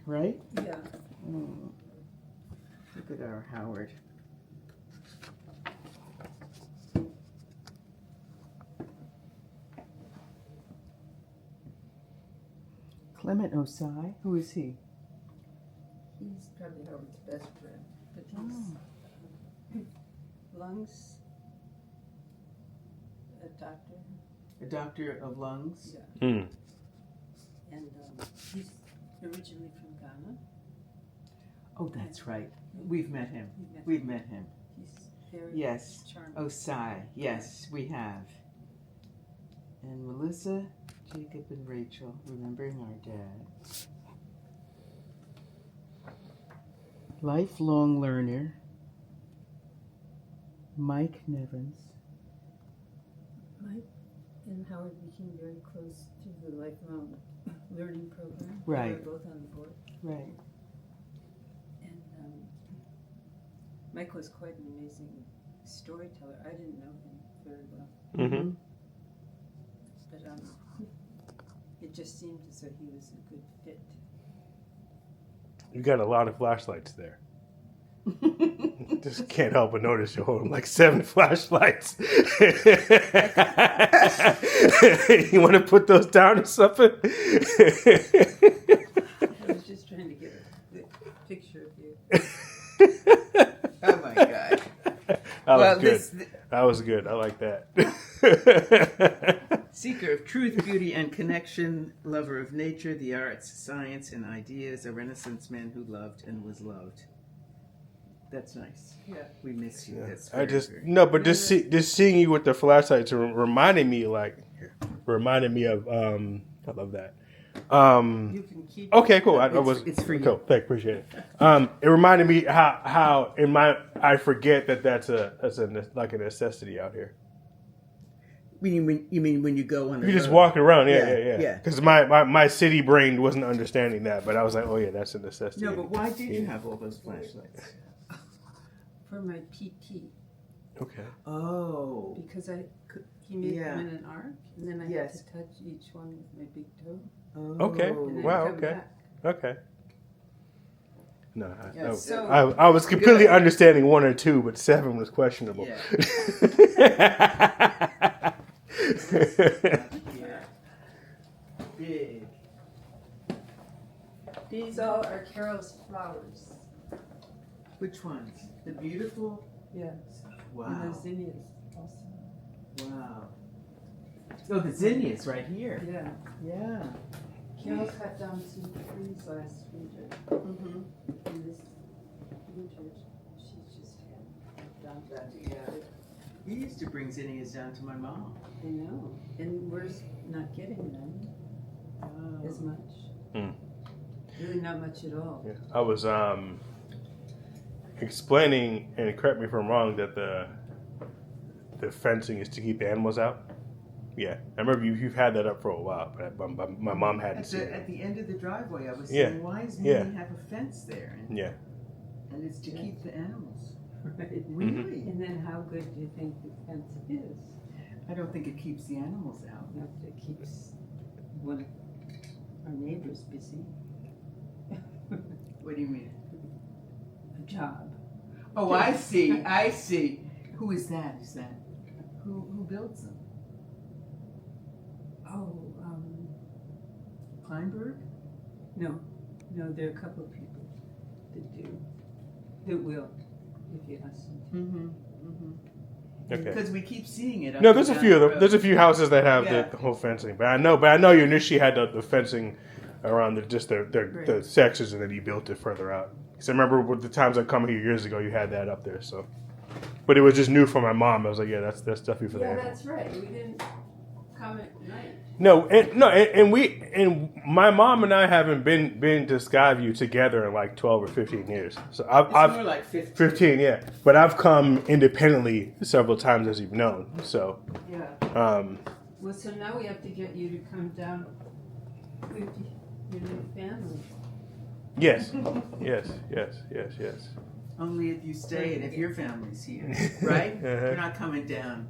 right? Yeah. Mm. Look at our Howard. Clement Osai, who is he? He's probably Howard's best friend, but he's lungs, a doctor. A doctor of lungs. Yeah. Mm. And he's originally from Ghana. Oh, that's right. We've met him. We've met him. He's very Yes. charming. Osai. Yes, we have. And Melissa, Jacob, and Rachel, remembering our dad. Lifelong learner. Mike Nevins. Mike and Howard became very close through the lifelong learning program. Right. They were both on the board. Right. And Mike was quite an amazing storyteller. I didn't know him very well. Mm-hmm. But it just seemed as though he was a good fit. You got a lot of flashlights there. Just can't help but notice you're holding like 7 flashlights. You want to put those down or something? I was just trying to get a good picture of you. Oh my God. That was good. That was good. I like that. Seeker of truth, beauty, and connection, lover of nature, the arts, science, and ideas, a Renaissance man who loved and was loved. That's nice. Yeah. We miss you. Yeah. That's I very, just very... no, but just seeing you with the flashlights reminded me of I love that. You can keep Okay, cool. It's for you. Cool. Thank, appreciate it. It reminded me how I forget that's a necessity out here. You mean when you go on? You just walking around, Yeah. yeah. Because my city brain wasn't understanding that, but I was like, oh yeah, that's a necessity. No, but why did you have all those flashlights? For my PT. Okay. Oh. Because he made them in an arc, and then I Yes. had to touch each one with my big toe. Oh. Okay. And then Wow. come Okay. back. Okay. No, Yeah, so- I was completely Good. understanding 1 or 2, but 7 was questionable. Yeah. Yeah. Big. These all are Carol's flowers. Which ones? The beautiful. Yeah. Wow. And the zinnias also. Wow. Oh, the zinnias right here. Yeah. Yeah. Carol cut down some trees last winter. Mm-hmm. And this winter, she just had done that. Yeah. We used to bring zinnias down to my mom. I know. And we're not getting them as much. Hmm. Really not much at all. Yeah. I was explaining, and correct me if I'm wrong, that the fencing is to keep the animals out. Yeah, I remember you've had that up for a while, but my mom hadn't seen it. At the end of the driveway, I was Yeah. saying, why does Yeah. Minnie have a fence there? And, Yeah. and it's to keep the animals. Right. Really? And then how good do you think the fence is? I don't think it keeps the animals out. Not that it keeps one of our neighbors busy. What do you mean? A job. Oh, I see. I see. Who is that? Who builds them? Oh, Kleinberg? no, there are a couple of people that do, that will, if you ask them to. Mm-hmm. Mm-hmm. Okay. Because we keep seeing it. up No, and there's a down few of the them. There's a road. few houses that have Yeah. the whole fencing, but I know you initially had the fencing around the Right. sections, and then you built it further out. Because I remember with the times I come here years ago, you had that up there. So, but it was just new for my mom. I was like, yeah, that's definitely for the Yeah, animals. that's right, we didn't come at night. And my mom and I haven't been to Skyview together in like 12 or 15 years. So It's I've more like 15. 15, yeah. But I've come independently several times, as you've known. So, Yeah. Well, so now we have to get you to come down with your new family. yes. Only if you stay and if your family's here, right? We're not coming down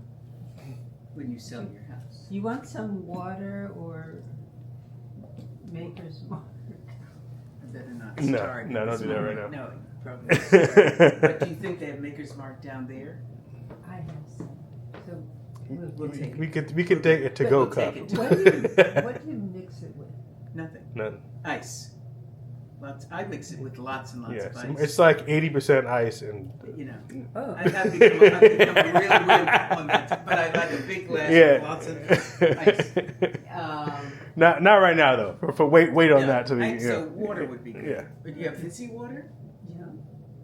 when you sell your house. You want some water or Maker's water? I better not not No, start. no, at don't this do that right moment. now. No, probably not start. But do you think they have Maker's Mark down there? I have some. So We'll take it. We could take a to-go We'll cup. take it. what do you mix it with? Nothing. None. Ice. Lots. I mix it with lots and lots Yeah, of so ice. it's like 80% ice and You know, Oh. I've become really on that, but I like a big glass with lots of ice. not right now though. Wait on No, that to be. so water would be good. Yeah. But you have fizzy water? Yeah.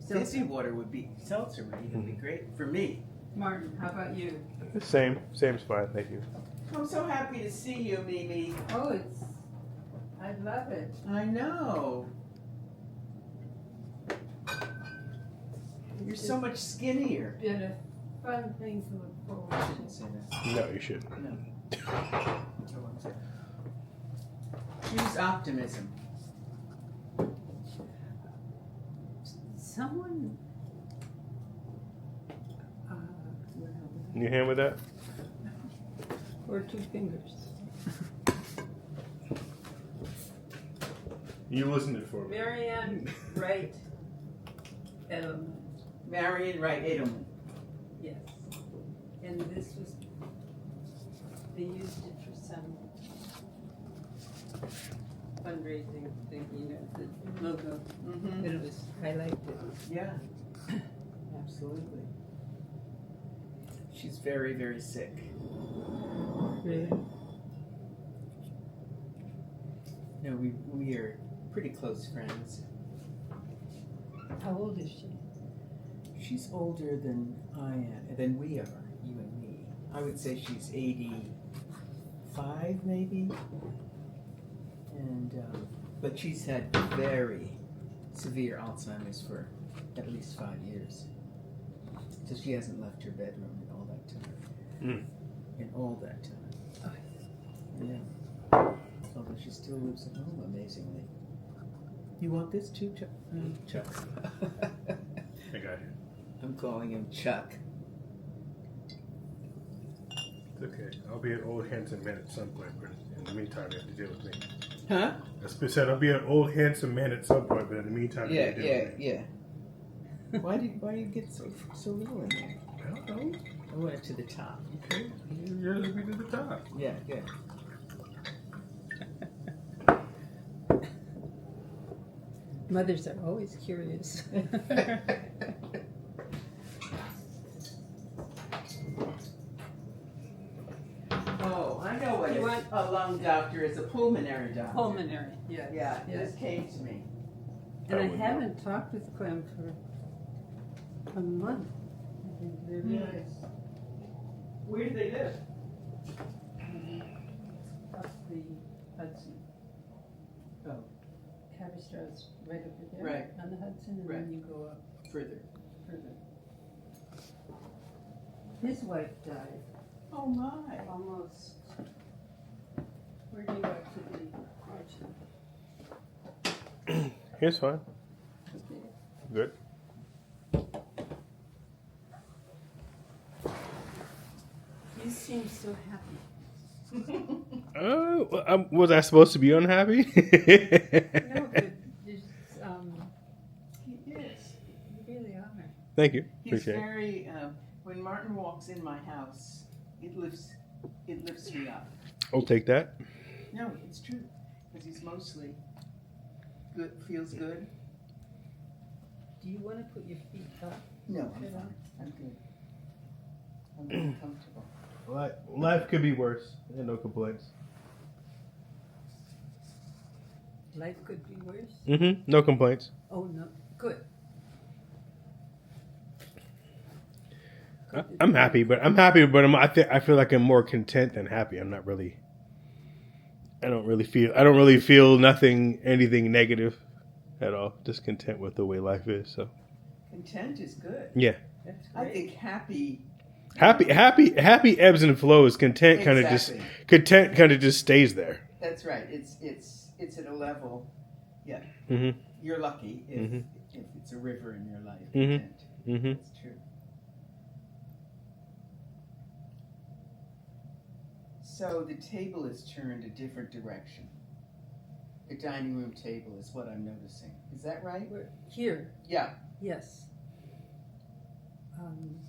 Fizzy water would be, seltzer would even be great for me. Martin, how about you? Same's fine. Thank you. I'm so happy to see you, Mimi. Oh, I love it. I know. You're so much skinnier. Been a fun thing to look forward I to. shouldn't say that. No, you shouldn't. No. Choose optimism. Someone. You hand with that? Or 2 fingers. You listened it for me. Marianne Wright Edelman. Marion Wright Edelman. Yes. And this was, they used it for some fundraising thing, you know, the logo. Mm-hmm. And it was, I liked it. Yeah. Absolutely. She's very, very sick. Really? No, we are pretty close friends. How old is she? She's older than I am, than we are, you and me. I would say she's 85, maybe. And but she's had very severe Alzheimer's for at least 5 years. So she hasn't left her bedroom in all that time. In all that time. Yeah. Although she still lives at home, amazingly. You want this too, Chuck? Chuck. I got you. I'm calling him Chuck. It's okay. I'll be an old handsome man at some point, but in the meantime, you have to deal with me. Huh? As I said, I'll be an old handsome man at some point, but in the meantime, you have to deal with me. Yeah. Why do you get so little in there? I don't know. I want it to the top. Okay, you're looking to the top. Yeah, good. Mothers are always curious. Oh, I know what You want- a lung doctor is, a pulmonary doctor. Pulmonary, yes. Yeah, Yes. this came to me. And I I would know. haven't talked with Clem for a month. I think they're really Where do they live? up the Hudson. Oh, Cavistrow's right over there. Right. On the Hudson, and Right. then you go up further. further. His wife died Oh my. almost. Where do you want to be? Archie? Here's fine. Okay. Good. You seem so happy. Was I supposed to be unhappy? No, but there's, He is. you really are. Thank you. He's Appreciate it. very. When Martin walks in my house, it lifts me up. I'll take that. No, it's true, because he's mostly good. Feels good. Do you want to put your feet up? No, I'm Yeah. fine. I'm good. I'm very comfortable. Life could be worse. And no complaints. Life could be worse. Mm-hmm. No complaints. Oh no, good. I'm happy, but I feel like I'm more content than happy. I don't really feel anything negative at all. Just content with the way life is. So Content is good. yeah, That's I great. think happy. happy ebbs and flows. Content kind of Exactly. just stays there. That's right. It's at a level. Yeah, Mm-hmm. you're lucky if Mhm. if it's a river in your life. Mhm. Content. Mm-hmm. That's true. So the table is turned a different direction. a dining room table is what I'm noticing. Is that right? We're here. Yeah. Yes. I'm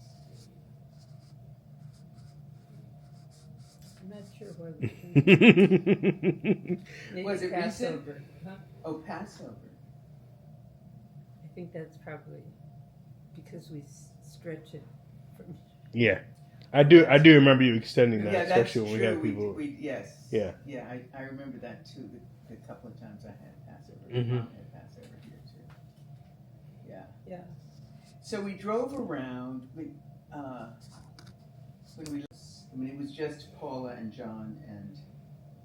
not sure where maybe Was it recent? Passover. Huh? Oh, Passover. I think that's probably because we stretch it from. Yeah, I do remember you extending that, Yeah, that's especially when true. we had people. Yes. Yeah. Yeah, I remember that too. The couple of times I had Passover. Mhm. Mom had Passover here too. Yeah. Yeah. So we drove around. It was just Paula and John and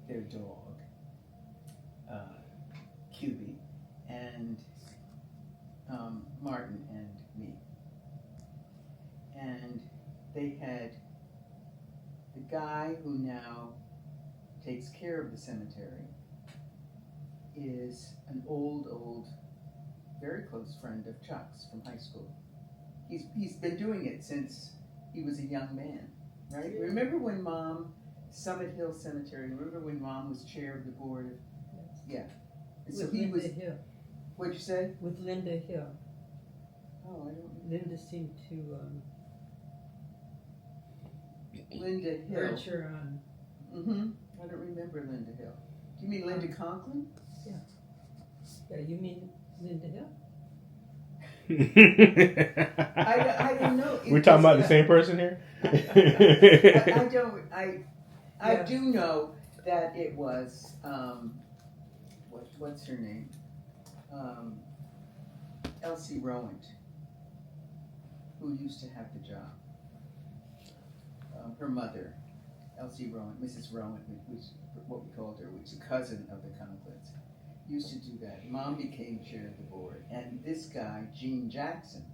their dog, QB, and Martin and me. And they had the guy who now takes care of the cemetery is an old, very close friend of Chuck's from high school. He's been doing it since he was a young man, right? Remember when Mom, Summit Hill Cemetery, remember when Mom was chair of the board of, yeah. And so With he Linda was, Hill. what'd you say? With Linda Hill. Oh, I don't, Linda seemed to Linda Hill. urge her on. Mm-hmm. I don't remember Linda Hill. Do you mean Linda Conklin? Yeah, you mean Linda Hill? I don't know. We're talking about the same person here. I do know that it was what's her name? Elsie Rowand, who used to have the job. Her mother, Elsie Rowand, Mrs. Rowand, which what we called her, which is a cousin of the Conklins, used to do that. Mom became chair of the board, and this guy, Gene Jackson,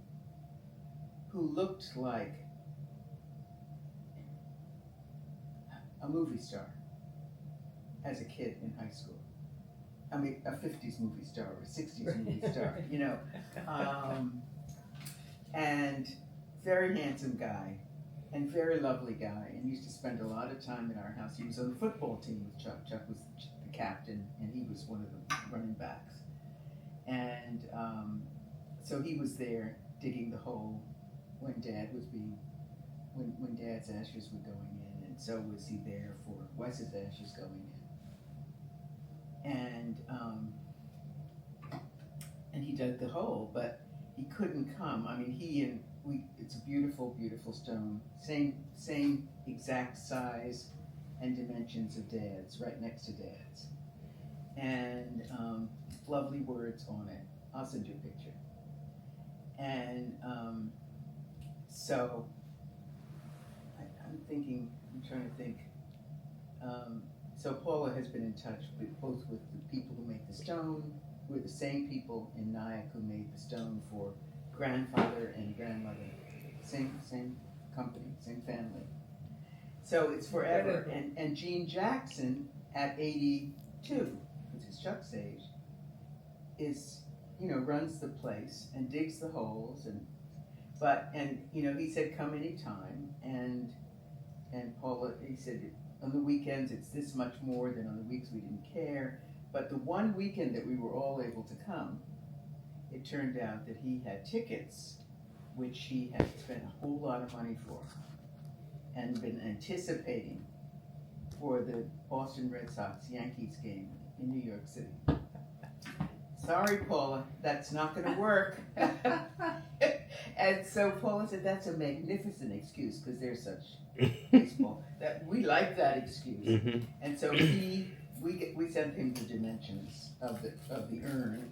who looked like a movie star as a kid in high school. I mean, a 50s movie star or a 60s movie star, you know. And very handsome guy and very lovely guy, and used to spend a lot of time in our house. He was on the football team with Chuck. Chuck was the captain, and he was one of the running backs. And so he was there digging the hole when Dad was when Dad's ashes were going in, and so was he there for Wes's ashes going in. And he dug the hole, but he couldn't come. I mean, it's a beautiful, beautiful stone, same exact size and dimensions of Dad's, right next to Dad's, and lovely words on it. I'll send you a picture. And so I'm trying to think. So Paula has been in touch both with the people who make the stone, who are the same people in Nyack who made the stone for grandfather and grandmother. Same company, same family. So it's forever. And Gene Jackson at 82, which is Chuck's age, runs the place and digs the holes and he said come anytime, and Paula, he said on the weekends it's this much more than on the weeks we didn't care, but the one weekend that we were all able to come, it turned out that he had tickets which he had spent a whole lot of money for and been anticipating for the Boston Red Sox Yankees game in New York City. Sorry, Paula, that's not going to work. And so Paula said, that's a magnificent excuse, because there's such baseball, that we like that excuse. Mm-hmm. And so we sent him the dimensions of the urn,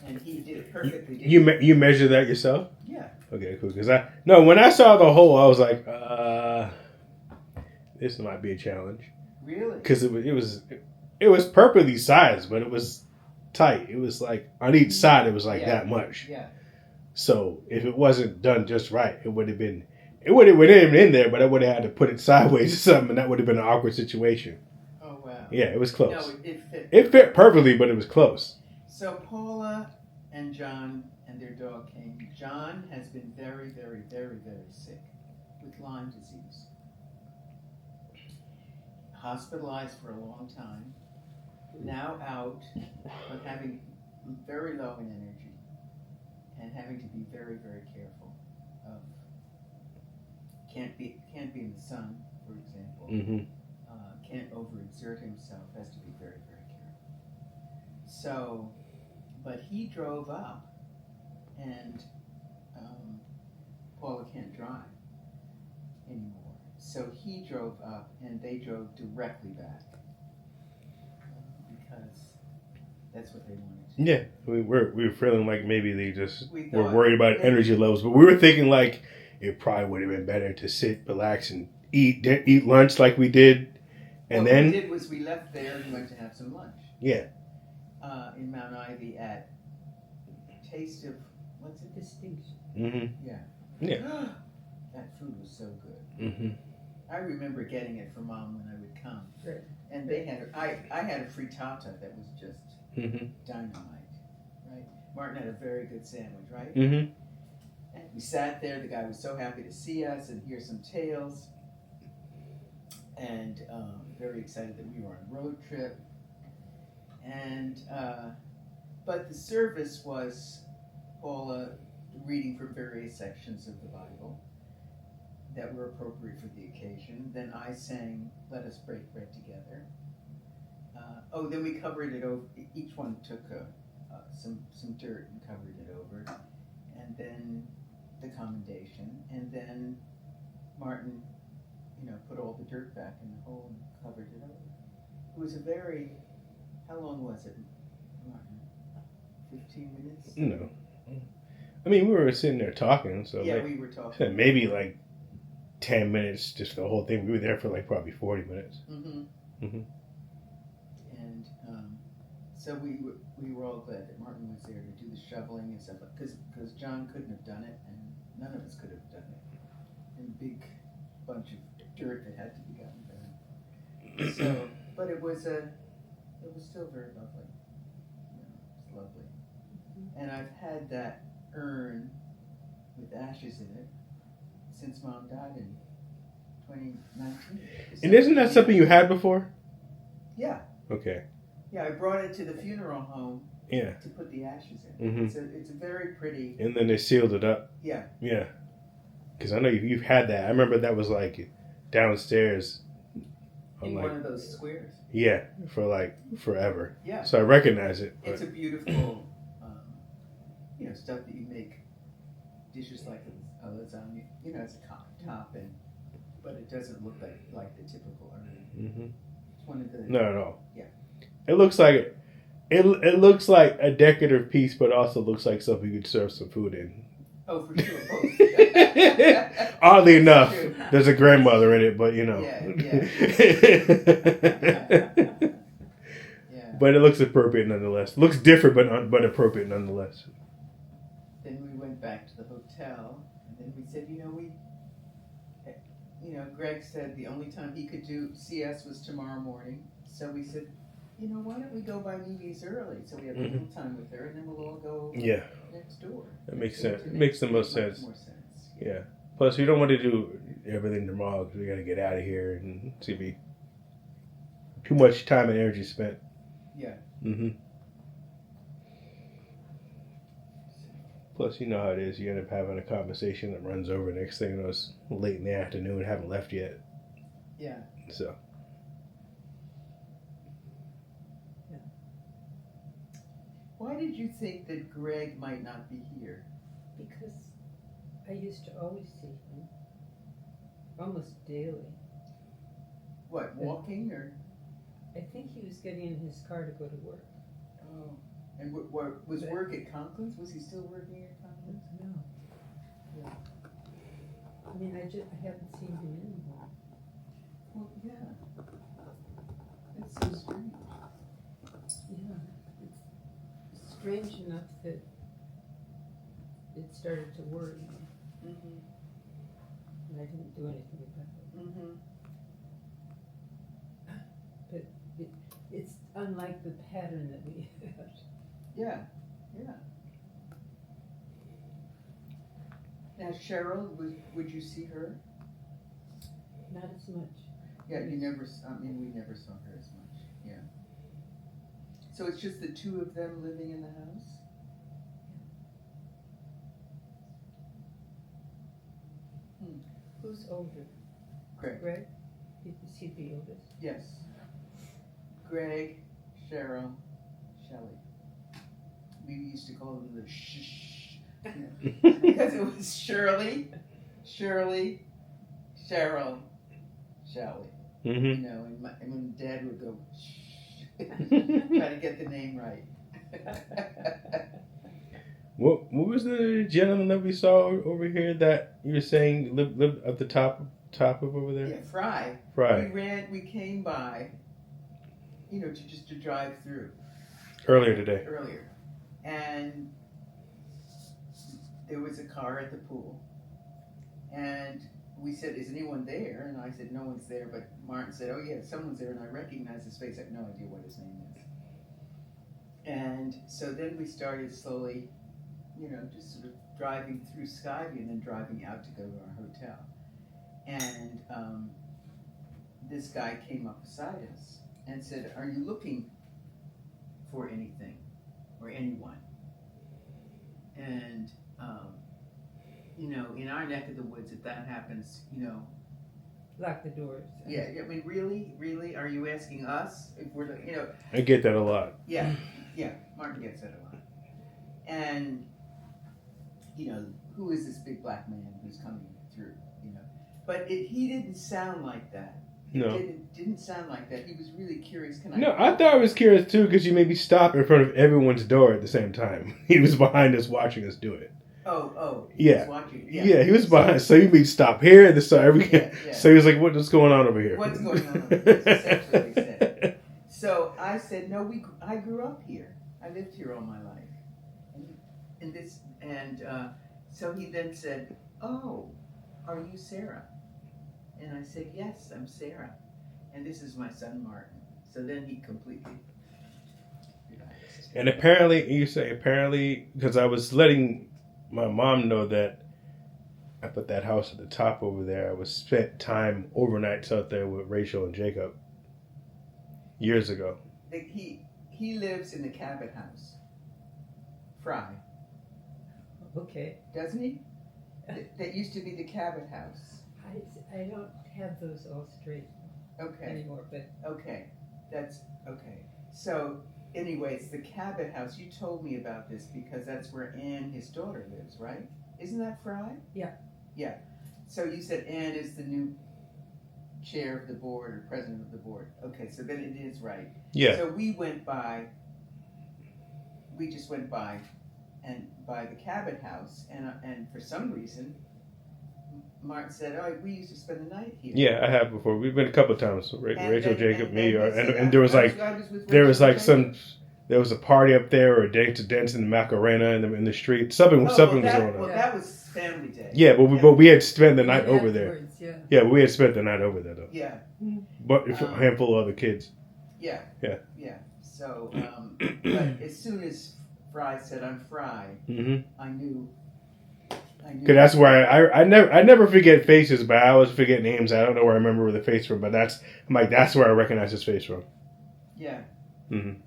and he did it perfectly. You measure that yourself? Yeah. Okay, cool. Because when I saw the hole, I was like, this might be a challenge. Really? Because it was perfectly sized, but it was tight. It was like on each side, it was like that much. Yeah. So if it wasn't done just right, it would have been in there, but I would have had to put it sideways or something, and that would have been an awkward situation. Oh wow. Yeah, it was close. No, it fit. It fit perfectly, but it was close. So Paula and John and their dog came. John has been very, very, very, very sick with Lyme disease. Hospitalized for a long time. now out, but having very low in energy, and having to be very, very careful of can't be in the sun, for example. Mm-hmm. Can't overexert himself. Has to be very, very careful. So, but he drove up, and Paula can't drive anymore. So he drove up, and they drove directly back because that's what they wanted to do. Yeah, we were feeling like maybe they just We were thought worried about maybe- energy levels, but we were thinking like it probably would have been better to sit, relax, and eat lunch like we did, and what then we did was we left there and went to have some lunch. Yeah. In Mount Ivy at Taste of what's it? Distinction. Mm-hmm. Yeah. Yeah. That food was so good. Mm-hmm. I remember getting it for Mom when I would come. Right. And they had I had a frittata that was just Mm-hmm. dynamite, right? Martin had a very good sandwich, right? Mm-hmm. And we sat there. The guy was so happy to see us and hear some tales, and very excited that we were on a road trip. And but the service was Paula reading from various sections of the Bible that were appropriate for the occasion. Then I sang "Let Us Break Bread Together." Then we covered it over. Each one took some dirt and covered it over, and then the commendation, and then Martin, put all the dirt back in the hole and covered it over. It was a very. How long was it, Martin? 15 minutes? No. I mean, we were sitting there talking, so Yeah, we were talking. maybe like 10 minutes, just the whole thing. We were there for like probably 40 minutes. Mm-hmm. Mm-hmm. And so we were all glad that Martin was there to do the shoveling and stuff, because John couldn't have done it, and none of us could have done it. And a big bunch of dirt that had to be gotten done. So, but it was still very lovely. It's lovely. And I've had that urn with ashes in it since Mom died in 2019. And isn't that something you had before? Yeah. Okay. Yeah, I brought it to the funeral home Yeah. to put the ashes in. Mm-hmm. It's a very pretty. And then they sealed it up. Yeah. Yeah. Because I know you've had that. I remember that was like downstairs. In Like, one of those squares. yeah, for like forever. Yeah. So I recognize it. But It's a beautiful, stuff that you make dishes like a lasagna. It's a top, but it doesn't look like the typical urn. Mm-hmm. It's one of the. Not at all. Yeah. It looks like it looks like a decorative piece, but also looks like something you could serve some food in. Oh, for sure, both. Oddly enough, True. there's a grandmother in it, but Yeah. But it looks appropriate nonetheless. Looks different, but appropriate nonetheless. Then we went back to the hotel, and then we said, Greg said the only time he could see us was tomorrow morning. So we said, why don't we go by Mimi's early so we have a little time with her, and then we'll all go next door. That makes sense. It makes the most sense. More sense. Yeah. Plus, we don't want to do everything tomorrow because we got to get out of here and see be too much time and energy spent. Yeah. Mm-hmm. Plus, you know how it is. You end up having a conversation that runs over. Next thing you know, it's late in the afternoon. Haven't left yet. Yeah. So. Why did you think that Greg might not be here? Because I used to always see him, almost daily. What, walking or? I think he was getting in his car to go to work. Oh. And was work at Conklin's? Was he still working at Conklin's? No. Yeah. I mean, I haven't seen him anymore. Well, yeah. That's so strange. Yeah. It's strange enough that it started to worry me. Mm-hmm. And I didn't do anything about it. Mm-hmm. But it's unlike the pattern that we had. Yeah. Now Cheryl, would you see her? Not as much. Yeah, we never saw her as much. Yeah. So it's just the two of them living in the house? Who's older? Greg. Greg? Is he the oldest? Yes. Greg, Cheryl, Shelley. We used to call them the shh. Because it was Shirley, Cheryl, Shelley. Mm-hmm. You know, and when Dad would go shh, try to get the name right. What was the gentleman that we saw over here that you were saying lived at the top of over there? Yeah, Fry. Fry. We came by, you know, to drive through. Earlier today. And there was a car at the pool. And we said, is anyone there? And I said, no one's there. But Martin said, oh yeah, someone's there. And I recognized his face. I have no idea what his name is. And so then we started slowly, you know, just sort of driving through Skyview and then driving out to go to our hotel. And this guy came up beside us and said, are you looking for anything or anyone? And, you know, in our neck of the woods, if that happens, you know. Lock the doors. Yeah, I mean, really, are you asking us if we're, you know. I get that a lot. Yeah, Martin gets that a lot. And, you know, who is this big black man who's coming through, you know? But he didn't sound like that. No. It didn't sound like that. He was really curious. No, I thought I was curious too because you made me stop in front of everyone's door at the same time. He was behind us watching us do it. Oh. Yeah. He was watching. Yeah, he was behind. So you made stop here and so Yeah. So he was like, "What's going on over here?" What's going on over here? That's essentially what he said. So I said, "No, I grew up here. I lived here all my life." So he then said, "Oh, are you Sarah?" And I said, "Yes, I'm Sarah. And this is my son, Martin." So then he completely relaxed. And apparently, because I was letting my mom know that I put that house at the top over there. I was spent time overnights out there with Rachel and Jacob years ago. He lives in the Cabot House. Fry. Okay. Doesn't he? That used to be the Cabot House. I don't have those all straight anymore, but Okay, that's okay. So, anyways, the Cabot House. You told me about this because that's where Ann, his daughter, lives, right? Isn't that Fry? Yeah. Yeah. So you said Ann is the new chair of the board or president of the board. Okay, so then it is right. Yeah. So we just went by the Cabot House, and for some reason, Martin said, "Oh, we used to spend the night here." Yeah, I have before. We've been a couple of times. Rachel, Jacob, me, and there was there was a party up there or a dance in the Macarena in the street. Something was going on. Well, that was family day. Yeah, but we had spent the night over there. Yeah. Yeah, we had spent the night over there though. Yeah. But a handful of other kids. Yeah. Yeah. Yeah. So, but as soon as Fry said, "I'm Fry," I knew. Cause that's where I never forget faces, but I always forget names. I don't know where I remember the face from, but that's where I recognize his face from. Yeah. Mm-hmm.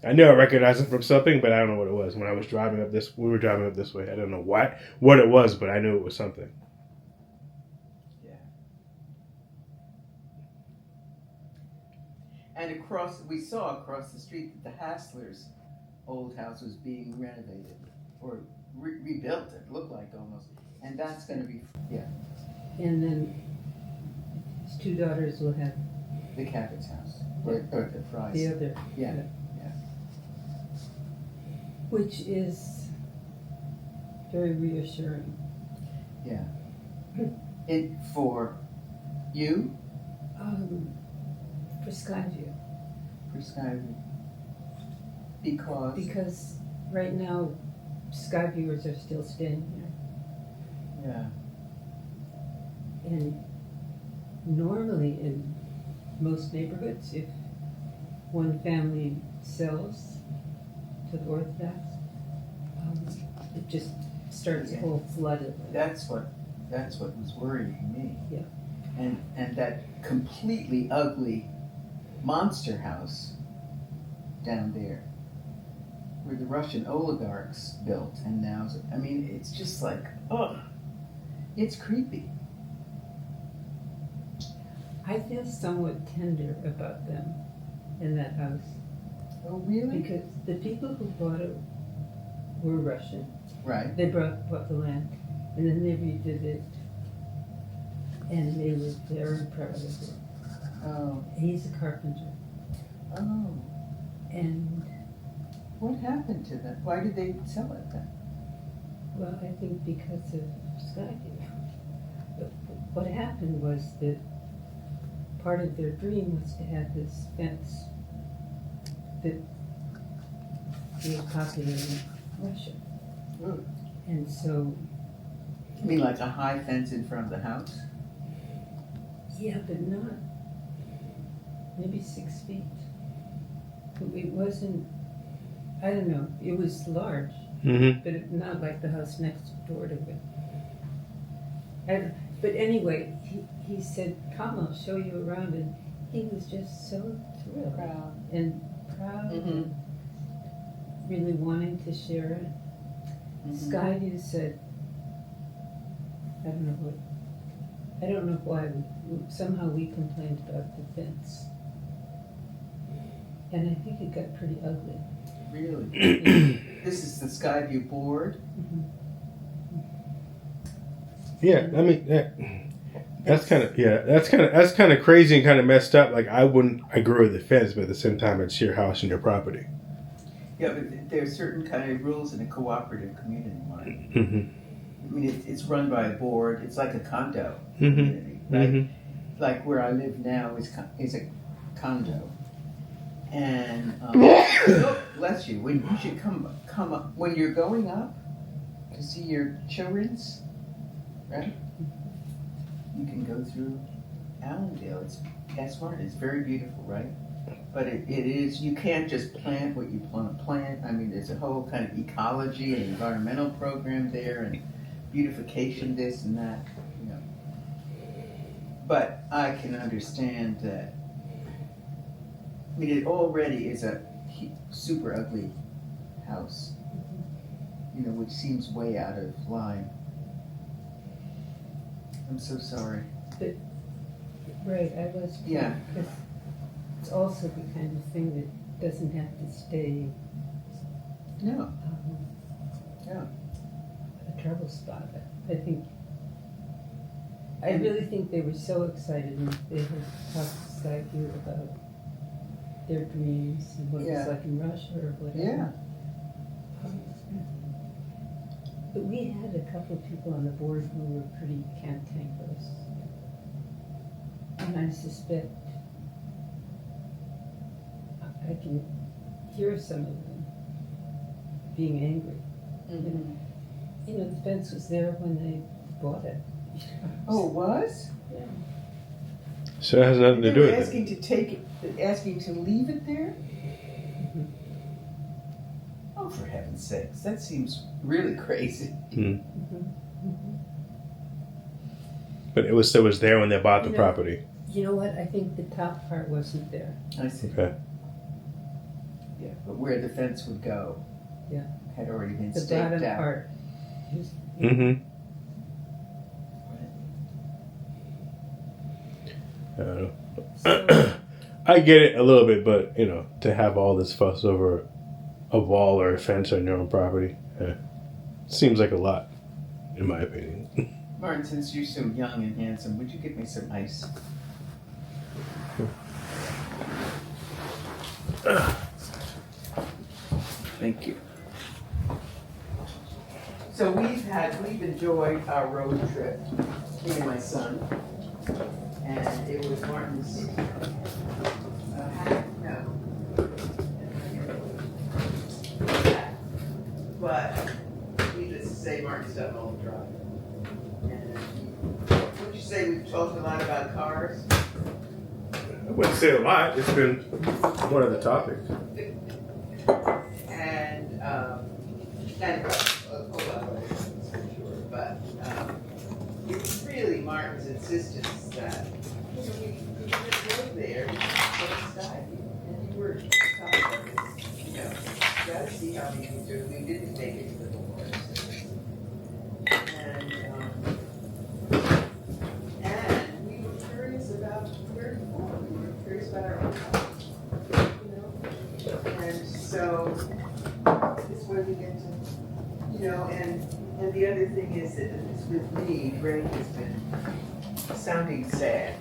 Yeah. I knew I recognized him from something, but I don't know what it was. When I was driving up this, we were driving up this way. I don't know what it was, but I knew it was something. Yeah. And we saw across the street that the Hasslers' old house was being renovated or rebuilt. It looked like almost, and that's going to be And then his two daughters will have the Cabot's house or the Fry's. the other. Yeah. Which is very reassuring. Yeah. And for you? For Skyview. For Skyview. Because right now, Skyviewers are still staying here. Yeah. And normally in most neighborhoods, if one family sells to the Orthodox, it just starts a whole flood of it. That's what was worrying me. Yeah. And that completely ugly monster house down there, where the Russian oligarchs built, and now, I mean, it's just like, oh, it's creepy. I feel somewhat tender about them in that house. Oh, really? Because the people who bought it were Russian. Right. They bought the land, and then they redid it, and they were very proud of it. Oh. He's a carpenter. Oh. And, What happened to them? Why did they sell it then? well, I think because of Skyview. But what happened was that part of their dream was to have this fence that was popular in Russia. Ooh. And so, You mean like a high fence in front of the house? yeah, but not, maybe 6 feet. It wasn't, I don't know, it was large, Mm-hmm. but not like the house next door to it. But anyway, he said, come, I'll show you around, and he was just so thrilled. Proud. And proud, Mhm. and really wanting to share it. Mhm. Skyview said, I don't know why, somehow we complained about the fence. And I think it got pretty ugly. Really? This is the Skyview board? Yeah, I mean, that's kind of crazy and kind of messed up. Like I agree with the fence, but at the same time, it's your house and your property. Yeah, but there are certain kind of rules in a cooperative community, Mark. Mm-hmm. I mean, it's run by a board. It's like a condo Mm-hmm. community, right? Mm-hmm. Like where I live now is a condo. And, oh, bless you, when you should come up, when you're going up to see your children's, right? You can go through Allendale. That's smart. It's very beautiful, right? But it is, you can't just plant what you want to plant. I mean, there's a whole kind of ecology and environmental program there and beautification, this and that, you know. But I can understand that. I mean, it already is a super ugly house, you know, which seems way out of line. I'm so sorry. Right, I was. Yeah. Because it's also the kind of thing that doesn't have to stay No. Yeah. a trouble spot. I really think they were so excited and they had talked to Skyview about their dreams and what it Yeah. was like in Russia or whatever. Yeah. But we had a couple of people on the board who were pretty cantankerous. And I suspect I can hear some of them being angry. Mm-hmm. You know, the fence was there when they bought it. Oh, it was? Yeah. So it has nothing to They do were with it. asking to take it, asking to leave it there? Mhm. Oh, for heaven's sakes, that seems really crazy. Mm. Mhm. Mhm. But it was there when they bought the You know- property. You know what? I think the top part wasn't there. I see. Okay. Yeah, but where the fence would go, Yeah. had already been The staked bottom out. part. Was, Mm-hmm. I don't know. so, I get it a little bit, but you know, to have all this fuss over a wall or a fence on your own property, seems like a lot, in my opinion. Martin, since you're so young and handsome, would you get me some ice? Thank you. So we've enjoyed our road trip, me and my son, and it was Martin's. But needless to say, Martin's done all the driving. And would you say we've talked a lot about cars? I wouldn't say a lot. It's been one of the topics. And a lot of other things for sure. But it was really Martin's insistence that we just go there and Skyview. And you were talking about this let's see how we can do. We didn't make it to the divorce. And we were curious about where to go. We were curious about our own house, you know. And so this is where we get to, you know, and the other thing is that it's with me, Ray has been sounding sad.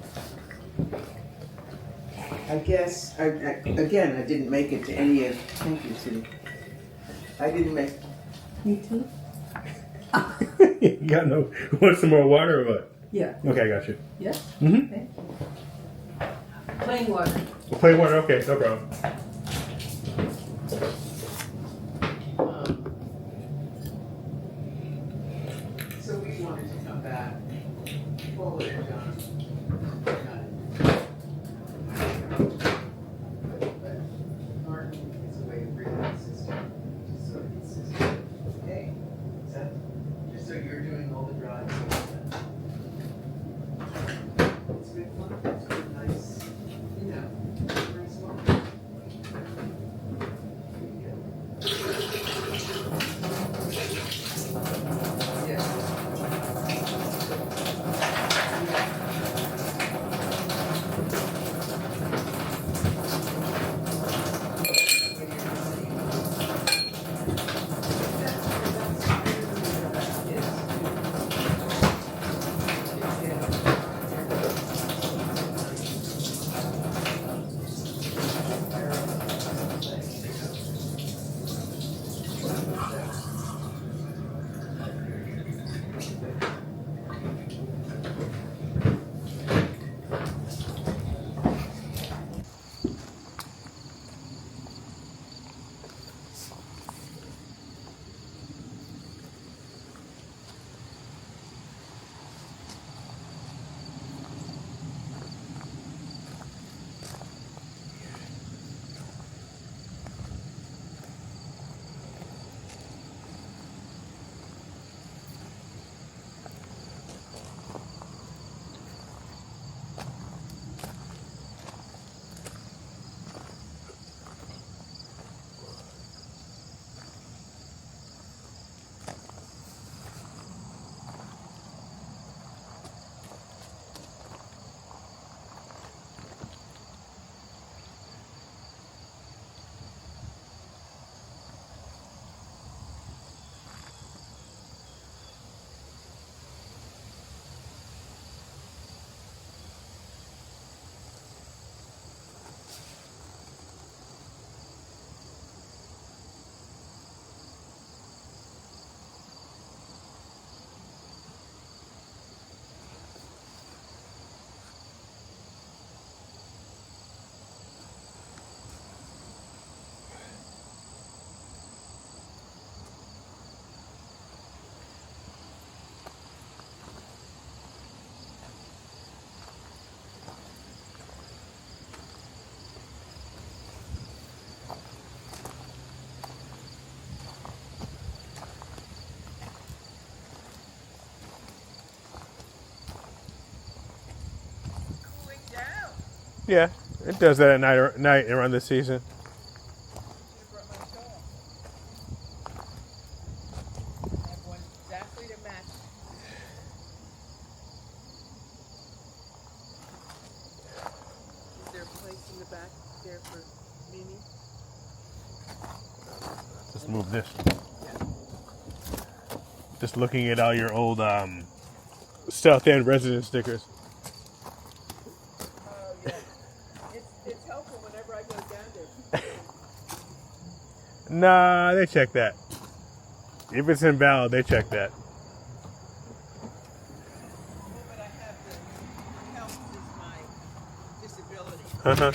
I guess, again, I didn't make it to any of, thank you, Sue. I didn't make. Me too? You got no, want some more water or what? Yeah. Okay, I got you. Yeah? Mm-hmm. Thank you. Plain water. Plain water, okay, no problem. So we wanted to come back forward, but Martin is a way of bringing the system, just so it's consistent. Okay, so just so you're doing all the drives. It's been fun. It's been nice. You know, very small. Yeah, it does that at night around this season. Exactly to match. Is there a place in the back there for Mimi? Let's move this. Just looking at all your old South End resident stickers. Oh, yeah. It's helpful whenever I go down there. Nah, they check that. If it's invalid, they check that. Well, but I have the health is my disability. Uh-huh.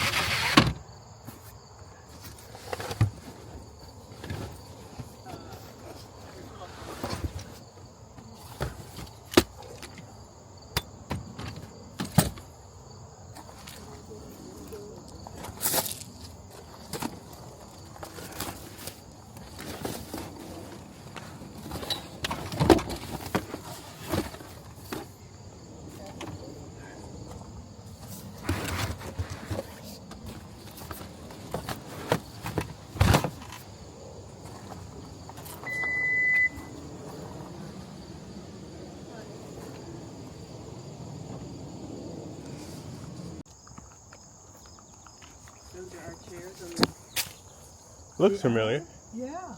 Looks familiar. Yeah.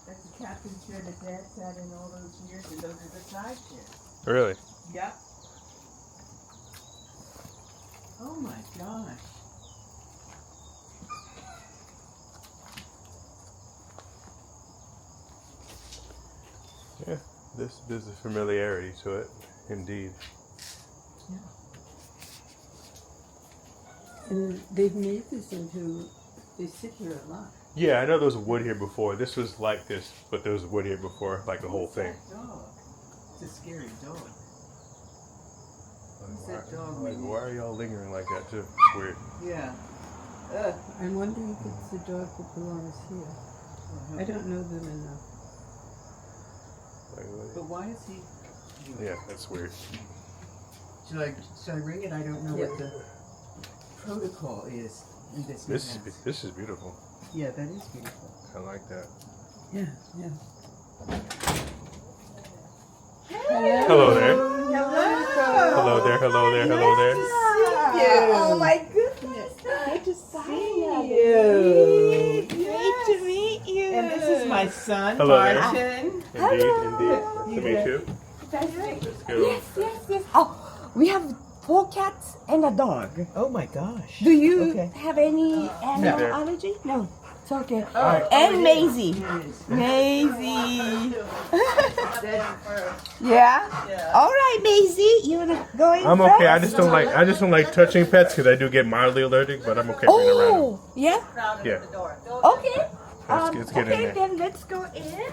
That's the captain chair that Dad sat in all those years, and those are the side chairs. Really? Yep. Oh my gosh. Yeah. There's a familiarity to it, indeed. And they've made this into, they sit here a lot. Yeah, I know there was wood here before. This was like this, but there was wood here before, like the whole thing. What's that dog? It's a scary dog. What's Why, that dog? like, why are y'all lingering like that too? It's weird. Yeah. I'm wondering if it's the dog that belongs here. I don't know them enough. Like, But why is he? yeah, that's weird. Should I ring it? I don't know what the protocol is in this. This is beautiful. Yeah, that is beautiful. I like that. Yeah, yeah. Hello there. Hello. Hello there. Hello there. Hello there. Oh my goodness. Good to see you. Great to meet you. And this is my son, Hello there. Martin. Indeed. Nice to meet you. That's right. Let's go. Yes. Oh, we have 4 cats and a dog. Oh my gosh. Do you Okay. have any animal No. allergy? No. It's okay. Oh, And Maisie. Yes. Maisie. That's her. Yeah? All right, Maisie. You're going I'm okay. I first? just don't like touching pets because I do get mildly allergic, but I'm okay being around them. Oh, yeah? Yeah. Okay. Let's get in okay, there. then let's go in,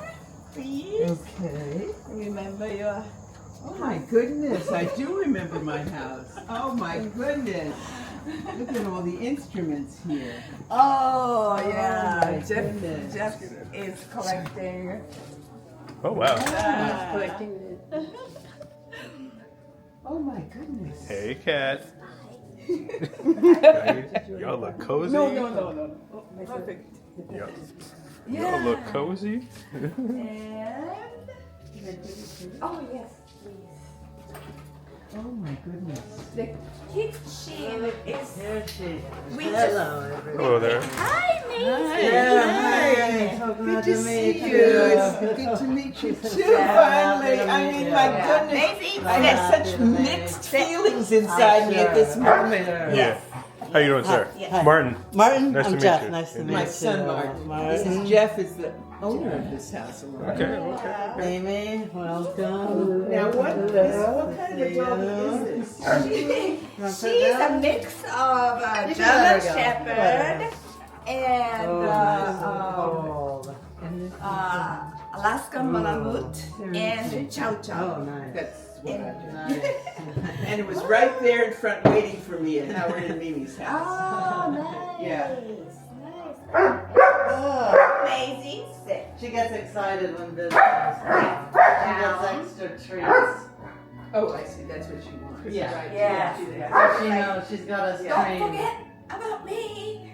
please. Okay. Remember your... Oh my goodness, I do remember my house. Oh my goodness. Look at all the instruments here. Oh, my yeah. goodness. Jeff is collecting. Oh wow. Oh my goodness. Hey, cat. Y'all look cozy. No. Oh, Perfect. Y'all, Yeah. y'all look cozy. And... Oh, yes, please. Oh my goodness. The kitchen is... We just... Hello there. Hi, Maisie. Good to see you. It's good to meet you too, finally. I mean, my goodness. Maisie, I have such mixed feelings inside me at this moment. Yeah. How you doing, sir? Yes. Martin. Martin, Nice to I'm meet Jeff. you. Nice to meet My you. son, Martin. This is Jeff, is the owner of this house. Okay. Amy, welcome. Now, what kind of dog is this? She's a mix of German Shepherd and Alaskan Malamute and Chow Chow. Oh, nice. That's what I do. Nice. And it was right there in front waiting for me at Howard and Mimi's house. Oh, nice. Yeah. Maisie, sit. She gets excited when visitors come. She gets extra treats. Oh, I see. That's what she wants. Yeah. Right. Yes. Do that. She knows she's got us Don't trained. forget about me.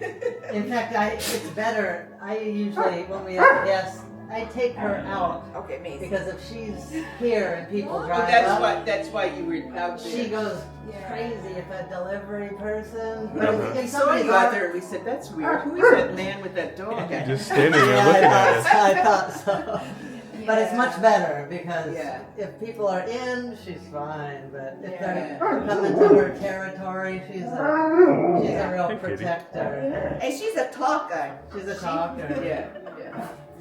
In fact, it's better. I usually, when we have guests, I take her out Okay, Maisie. because if she's here and people Oh, drive that's up, why you were out there. she goes Yeah. crazy if a delivery person. Uh-huh. If We saw somebody's you out out there and we said, that's weird. Who is that man with that dog? Just standing there Yeah, looking at us. I thought so. But it's much better because Yeah. if people are in, she's fine. But if Yeah. they come into her territory, she's a real Hey, kitty. protector. And she's a talker. She's a talker. Yeah.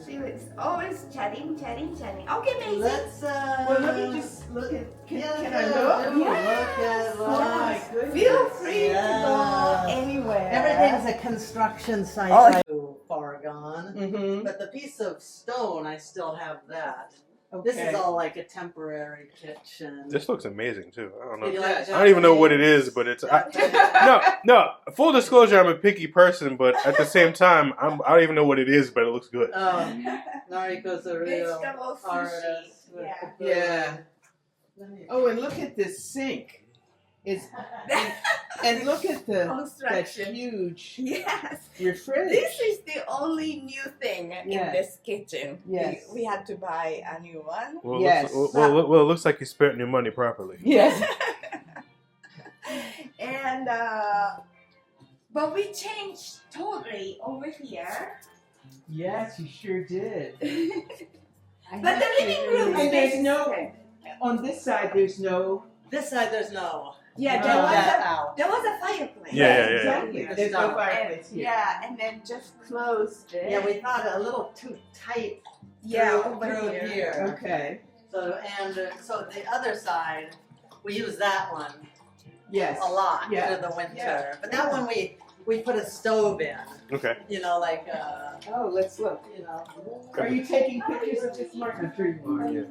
She was always chatting. Okay, Maisie. Let's Well, let me just look at. Can I yeah, look? do look at Oh my goodness. Feel free Yeah. to go anywhere. Everything's a construction site. Oh. So far gone. Mm-hmm. But the piece of stone, I still have that. This is all like a temporary kitchen. This looks amazing too. I don't know. You like I don't even know what it is, but it's. Japanese? No. Full disclosure, I'm a picky person, but at the same time, I don't even know what it is, but it looks good. Nariko's a real Vegetable sushi. artist. With Yeah. the Yeah. food. Oh, and look at this sink. It's and look at that Construction. huge Yes. refrigerator. This is the only new thing in Yes. this kitchen. Yes. We had to buy a new one. Well, Yes. it looks like you spent your money properly. Yes. And but we changed totally over here. Yes, you sure did. But the living room And there's no, space- on this side, there's no. This side, there's no. Yeah, Took there was that a out. fireplace. Yeah. Exactly. Yeah. There's no And- fireplace here. Yeah, and then just closed it. Yeah, we thought it a little too tight Yeah, through, over through here. here. Okay. So so the other side, we use that one Yes. a lot Yeah. through the winter. Yeah. But that one we put a stove in. Okay. You know, like Oh, let's look. you know. Are you taking pictures of this, Mark? I'm sure you are. Yeah.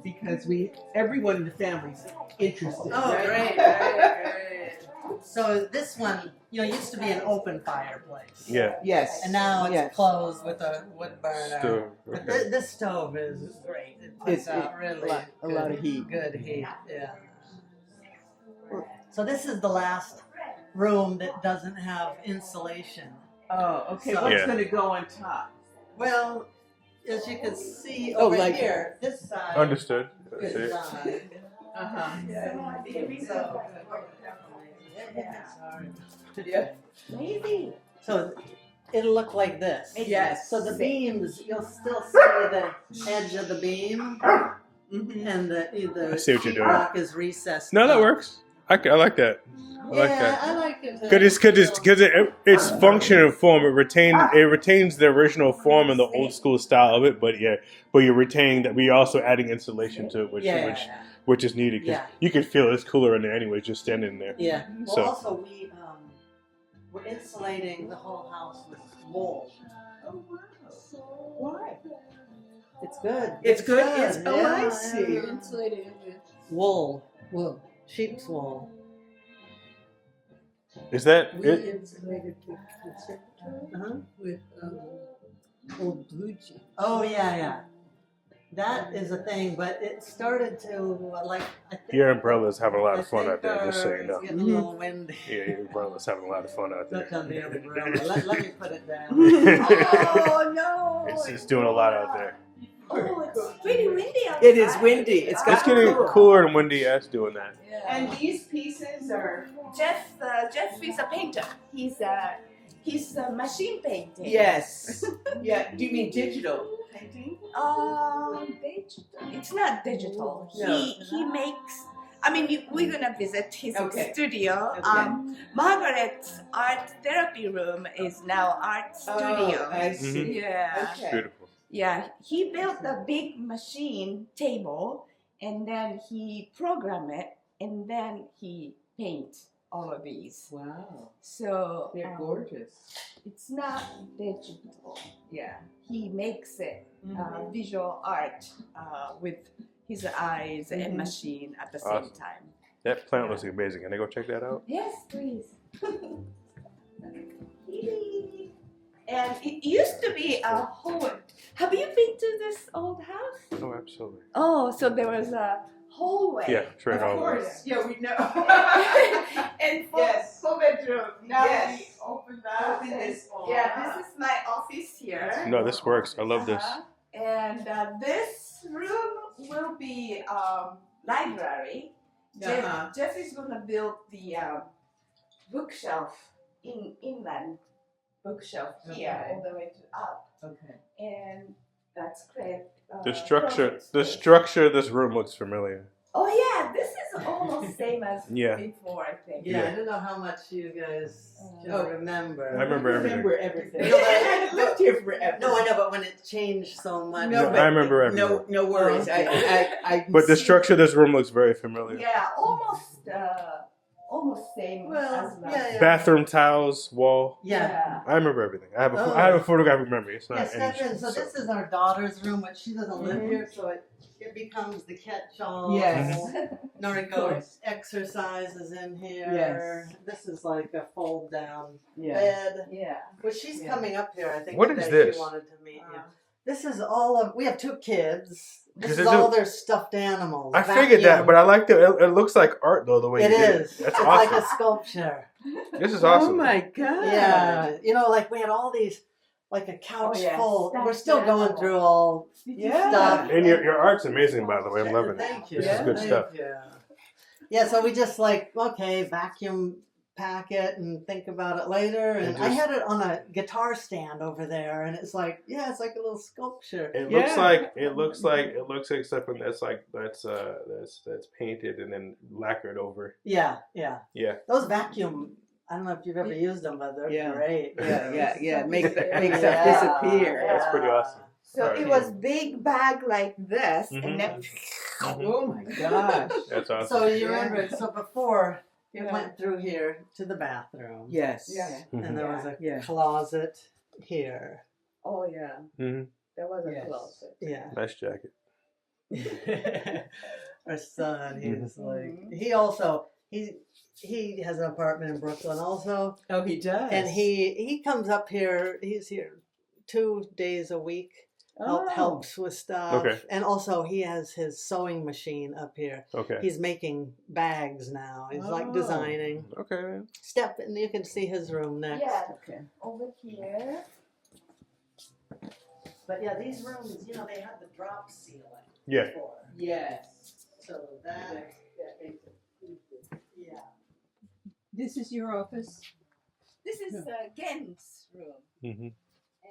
Because everyone in the family's interested. Oh, right? great. So this one, used to be an open fireplace. Yeah. Yes. And now it's Yes. closed with a wood burner. Stove, But okay. this stove is great. It puts out really a lot of heat. Good heat, yeah. So this is the last room that doesn't have insulation. Oh, okay. So- What's Yeah. going to go on top? Well, as you can see Oh, over like- here, this side Understood. is See? Uh-huh. So, Yeah. Maybe. so it'll look like this. Yes. So the beams, you'll still see the edge of the beam, Mm-hmm. and the I see what you're doing. sheetrock is recessed. No, that up. works. I like that. I like that. I like it. Because its function and form it retains the original form and the old school style of it, but you're retaining that. We're also adding insulation to it, which is needed because Yeah. you can feel it's cooler in there anyway, just standing there. Yeah. Well, So- also we're insulating the whole house with wool. Oh, wow. Why? It's good. It's good? It's, good. oh, I Yeah, see. yeah. Insulated with Wool, wool. sheep's wool. Is that We it? insulated the secretary Uh-huh. with old blue jeans. Oh yeah. That is a thing, but it started to I think Your umbrella's having a lot I of fun think, out there, just so you it's know. getting a little windy. Yeah, your umbrella's having a lot of fun out Look there. on the umbrella. Let me put it down. Oh no! It's doing a lot out there. Oh, it's pretty windy outside. It is windy. It's got It's getting cool. cooler and windy as doing that. And these pieces are. Jeff is a painter. He's a machine painting. Yes. Yeah. Do you mean digital painting? It's not digital. No. He makes. I mean, we're gonna visit his Okay. studio. Okay. Margaret's art therapy room is now art studio. Oh, I see. Yeah. Okay. Beautiful. Yeah, he built a big machine table and then he programmed it and then he paint all of these. Wow. So They're gorgeous. it's not digital. Yeah. He makes it visual art with his eyes and machine at the same Awesome. time. That plant looks amazing. Can I go check that out? Yes, please. And it used to be a hole. Have you been to this old house? Oh, absolutely. Oh, so there was a hallway. Yeah, straight Of all the way. course. Yeah, we know. And Yes. 4 bedroom. Now Yes. we open that. Open this. Yeah, this is my office here. No, this works. I love this. And this room will be library. Uh-huh. Jeff is gonna build the bookshelf inland bookshelf here Okay. all the way to up, Okay. and that's great. The structure project space. of this room looks familiar. Oh yeah, this is almost same as Yeah. before, I think. Yeah, Yeah. I don't know how much you guys can Oh. remember. I remember everything. everything. No, I- I haven't lived here forever. No, I know, but when it changed so much. No, No, but I remember everything. No worries. I But the structure of this room looks very familiar. Yeah, almost same Well, as last. yeah. Bathroom tiles, wall. Yeah. I remember everything. I have Oh. I have a photographic memory. It's not Yeah, step any- in. So this is our daughter's room, but she doesn't live Mhm. here, so it becomes the catch-all. Yes. Noriko course. exercises in here. Yes. This is like a fold-down Yeah. bed. Yeah. Well, she's Yeah. coming up here. I think What the is day this? she wanted to meet you. Uh, This is all of. We have 2 kids. This 'Cause is it all do- their stuffed animals. I figured that, but I like the. It looks like art though the way It you did is. it. That's It's awesome. like a sculpture. This is Oh awesome. my god. Yeah, like we had all these, like a couch Oh, yeah. full. We're Stuffed still going animals. through all Yeah. stuff. And your art's amazing, by the way. I'm loving it. Thank you. This is good Thank stuff. you. Yeah, so we just okay, vacuum pack it and think about it later. And I had it on a guitar stand over there, and it's like, yeah, it's like a little sculpture. It looks like except when that's painted and then lacquered over. Yeah. Those vacuum. I don't know if you've ever used them, but they're great. Yeah. Makes stuff disappear. That's pretty awesome. So it was big bag like this, and then. Oh my gosh. That's awesome. So you remember? So before it went through here to the bathroom. Yes. Yeah. And there was a Yeah. closet here. Oh yeah. Mm-hmm. There was a Yes. closet. Yeah. Nice jacket. Our son, he's Mm-hmm. like he also he has an apartment in Brooklyn also, Oh, he does. and he comes up here. He's here 2 days a week. Oh. Helps with stuff. Okay. And also he has his sewing machine up here. Okay. He's making bags now. He's like Oh. designing. Okay. Step and you can see his room next. Yeah. Okay. Over here. But yeah, these rooms, they had the drop ceiling Yeah. before. Yes. So that yeah. This is your office? This is Gen's room. Mm-hmm.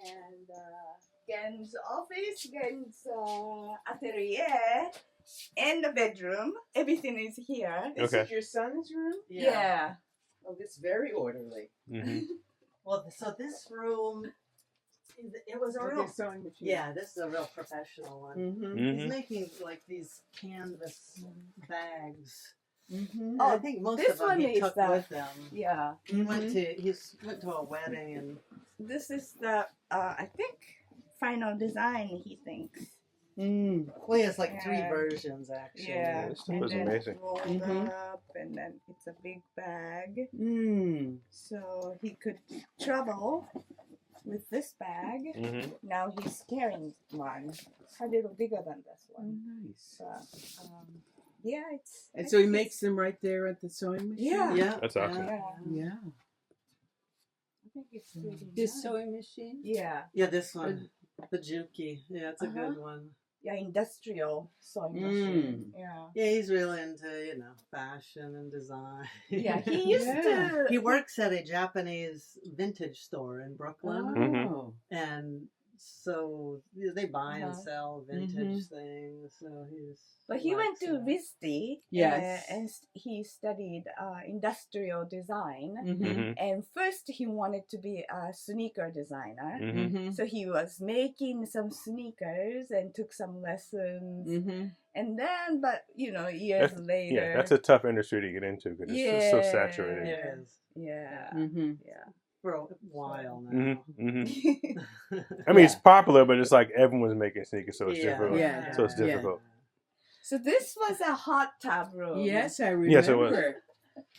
And Gen's office, Gen's atelier, and the bedroom. Everything is here. This Okay. is your son's room? Yeah. Oh, this is very orderly. Mm-hmm. Well, so this room, it was a With real. your sewing machine. Yeah, this is a real professional one. Mm-hmm. He's making like these canvas bags. Mm-hmm. And I think most this of them one he is took the- with them. Yeah. He went to a wedding and This is the I think final design. He thinks. well, he has like 3 Yeah. versions actually. Yeah. This stuff And is then amazing. rolled Mhm. up, and then it's a big bag, Mm. so he could travel with this bag. Mm-hmm. Now he's carrying one a little bigger than this Oh, one. nice. But, yeah, it's. And so he makes them right there at the sewing machine? Yeah. Yeah. That's awesome. Yeah. Yeah. I think it's really This nice. sewing machine? Yeah, Yeah, this one, the Juki. Yeah, it's a good one. yeah, industrial sewing Mm. machine. Yeah. Yeah, he's really into fashion and design. Yeah, he used Yeah. to. He works at a Japanese vintage store in Brooklyn, Oh. and so they buy and Uh-huh. sell vintage things. So he's. But he went to likes VISTI. Yes. And he studied industrial design. Mm-hmm. Mm-hmm. And first, he wanted to be a sneaker designer. Mm-hmm. Mm-hmm. So he was making some sneakers and took some lessons. Mm-hmm. And then, but years later. Yeah, that's a tough industry to get into because it's just so saturated. It is Yeah. Mm-hmm. Yeah. for a while now. Mm-hmm. Mm-hmm. I mean, it's popular, but it's like everyone's making sneakers, so it's difficult. Yeah. So it's difficult. So this was a hot tub room. Yes, I remember. Yes, it was.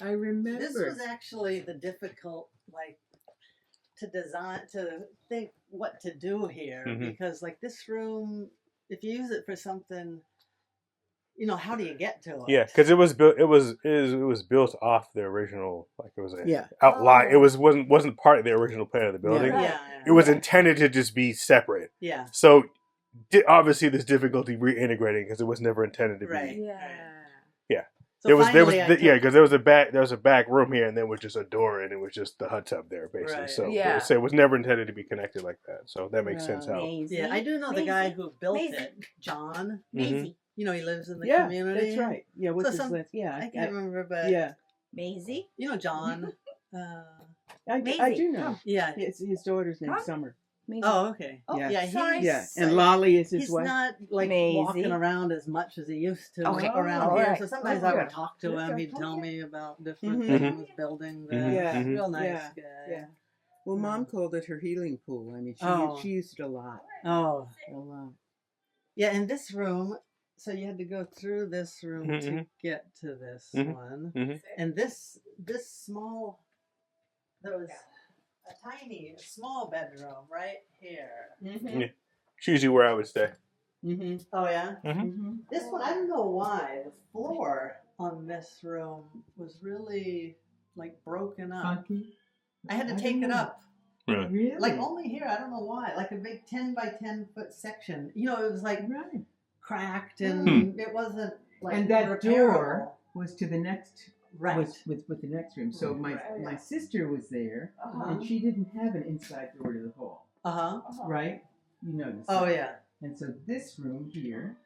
I remember. This was actually the difficult, to design, to think what to do here, Mhm. because this room, if you use it for something, how do you get to it? Yeah, because it was built. It was built off the original. It was a Yeah. outline. Oh. It wasn't part of the original plan of the building. Yeah, Right. yeah, It was intended to just be separate. yeah. So obviously, there's difficulty reintegrating because it was never intended to be. Right. Yeah. So There was finally I took- because there was a back room here and then was just a door and it was just the hot tub there basically. Right. So Yeah. it was never intended to be connected like that. So that makes sense how. Amazing. Yeah, I do know the guy Amazing. who built Amazing. it, John. Maisie. He lives in the Yeah, community. that's right. Yeah, what's So his some- last? Yeah, I can't remember, but yeah. Maisie. John. I Maisie. do know. Yeah. His daughter's name Huh? is Summer. Maisie. Oh, okay. Oh, Yeah. Yeah, sorry. Yeah, He's and Lolly is his He's wife. not Maisie. walking around as much as he used to Okay. around Oh, here. alright. So sometimes Oh, I yeah. would talk to him. He'd tell me about different Mhm. things, building there. Mhm. Yeah. Mhm. Real nice Yeah. guy. Yeah. Well, Mom called it her healing pool. I mean, Oh. she used it a lot. Oh, A lot. yeah. In this room, so you had to go through this room to Mhm. get to this Mhm. one, Mhm. and this small. There was a tiny, small bedroom right here. Mm-hmm. It's usually where I would stay. Mm-hmm. Oh yeah. Mm-hmm. This one, I don't know why the floor on this room was really broken up. Funky. I had to take it up. Really? Really? Only here, I don't know why. A big 10 by 10 foot section. It was right. cracked and it wasn't And that repairable. door was to the next Right. with the next room. So my sister was there, and she didn't have an inside door to the hall, right? You noticed. Oh that. yeah. And so this room here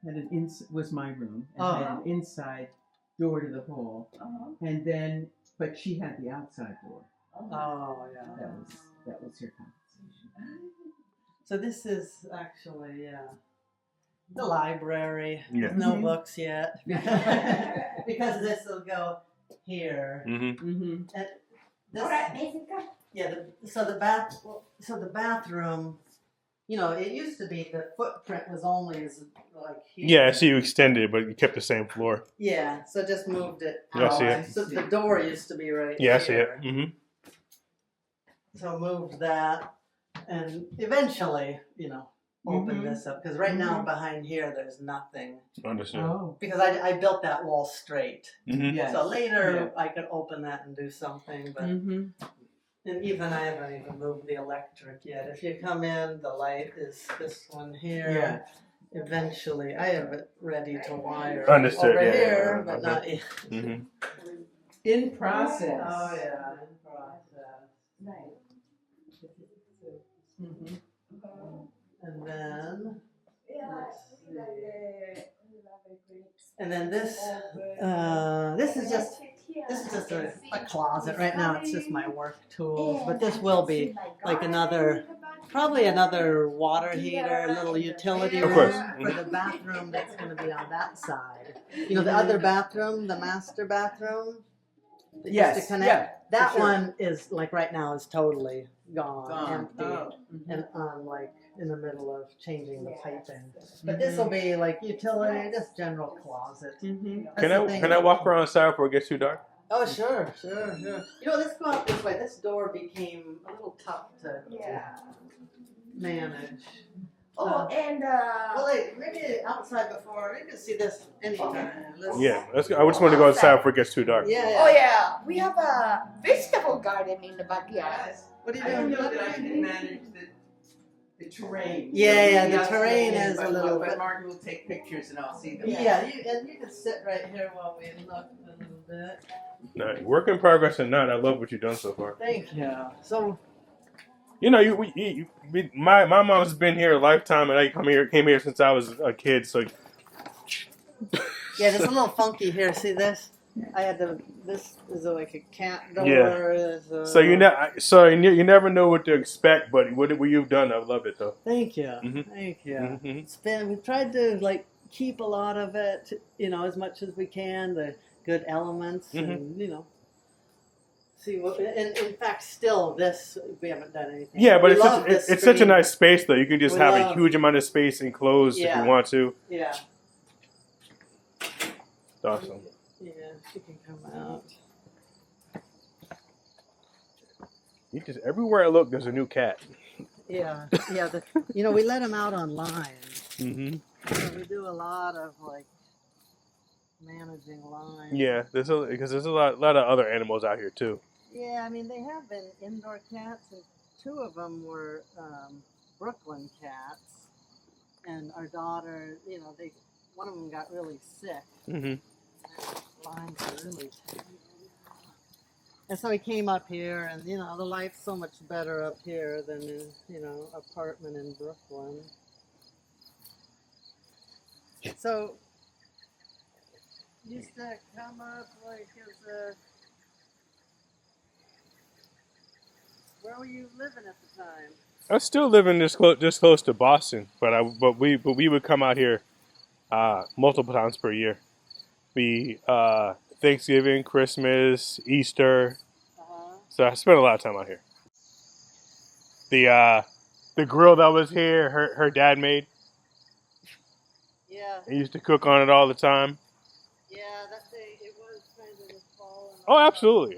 had was my room and had an inside door to the hall, and then but she had the outside door. Oh yeah. That was her compensation. So this is actually the library. Yeah. There's no books yet because this will go here. Mm-hmm. And this, so the bathroom. You know, it used to be the footprint was only as like here. Yeah, so you extended it, but you kept the same floor. Yeah, so just moved it Yeah, I out. see it. So the door used to be right Yeah, here. I see it. Mm-hmm. So moved that, and eventually, open this up because right now behind here there's nothing. Understood. Oh. Because I built that wall straight. Mm-hmm. Yes. So later I could open that and do something, but and even I haven't even moved the electric yet. If you come in, the light is this one here. Yeah. Eventually, I have it ready to wire Understood, over yeah, here, yeah, but not yet. Mm-hmm. In process. Oh yeah, in process. Mm-hmm. And then, and then this is just a closet. Right now, it's just my work tools, but this will be like probably another water heater, little utility Of room course. for the bathroom that's going to be on that side. You know, the other bathroom, the master bathroom. that used to connect. That sure. one is like right now is totally gone. Empty, Oh. and I'm like in the middle of changing the piping. But this will be like utility, just general closet. Mm-hmm. Can I walk around the side before it gets too dark? Oh sure. You know, let's go out this way. This door became a little tough to manage. Well, like, maybe outside before. You can see this anytime. Yeah, let's go. I just want to go outside before it gets too dark. Yeah. We have a vegetable garden in the backyard. What are you I don't doing? know that I can manage the terrain. Yeah, the Yes, terrain yeah, is but, a little But bit. Martin will take pictures and I'll see them. Yeah, you can sit right here while we look a little bit. No, work in progress or not, I love what you've done so far. Thank you. So, You know, my mom's been here a lifetime, and I came here since I was a kid. So yeah, there's a little funky here. See this? I had to. This is like a cat door. Yeah. So you never know what to expect, but what you've done, I love it though. Thank you. Mm-hmm. Thank you. Mm-hmm. We've tried to like keep a lot of it, as much as we can, the good elements, and see what. And in fact, still this we haven't done anything. Yeah, but We it's such a nice space though. You can just have a huge amount of space enclosed if you want to. Yeah. It's awesome. Yeah, she can come out. Everywhere I look, there's a new cat. Yeah. We let them out online. Mm-hmm. So we do a lot of like managing lines. Yeah, because there's a lot of other animals out here too. Yeah, I mean they have been indoor cats, and 2 of them were Brooklyn cats, and our daughter, one of them got really sick. Mm-hmm. Lines are really tiny. And so he came up here, and the life's so much better up here than in apartment in Brooklyn. So used to come up like as where were you living at the time? I was still living this close to Boston, but we would come out here multiple times per year. Thanksgiving, Christmas, Easter. So I spent a lot of time out here. The grill that was here, her dad made. Yeah. He used to cook on it all the time. Yeah, it was kind of the fall. Oh, absolutely.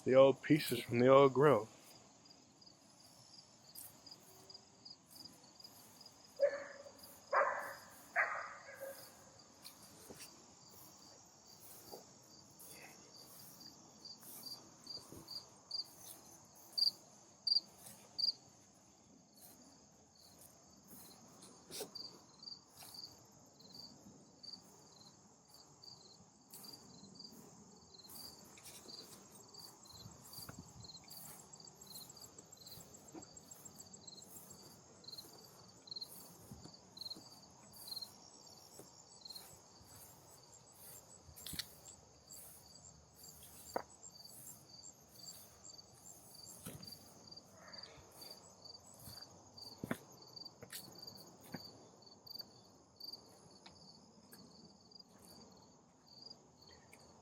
The old pieces from the old grill.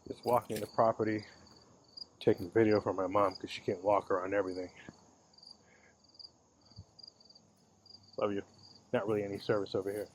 Just walking the property, taking video for my mom because she can't walk around everything. Love you. Not really any service over here.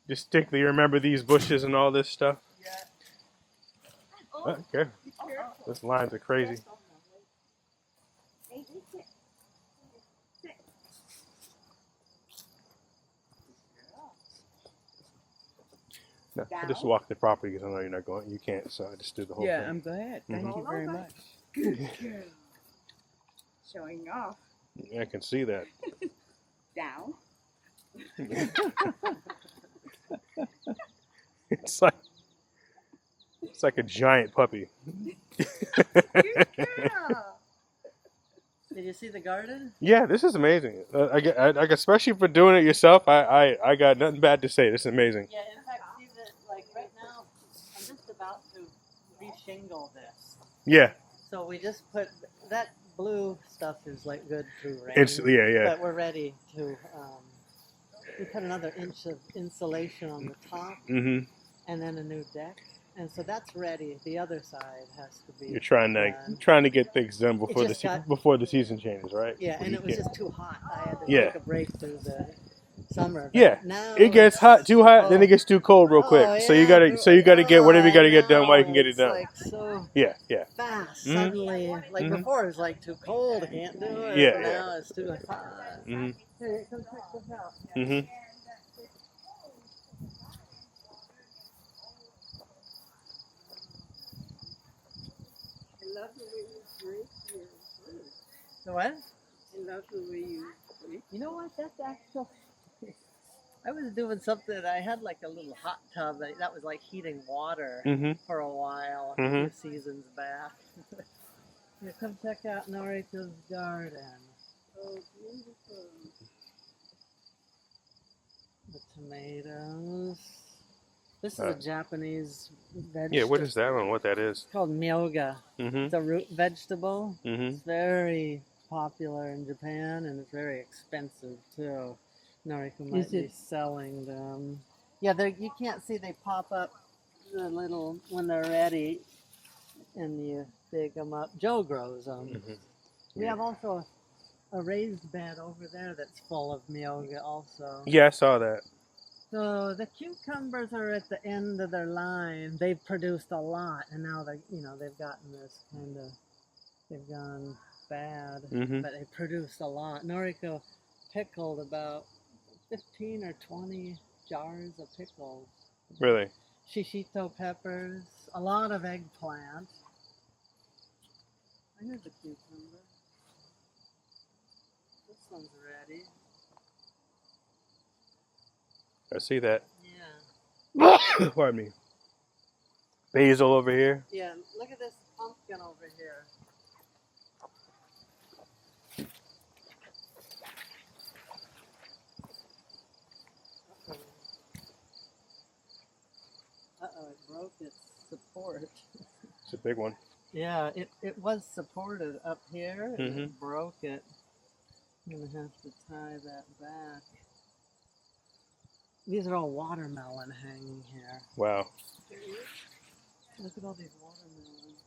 Distinctly remember these bushes and all this stuff? Yeah. Okay. Those lines are crazy. No, I just walked the property because I know you're not going. You can't, so I just did the whole thing. Yeah, I'm glad. Thank you very much. Good girl. Showing off. I can see that. Down. It's like a giant puppy. Good girl. Did you see the garden? Yeah, this is amazing. Especially for doing it yourself. I got nothing bad to say. This is amazing. Yeah, in fact, see that, like right now, I'm just about to reshingle this. Yeah. So we just put that blue stuff is like good through rain. It's yeah. But we're ready to. We put another inch of insulation on the top, Mm-hmm. and then a new deck, and so that's ready. The other side has to be. You're trying to get things done before before the season changes, right? Yeah, and it was just too hot. I had to Yeah. take a break through the summer. But Yeah. now It gets hot, too hot, then it gets too cold real quick. Oh, So you yeah, gotta get whatever you gotta get done I while you know, can get it it's done. Like so Yeah. fast. Mhm. Suddenly, like Mhm. before, it's like too cold. I can't do it. Yeah, But yeah. now it's too hot. Mhm. Here, come check this out. Mhm. I love the way you drink your food. The what? I love the way you drink. You know what? That's actually. I was doing something. I had like a little hot tub that was like heating water Mhm. for a while, Mhm. a few seasons back. Here, come check out Noriko's garden. Oh, beautiful. The tomatoes. This is a Japanese vegetable. Yeah. What is that? I don't know what that is. It's called myoga. Mhm. It's a root vegetable. Mhm. It's very popular in Japan, and it's very expensive too. Noriko might Is be it- selling them. Yeah, you can't see they pop up the little when they're ready, and you dig them up. Joe grows them. Mhm. We have also a raised bed over there that's full of myoga also. Yeah, I saw that. So the cucumbers are at the end of their line. They've produced a lot, and now they've gotten this kind of, they've gone bad, Mm-hmm. but they produced a lot. Noriko pickled about 15 or 20 jars of pickles. Really? Shishito peppers, a lot of eggplant. Here's a cucumber. This one's ready. I see that. Yeah. Pardon me. Basil over here. Yeah, look at this pumpkin over here. Uh-oh, it broke its support. It's a big one. Yeah, it was supported up here, and Mhm. it broke it. I'm going to have to tie that back. These are all watermelon hanging here. Wow. Look at all these watermelons.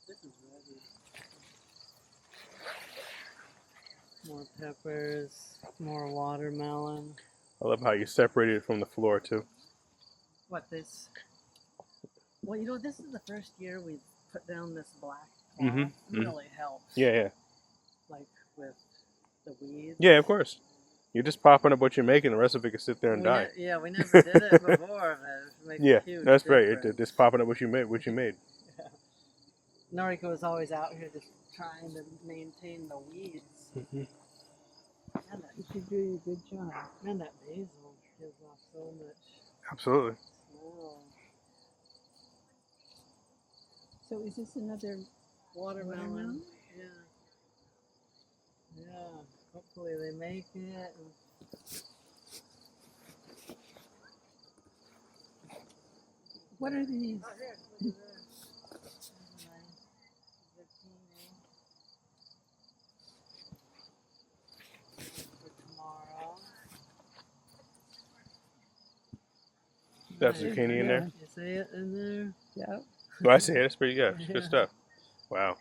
This is ready. More peppers, more watermelon. I love how you separated it from the floor too. What this? Well, this is the first year we've put down this black cloth. Mhm, It mhm. really helps. Yeah, yeah. Like with the weeds. Yeah, of course. You're just popping up what you're making. The rest of it can sit there and die. Yeah, we never did it before, but it makes Yeah, a huge that's right. difference. Just popping up what you made. What you made. Yeah. Noriko was always out here just trying to maintain the weeds. Mhm. And that, You're doing a good job. and that basil gives off so much Absolutely. smell. So is this another Watermelon. watermelon? Yeah. Yeah. Hopefully they make it. What are these? Oh, here, look at this. There's a nice zucchini for tomorrow. That's Nice. zucchini in there. You see it in there? Yep. Oh, I see it. It's pretty good. It's good Yeah. stuff. Wow.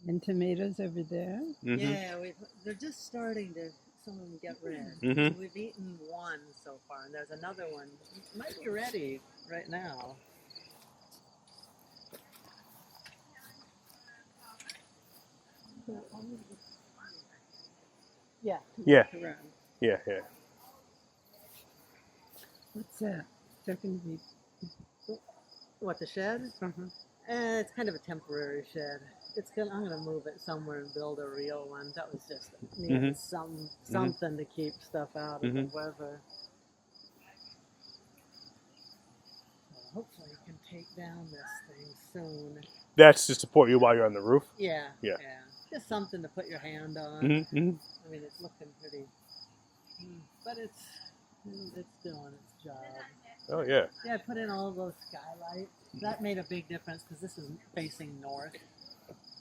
And tomatoes over there. Mhm. Yeah, they're just starting to, some of them get red. Mhm. We've eaten one so far, and there's another one. It might be ready right now. Yeah. Yeah. Around. Yeah, yeah. What's that? Is that going to be? What, the shed? Uh-huh. It's kind of a temporary shed. I'm gonna move it somewhere and build a real one. That was just needed something to keep stuff out of the weather. Well, hopefully you can take down this thing soon. That's to support you while you're on the roof. Yeah. Yeah. Just something to put your hand on. Mm-hmm. I mean, it's looking pretty, but it's doing its job. Oh yeah. Yeah, I put in all of those skylights. That made a big difference because this is facing north.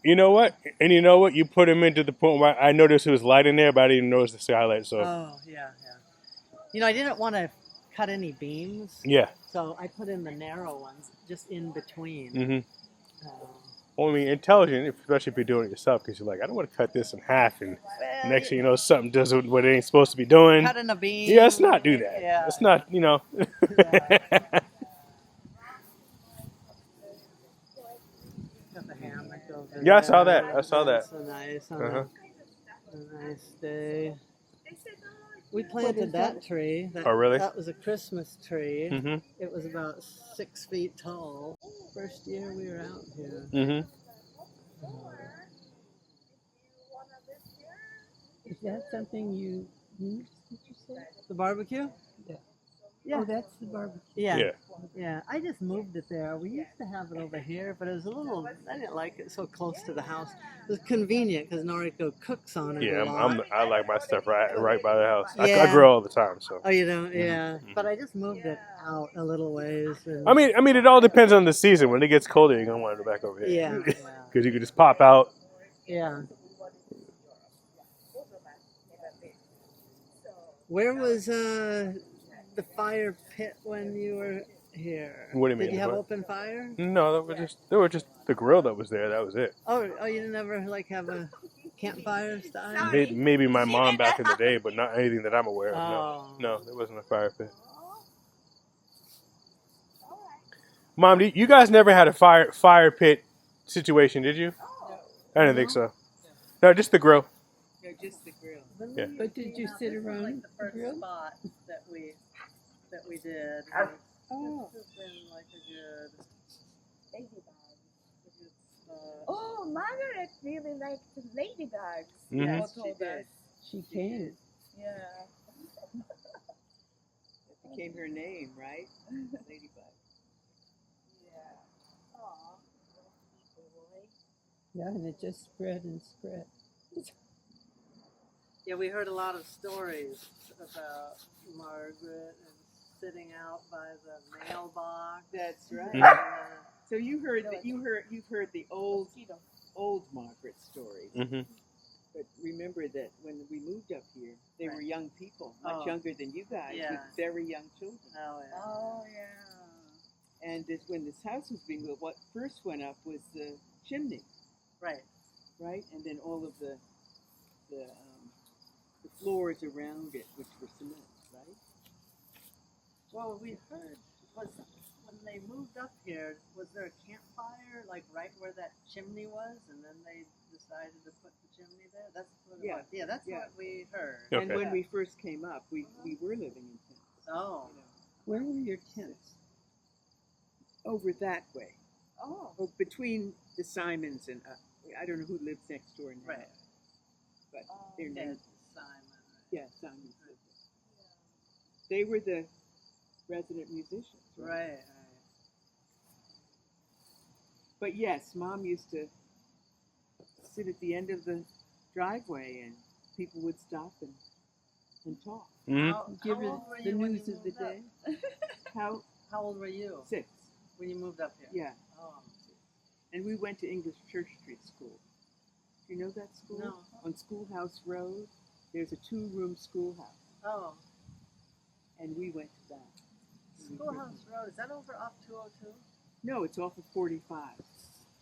You know what? And you know what? You put them into the point where I noticed it was light in there, but I didn't even notice the skylight. So Oh, yeah. I didn't want to cut any beams, yeah. so I put in the narrow ones just in between. Mm-hmm. Well, I mean, intelligent, especially if you're doing it yourself, because you're like, I don't want to cut this in half, and next thing you know, something does what it ain't supposed to be doing. Cutting a beam. Yeah, let's not do that. Yeah. Let's not, Yeah. Got the hammock over Yeah, I saw there. that. I saw that. So nice on Uh-huh. a nice day. We planted that tree. Oh, really? That was a Christmas tree. Mm-hmm. It was about 6 feet tall. First year we were out here. Mm-hmm. Is that something you use? Did you say? The barbecue? Yeah. Yeah. Oh, that's the barbecue. Yeah. Yeah, I just moved it there. We used to have it over here, but it was I didn't like it so close to the house. It was convenient because Noriko cooks on it Yeah, a lot. I like my stuff right by the house. I Yeah. grill all the time, so. Oh, you don't? Yeah. But I just moved it out a little ways. And, I mean, it all depends on the season. When it gets colder, you're gonna want to go back over here. Yeah. Because you can just pop out. Yeah. Where was the fire pit when you were here? What do you mean? Did you have What? open fire? No, they were just the grill that was there. That was it. Oh, you didn't ever like have a campfires died? Sorry. Maybe my She mom did back in the that. day, but not anything that I'm aware of. No, Oh. no, there wasn't a fire pit. Mom, you guys never had a fire pit situation, did you? I didn't think so. No, just the grill. No, just the grill. Yeah. But did you sit around like the the first grill? spot that we did? Oh. This has been like a good. Oh, Margaret really liked ladybugs. Mhm. Paul Yes, she told did. us. She came. Yeah. It became her name, right? Ladybug. Yeah. Aw. Boy. Yeah, and it just spread and spread. Yeah, we heard a lot of stories about Margaret and sitting out by the mailbox. That's right. Mhm. So you've heard the old Margaret stories. Mhm. But remember that when we moved up here, they were Right. young people, much Oh. younger than you guys, Yeah. with very young children. Oh, yeah. Oh, yeah. And when this house was being built, what first went up was the chimney, Right. right? And then all of the floors around it, which were cement, right? Well, we heard was when they moved up here, was there a campfire like right where that chimney was, and then they decided to put the chimney there? That's what Yeah. it was. Yeah, that's Yeah. what we heard. Okay. And when we first came up, we were living in tents. Oh. You know, Where were your tents? over that way. Oh. Oh, between the Simons and I don't know who lives next door now. Right. But Oh. their Ted, name, Simon. yeah, Simons lived there. They were the resident musicians, right? Right. But yes, Mom used to sit at the end of the driveway, and people would stop and talk. Mhm. Give How her old were the you when news you of the moved up? day. How How old were you 6? when you moved up here? Yeah, Oh. and we went to English Church Street School. Do you know that school? No. On Schoolhouse Road, there's a 2-room schoolhouse, Oh. and we went to that. Schoolhouse Road. Is that over off 202? No, it's off of 45.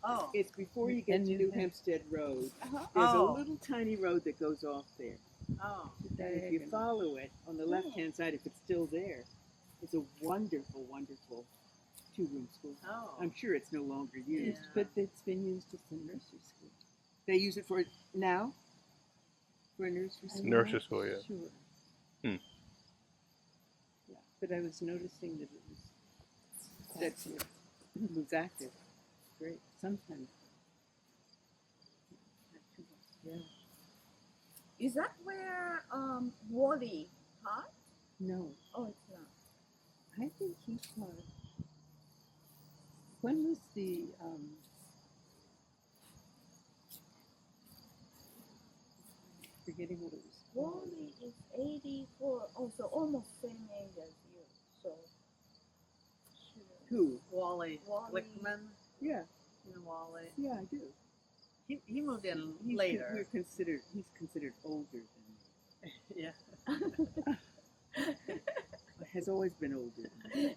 Oh. It's before you get And to New New Hampstead Road. Uh-huh. There's Oh. a little tiny road that goes off there. Oh. And if you follow it on the left-hand side, if it's still there, it's a wonderful, wonderful 2-room schoolhouse. Oh. I'm sure it's no longer used. Yeah. But it's been used as a nursery school. They use it for now? For a nursery school? Nursery school, yeah. Sure. Hmm. Yeah, but I was noticing that it was That's it. It was active. great. Sometimes. Yeah. Is that where Wally taught? No, Oh, it's not. I think he taught. When was the forgetting what it was called. Wally is 84. Oh, so almost same age as you. So. Sure. Who? Wally Wally. Glickman. Yeah, You know Wally. yeah, I do. He moved in He's later. he's considered older than me. Yeah. Has always been older than me.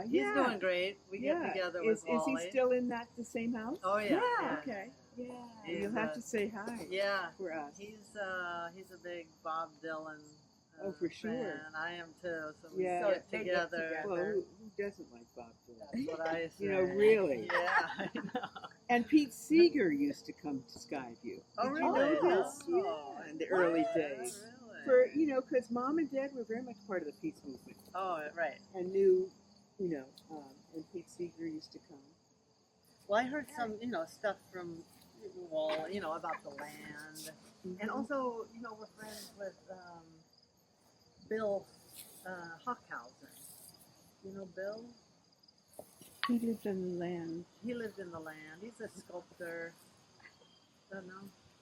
He's yeah. doing great. We Yeah. get together Is with Wally. he still in the same house? Oh yeah. Yeah. Okay. Yeah. He's, You'll have to say hi Yeah. for us. He's a big Bob Dylan. Oh, for sure. Fan. I am too. So we Yeah. So get they get together. together. Well, who doesn't like Bob Dylan? That's what I say. You know, really. Yeah, I know. And Pete Seeger used to come to Skyview. Oh, Did you really? know this? Oh. Yeah, in the early What? days. Really? For because Mom and Dad were very much part of the peace movement Oh, right. and knew, and Pete Seeger used to come. Well, I heard some, stuff from Wall, about the land, and also, we're friends with Bill Hockhausen. You know Bill? He lived on the land. He lived in the land. He's a sculptor. Don't know.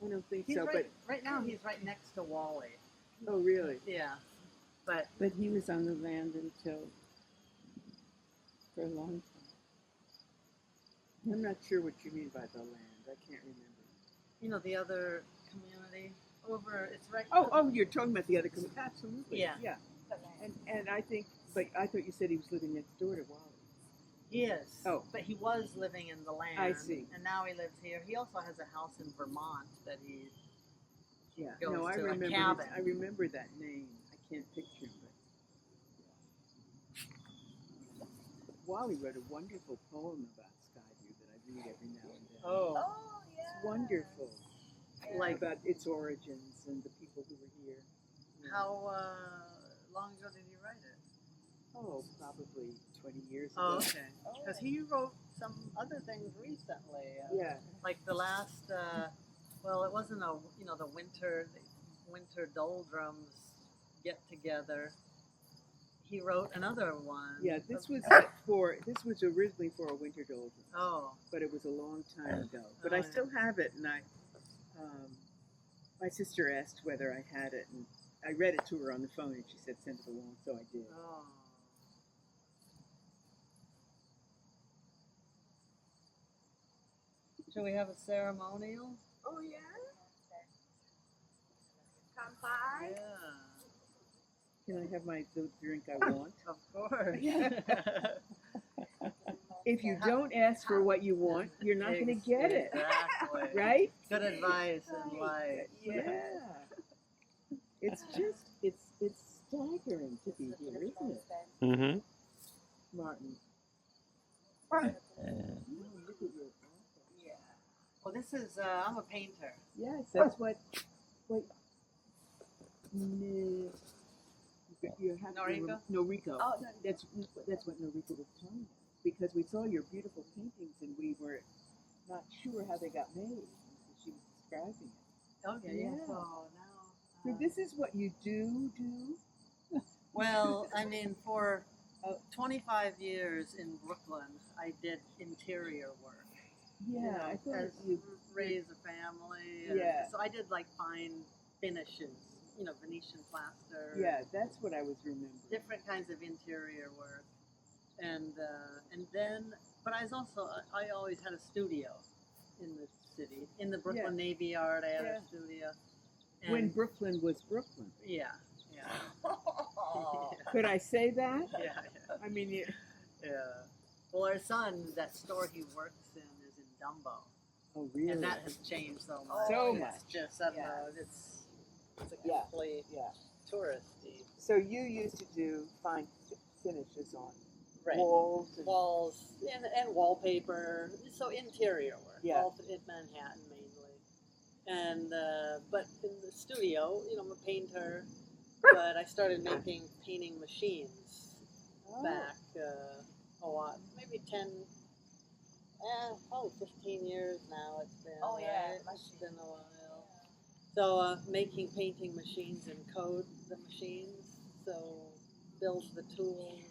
I don't think He's so, right now. He's right next to Wally. but oh, really? Yeah, but But he was on the land until for a long time. I'm not sure what you mean by the land. I can't remember. the other community over. It's right. Oh, you're talking about the other community. Absolutely. Yeah. Yeah. And I think, but I thought you said he was living next door to Wally. He is. Oh. But he was living in the land. I see. And now he lives here. He also has a house in Vermont that he Yeah. goes No, I to a remember. cabin. I remember that name. I can't picture him, but Wally wrote a wonderful poem about Skyview that I read every now and then. Oh. It's wonderful. Like About its origins and the people who were here. how long ago did he write it? Oh, probably 20 years ago. Oh, okay. Because he wrote some other things recently. Yeah. Like the last, well, it wasn't the winter doldrums get together. He wrote another one. Yeah, this was originally for a winter doldrum, Oh, but it was a long time ago. But Oh, I yeah. still have it, and my sister asked whether I had it, and I read it to her on the phone, and she said send it along, so I did. oh. Shall we have a ceremonial? Oh yeah. Come by. Yeah, Can I have the drink I want? of course. If you don't ask for what you want, you're not going to get it, Exactly. right? Good advice in life. Yeah. It's staggering to be here, isn't it, Mm-hmm. Martin? Yeah. Well, this is, I'm a painter. Yes, that's what you have Noriko? Noriko. Oh, That's what Noriko was telling us, because we saw your beautiful paintings and we were not sure how they got made. So she was describing it. Okay, Yeah. So now. So this is what you do? Well, I mean, for 25 years in Brooklyn, I did interior work. Yeah, I thought as you. raise a family. And Yeah. So I did like fine finishes, Venetian plaster. Yeah, that's what I was remembering. Different kinds of interior work, and then, but I always had a studio in the city, in the Brooklyn Navy Yard. I had a studio. And When Brooklyn was Brooklyn. yeah. Could I say that? Yeah. I mean, Yeah. Well, our son, that store he works in is in Dumbo. oh really? And that has changed so much. So It's much. just, I don't know, it's a Yeah. complete Yeah. touristy. So you used to do fine finishes on Right. walls and Walls and wallpaper, so interior work, Yeah. all in Manhattan mainly. And but in the studio, I'm a painter, but I started making painting machines back a lot, maybe 10, probably 15 years now. It's been. Oh, yeah, right? It's been a while. So making painting machines and code the machines, so builds the tools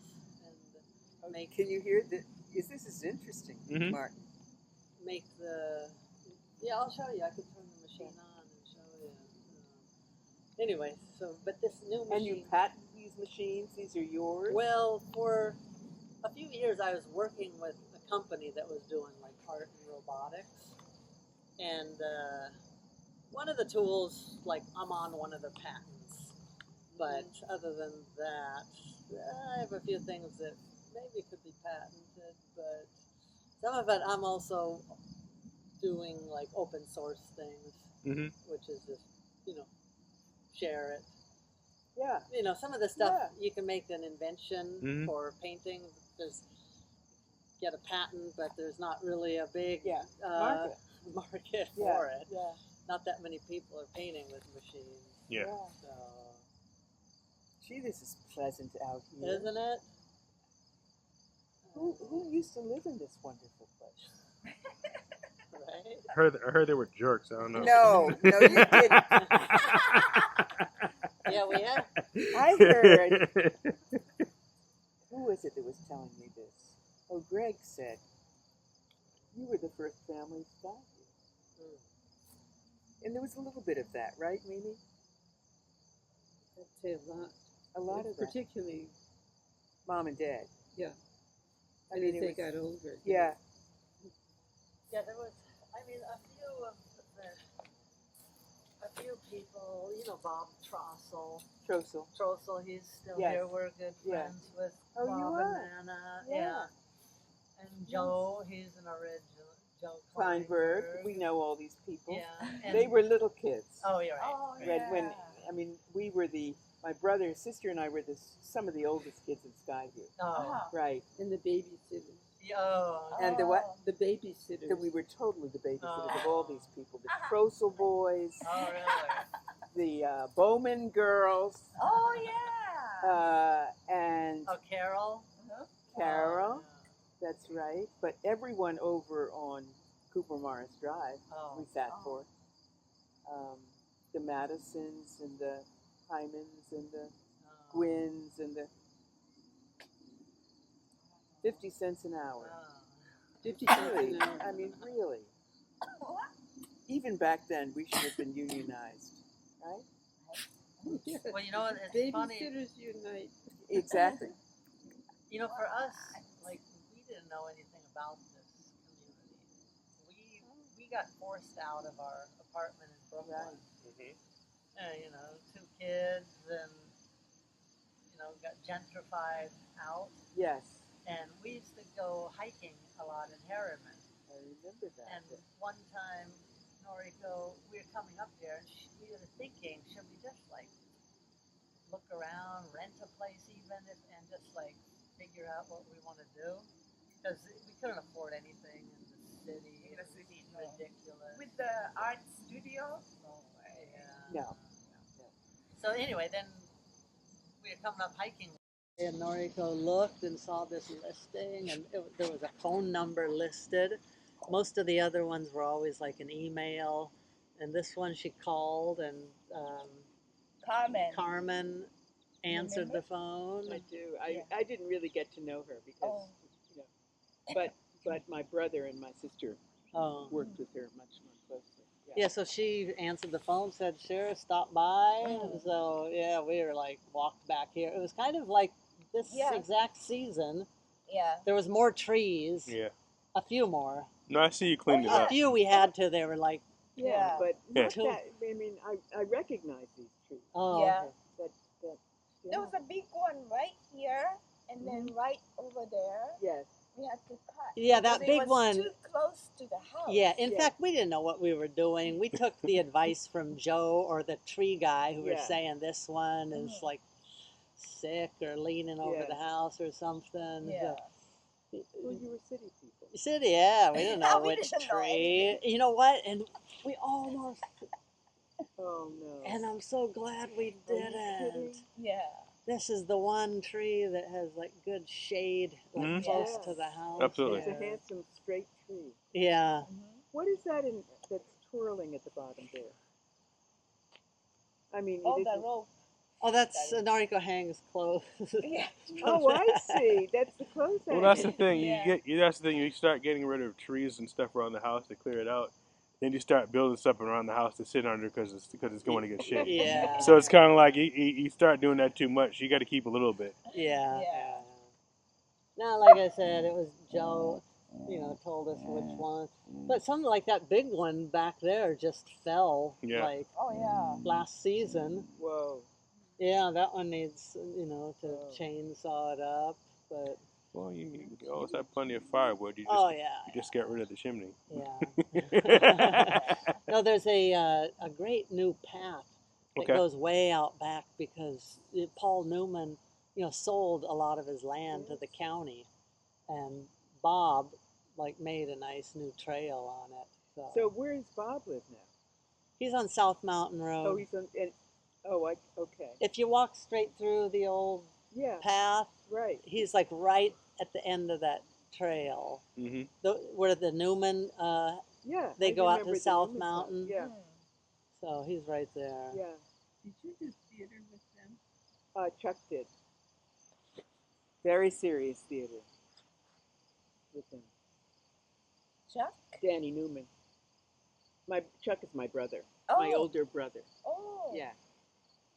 and make. Can you hear that? This is interesting, Mhm. Martin. Make the. Yeah, I'll show you. I could turn the machine on and show you. Anyway, but this new machine. And you patent these machines? These are yours? Well, for a few years, I was working with a company that was doing like art and robotics, and one of the tools, like I'm on one of the patents, but other than that, I have a few things that maybe could be patented, but some of it I'm also doing like open source things, Mhm. which is just share it. Yeah. Some of the stuff you can make an invention Mhm. for painting. Get a patent, but there's not really a big Market. market Yeah. for it. Yeah. Not that many people are painting with machines. Yeah. So, Gee, this is pleasant out here. isn't it? Who used to live in this wonderful place? Right? I heard they were jerks. I don't know. No, you didn't. Yeah, we have. I heard. Who was it that was telling me this? Oh, Greg said, you were the first family of Skyview. And there was a little bit of that, right, Mimi? I'd say a lot. A lot of that. Particularly Mom and Dad. Yeah. I mean, as they it got was, older. yeah. Yeah, there was. I mean, a few people. Bob Trossel. He's still Yes. here. We're good Yeah. friends with Oh, you Bob are? and Anna. Yeah. And Joe, he's an original. Joe Kleinberg. We know all these people. Yeah. They were little kids. Oh, you're right. Oh, When I mean, we were my brother and sister and I were some of the oldest kids in Skyview. Oh. Right. And the babysitters. Oh. And the what? The babysitters. That we were totally the babysitters of Oh. all these people. The Trossel boys, Oh, really? the Bowman girls, Oh, yeah. and Oh, Carol? Carol. Oh, That's right. But everyone over on Cooper Morris Drive, Oh. we sat for. The Madisons and the Hymans and the Oh. Gwynns and the 50 cents an hour. Oh. 50 cents Really? an hour. I mean, really. Even back then, we should have been unionized, right? Well, you know, it's funny. Babysitters unite. Exactly. You know, for us, like, we didn't know anything about this community. We got forced out of our apartment in Brooklyn. You know, 2 kids and, you know, got gentrified out. Yes, And we used to go hiking a lot in Harriman. I remember that. And one time, Noriko, we were coming up here, and we were thinking, should we just like look around, rent a place even, and just like figure out what we want to do? Because we couldn't afford anything in the city. In the city, It no. was ridiculous. With the art studio? No way. Yeah. No. So anyway, then we were coming up hiking. And Noriko looked and saw this listing, and there was a phone number listed. Most of the other ones were always like an email, and this one she called, and Carmen answered the phone. I do. I didn't really get to know her because, you know, but my brother and my sister Oh. worked with her much more closely. Yeah, so she answered the phone, said, sure, stop by. And so, yeah, we were like, walked back here. It was kind of like this exact season. Yeah. There was more trees, Yeah. a few more. No, I see you cleaned it A up. few we had to, they were like, Yeah, but Yeah. not that. I mean, I recognize these trees. oh, Yeah. okay. There was a big one right here, and then right over there. Yes. We had to cut. Yeah, that Because big it was one. too close to the house. Yeah, in Yeah. fact, we didn't know what we were doing. We took the advice from Joe or the tree guy who were Yeah. saying this one is like sick or leaning over Yeah. the house or something. Yeah. Well, you were city people. You said, yeah, we didn't know We which didn't know tree. anything. You know what? And we almost, Oh no. and I'm so glad we Are you didn't. kidding? Yeah. This is the one tree that has like good shade, like Mhm. close Yes. to the house. Absolutely. It's a there. handsome straight tree. Yeah. What is that that's twirling at the bottom there? I mean, Oh, it the isn't. rope. Oh, that's Noriko hangs clothes. Yeah. Oh, I see. That's the clothes Well, that's the hanging. thing. Yeah. That's the thing. You start getting rid of trees and stuff around the house to clear it out. Then you start building stuff around the house to sit under because it's going to get shit. Yeah. So it's kind of like you start doing that too much. You got to keep a little bit. Yeah. Yeah. Now, like I said, it was Joe, you know, told us which one. But something like that big one back there just fell, Yeah. like Oh, yeah. last season. Whoa. Yeah, that one needs, you know, to Oh. chainsaw it up. But, Well, you always have plenty of firewood. You oh, yeah. just get rid of the chimney. Yeah. No, there's a great new path that Okay. goes way out back because Paul Newman, you know, sold a lot of his land to the county, and Bob like made a nice new trail on it. So where does Bob live now? He's on South Mountain Road. Oh, he's on. Okay. If you walk straight through the old Yeah. path, Right. he's like right at the end of that trail. Mhm. Where the Newman, Yeah. they I go out remember to the South Newman Mountain. side. Yeah. So he's right there. Yeah. Did you do theater with them? Chuck did. Very serious theater with him. Chuck? Danny Newman. Chuck is my brother. Oh. My older brother. Oh. Yeah.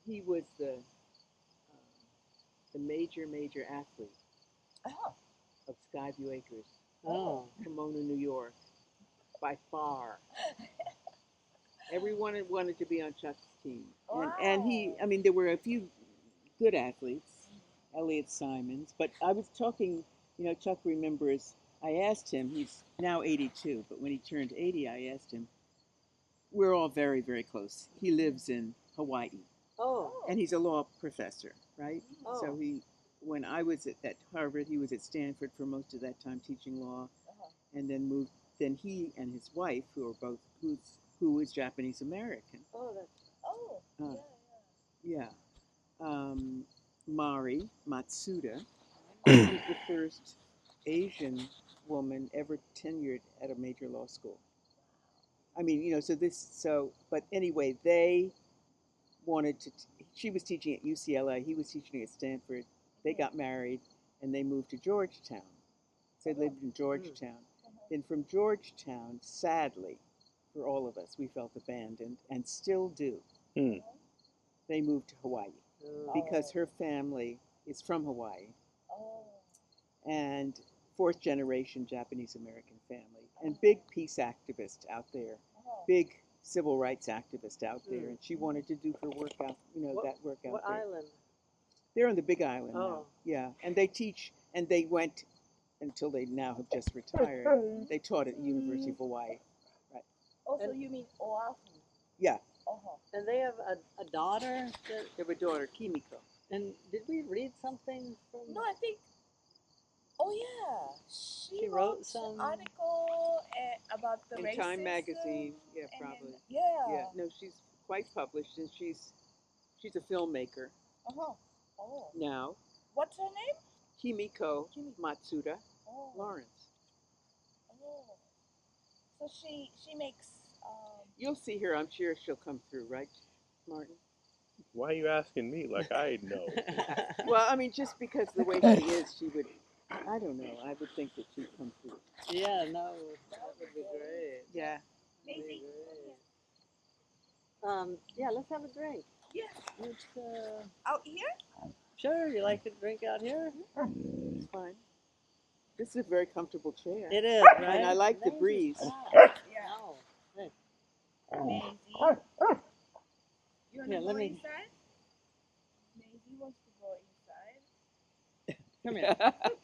He was the major athlete Oh. of Skyview Acres, Oh. Pomona, New York, by far. Everyone wanted to be on Chuck's team. And he, I mean, there were a few good athletes, Elliot Simons, but I was talking, you know, Chuck remembers I asked him, he's now 82, but when he turned 80, I asked him, we're all very, very close. He lives in Hawaii, Oh, and he's a law professor, right? Oh. So when I was at Harvard, he was at Stanford for most of that time teaching law, and then moved. Then he and his wife, who is Japanese American, yeah, Mari Matsuda, was the first Asian woman ever tenured at a major law school. I mean, but anyway, they wanted to, she was teaching at UCLA, he was teaching at Stanford. They got married and they moved to Georgetown. So they lived in Georgetown. Then from Georgetown, sadly, for all of us, we felt abandoned and still do. Hmm. They moved to Hawaii because her family is from Hawaii. And fourth generation Japanese American family, and big peace activist out there, big civil rights activist out there, and she wanted to do her work out, that work out what there. island? They're on the Big Island now, Oh. yeah, and they teach, and they went until they now have just retired. They taught at the University of Hawaii. Also, you mean Oahu? Yeah, And they have a daughter. they have a daughter, Kimiko. And did we read something from? No, I think. Oh yeah, She wrote some- article about the In racism. Time magazine, yeah, and probably. then- yeah. Yeah, no, she's quite published, and she's a filmmaker Uh-huh. Oh. now. What's her name? Kimiko Matsuda Oh. Lawrence. Oh. So she makes. You'll see her. I'm sure she'll come through, right, Martin? Why are you asking me? Like I know. Well, I mean, just because the way she is, she would. I don't know. I would think that she'd come through. Yeah, no, that would be great. Yeah. Maybe. Yeah, let's have a drink. Yeah. Let's, Out here? sure, you like to drink out here? It's fine. This is a very comfortable chair. It is, right? And I like the Nice. breeze. Yeah. Oh, hey. Maisie. You wanna Yeah, go let me- inside? Maisie wants to go inside. Come here.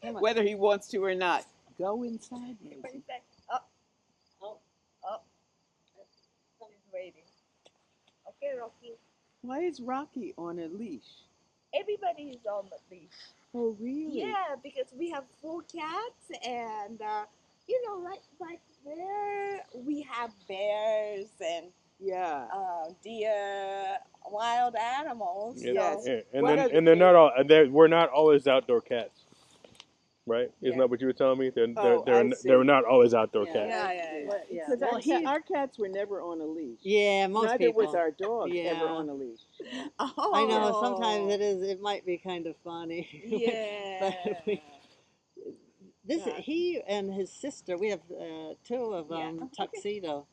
Come on. Whether he wants to or not. Go inside, Go Maisie. inside. Up. Oh. Up. She's waiting. Okay, Rocky. Why is Rocky on a leash? Everybody is on the leash. Oh, really? Yeah, because we have 4 cats, and right there we have bears and Yeah. deer, wild animals. Yeah, Yes. yeah. And What then are and the they're not all. We're not always outdoor cats, right? Isn't Yeah. that what you were telling me? They're Oh, I see. they're not always outdoor Yeah. cats. Yeah. What- yeah. Because Well, our cats were never on a leash. Yeah, most Neither people. was our dog ever Yeah. on a leash. Oh. I know sometimes it might be kind of funny. Yeah. Yeah. He and his sister, we have 2 of Yeah. them, Tuxedo,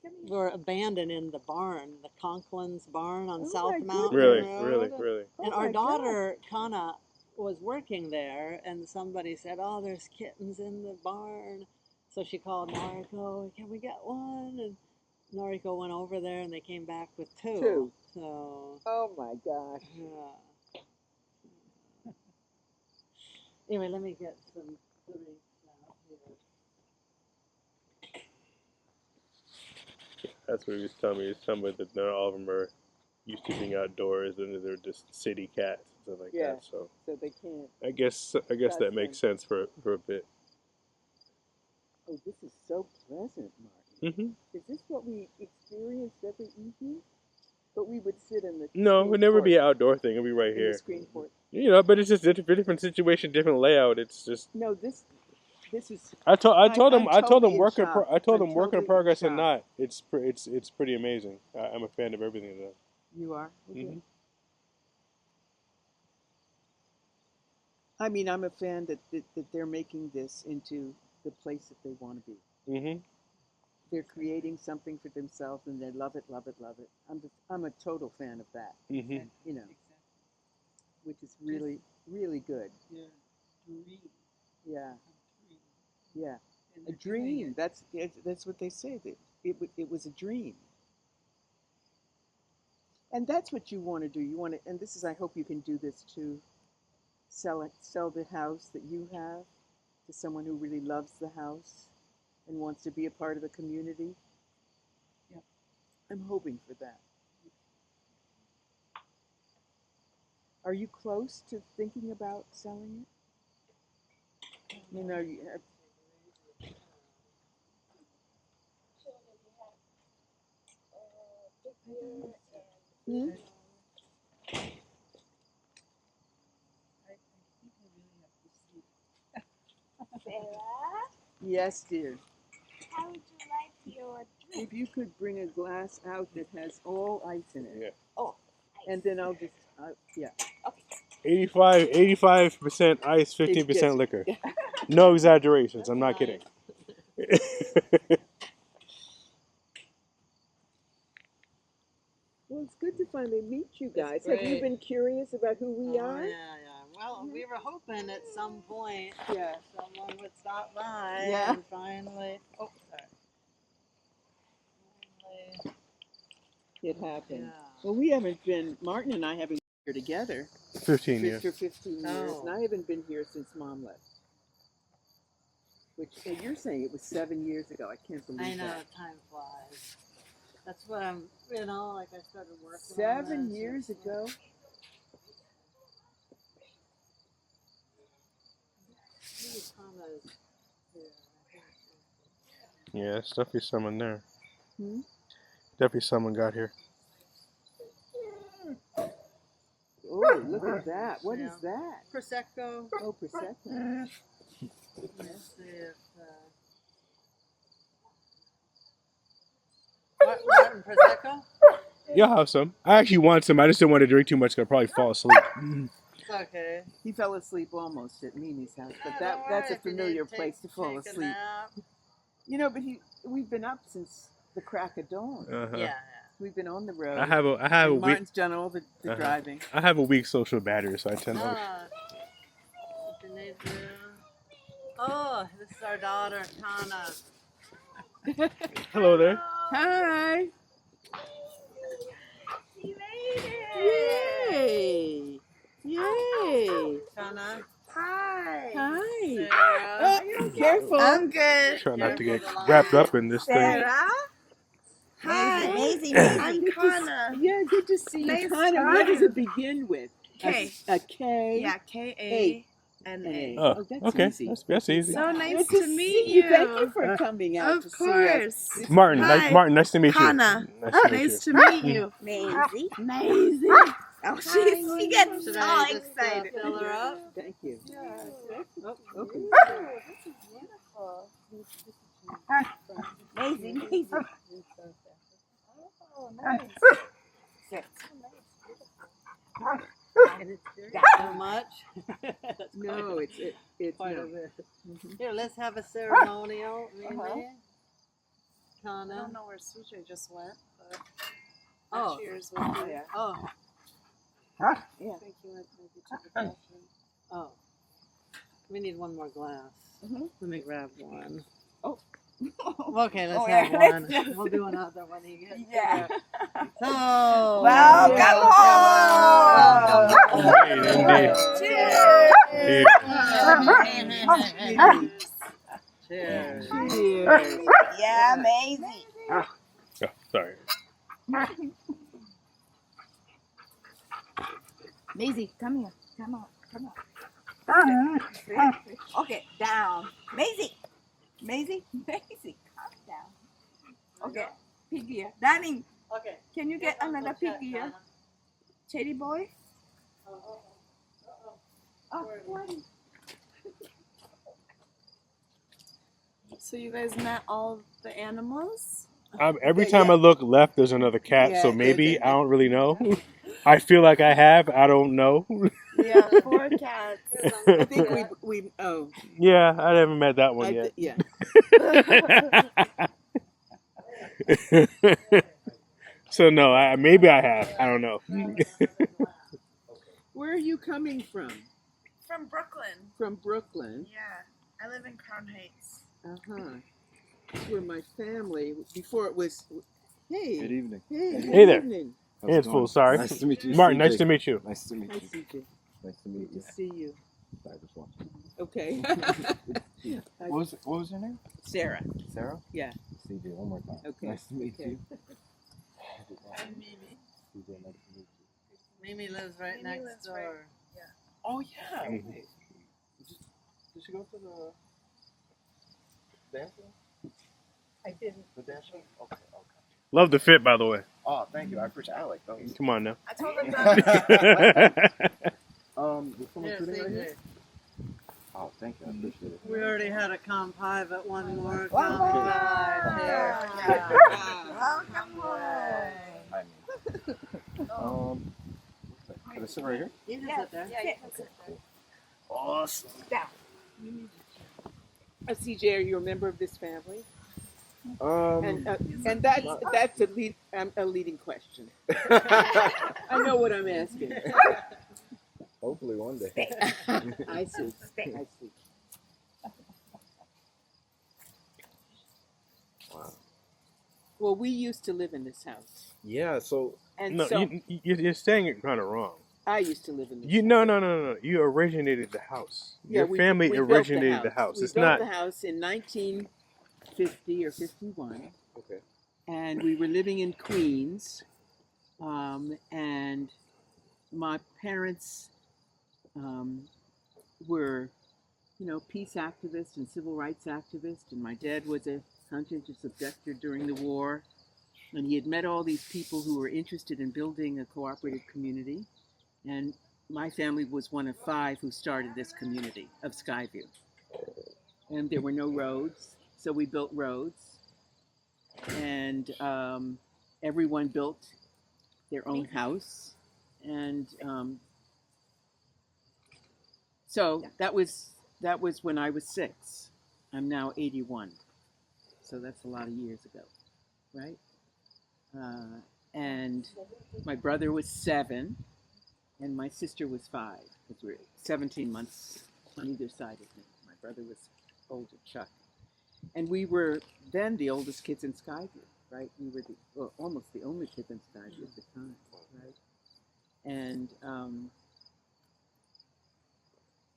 Come here. were abandoned in the barn, the Conklin's barn on Oh South my Mountain Really, Road. really. And Oh our my daughter, Kana, was working there, and somebody said, "Oh, there's kittens in the barn." So she called Noriko, "Can we get one?" And Noriko went over there, and they came back with 2. 2. So, Oh my gosh. anyway, let me get some drinks now here. That's what he was telling me. He was telling me that not all of them are used to being outdoors, and they're just city cats and stuff like Yeah. that. So So they can't. I guess that makes sense for a bit. Oh, this is so pleasant, Martin. Hmm. Is this what we experienced every evening? But we would sit in the No, it screen would never porch, be an outdoor thing. It'll be right in the here. screen porch. But it's just different situation, different layout. It's just. No, this is. I told I'm him totally in work in shock. I told I'm him work in totally in progress or shock. not. It's pretty amazing. I'm a fan of everything of that. You are. Okay. Mhm. I mean, I'm a fan that they're making this into the place that they want to be. Hmm. They're creating something for themselves, and they love it, love it, love it. I'm a total fan of that. Hmm. You know, which is really, really good. Yeah. Dream. Yeah, Dream. yeah. And A they're doing dream. That's what they say. That it was a dream. And that's what you want to do. You want to, and this is. I hope you can do this too. Sell the house that you have to someone who really loves the house and wants to be a part of the community. Yep. I'm hoping for that. Are you close to thinking about selling it? I mean, are you, hmm? Sarah, Yes, dear. how would you like your drink? If you could bring a glass out that has all ice in it. Yeah. Oh, And then I'll just, yeah. 85% ice, 15% Yes. liquor. No exaggerations. I'm not kidding. Well, it's good to finally meet you guys. It's Have you great. been curious about who we Oh, are? yeah, yeah. Well, we were hoping at some point Yeah. someone would stop by Yeah. and finally. Oh, sorry. Finally, It happened. yeah. Well, we haven't been, Martin and I haven't been here together 15 years. for 15 years, Oh. and I haven't been here since Mom left. Which, and you're saying it was 7 years ago. I can't believe I know, that. time flies. That's what I'm, like I started working on 7 this. years ago? Yeah, it's definitely someone there. Hmm? Definitely someone got here. Oh, look at that. What is that? Prosecco. Oh, Prosecco. Let's see if, Martin, Prosecco? Yeah, I'll have some. I actually want some. I just didn't want to drink too much because I'd probably fall asleep. It's okay. He fell asleep almost at Mimi's house, but Yeah, don't that's worry a if you familiar need to place to fall take a asleep. nap. You know, but we've been up since the crack of dawn. Uh-huh. Yeah. We've been on the road. I have a and weak. Martin's done all the Uh-huh. driving. I have a weak social battery, so I tend to. Ah, if you need to. Oh, this is our daughter, Tana. Hello there. Hi! she made it! Yay! Yay! Tana. Hi. Hi! Sarah. Oh, careful! I'm good. Try not to get Careful, wrapped up in this thing. Sarah. Hi. Maisie, I'm Good to Kana. Yeah, good to see you. Nice Connor, what does it begin with? K. A K? Yeah, K-A-N-A. Oh, that's okay. easy. That's easy. So nice Good to meet you. Thank you for coming out Of to see course. us. Martin, Hi. Martin, nice to meet Kana. you. Nice to meet Nice to meet you. Maisie. Maisie. Oh, she gets Should so I just excited. fill her up? Thank you. Oh, okay. Maisie, Maisie. Oh, nice. Sit. So much? That's No, it's quite no. a bit. Mhm. Here, let's have a ceremonial, maybe. I Tana. don't know where Suja just went, but Oh. cheers with you. Yeah. Oh. Yeah. I think you went maybe to the bathroom. Oh. We need one more glass. Mhm. Let me grab one. Oh. Okay, let's Oh, have yeah. one. We'll do another when he gets Yeah. there. So. Welcome Welcome home. Hey, indeed. Cheers. Cheers. Cheers. Yeah, Maisie. Oh, sorry. Maisie, come here. Come on. Come on. Okay, down. Maisie. Maisie. Maisie, calm down. Okay, pig ear. Darling, Okay. can you get another pig ear? Teddy boy? Oh, buddy. So you guys met all the animals? Every time I look left, there's another cat. Yeah, So maybe I don't really know. I feel like I have. I don't know. Yeah, 4 cats. I think we oh, Yeah, I haven't met that one yet. yeah. So no, maybe I have. I don't know. Where are you coming from? From Brooklyn. From Brooklyn. Yeah, I live in Crown Heights. That's where my family before it was. Hey. Good evening. Hey. Hey there. Good evening. How's Hey, it it's going? full. Sorry, Nice to meet you. Martin. CJ. Nice to meet you. Nice to meet Hi, you. CJ. Nice to meet Good you. to see you. I just watched. Okay. What was your name? Sarah. Sarah? Yeah. CJ, one more time. Okay. Nice to meet Okay. you. I'm Mimi. CJ, nice to meet you. Mimi lives right Mimi next lives door. Oh yeah. Did she go to the dancing? I didn't. The dancing? Okay. Love the fit, by the way. Oh, thank you. I appreciate. I like those. Come on now. I told him that. Is someone sitting right here? Oh, thank you. I appreciate it. We already had a come private, one more One come more. private here. Welcome home. Hi, man. Can I sit right here? You can sit there. Yeah, you can sit there. Awesome. CJ, are you a member of this family? Um. And that's a leading question. I know what I'm asking. Hopefully one day. I see. I see. Wow. Well, we used to live in this house, Yeah. So. and No, so you're saying it kind of wrong. I used to live in this. No. You originated the house. Your family we built originated the house. We It's built not. the house in 1950 or 51, Okay. and we were living in Queens, and my parents were, peace activists and civil rights activists, and my dad was a conscientious objector during the war, and he had met all these people who were interested in building a cooperative community, and my family was one of 5 who started this community of Skyview. And there were no roads, so we built roads, and everyone built their own house, and so that was when I was 6. I'm now 81, so that's a lot of years ago, right? And my brother was 7, and my sister was 5, because we're 17 months on either side of me. My brother was older, Chuck. And we were then the oldest kids in Skyview, right? We were almost the only kids in Skyview at the time, right?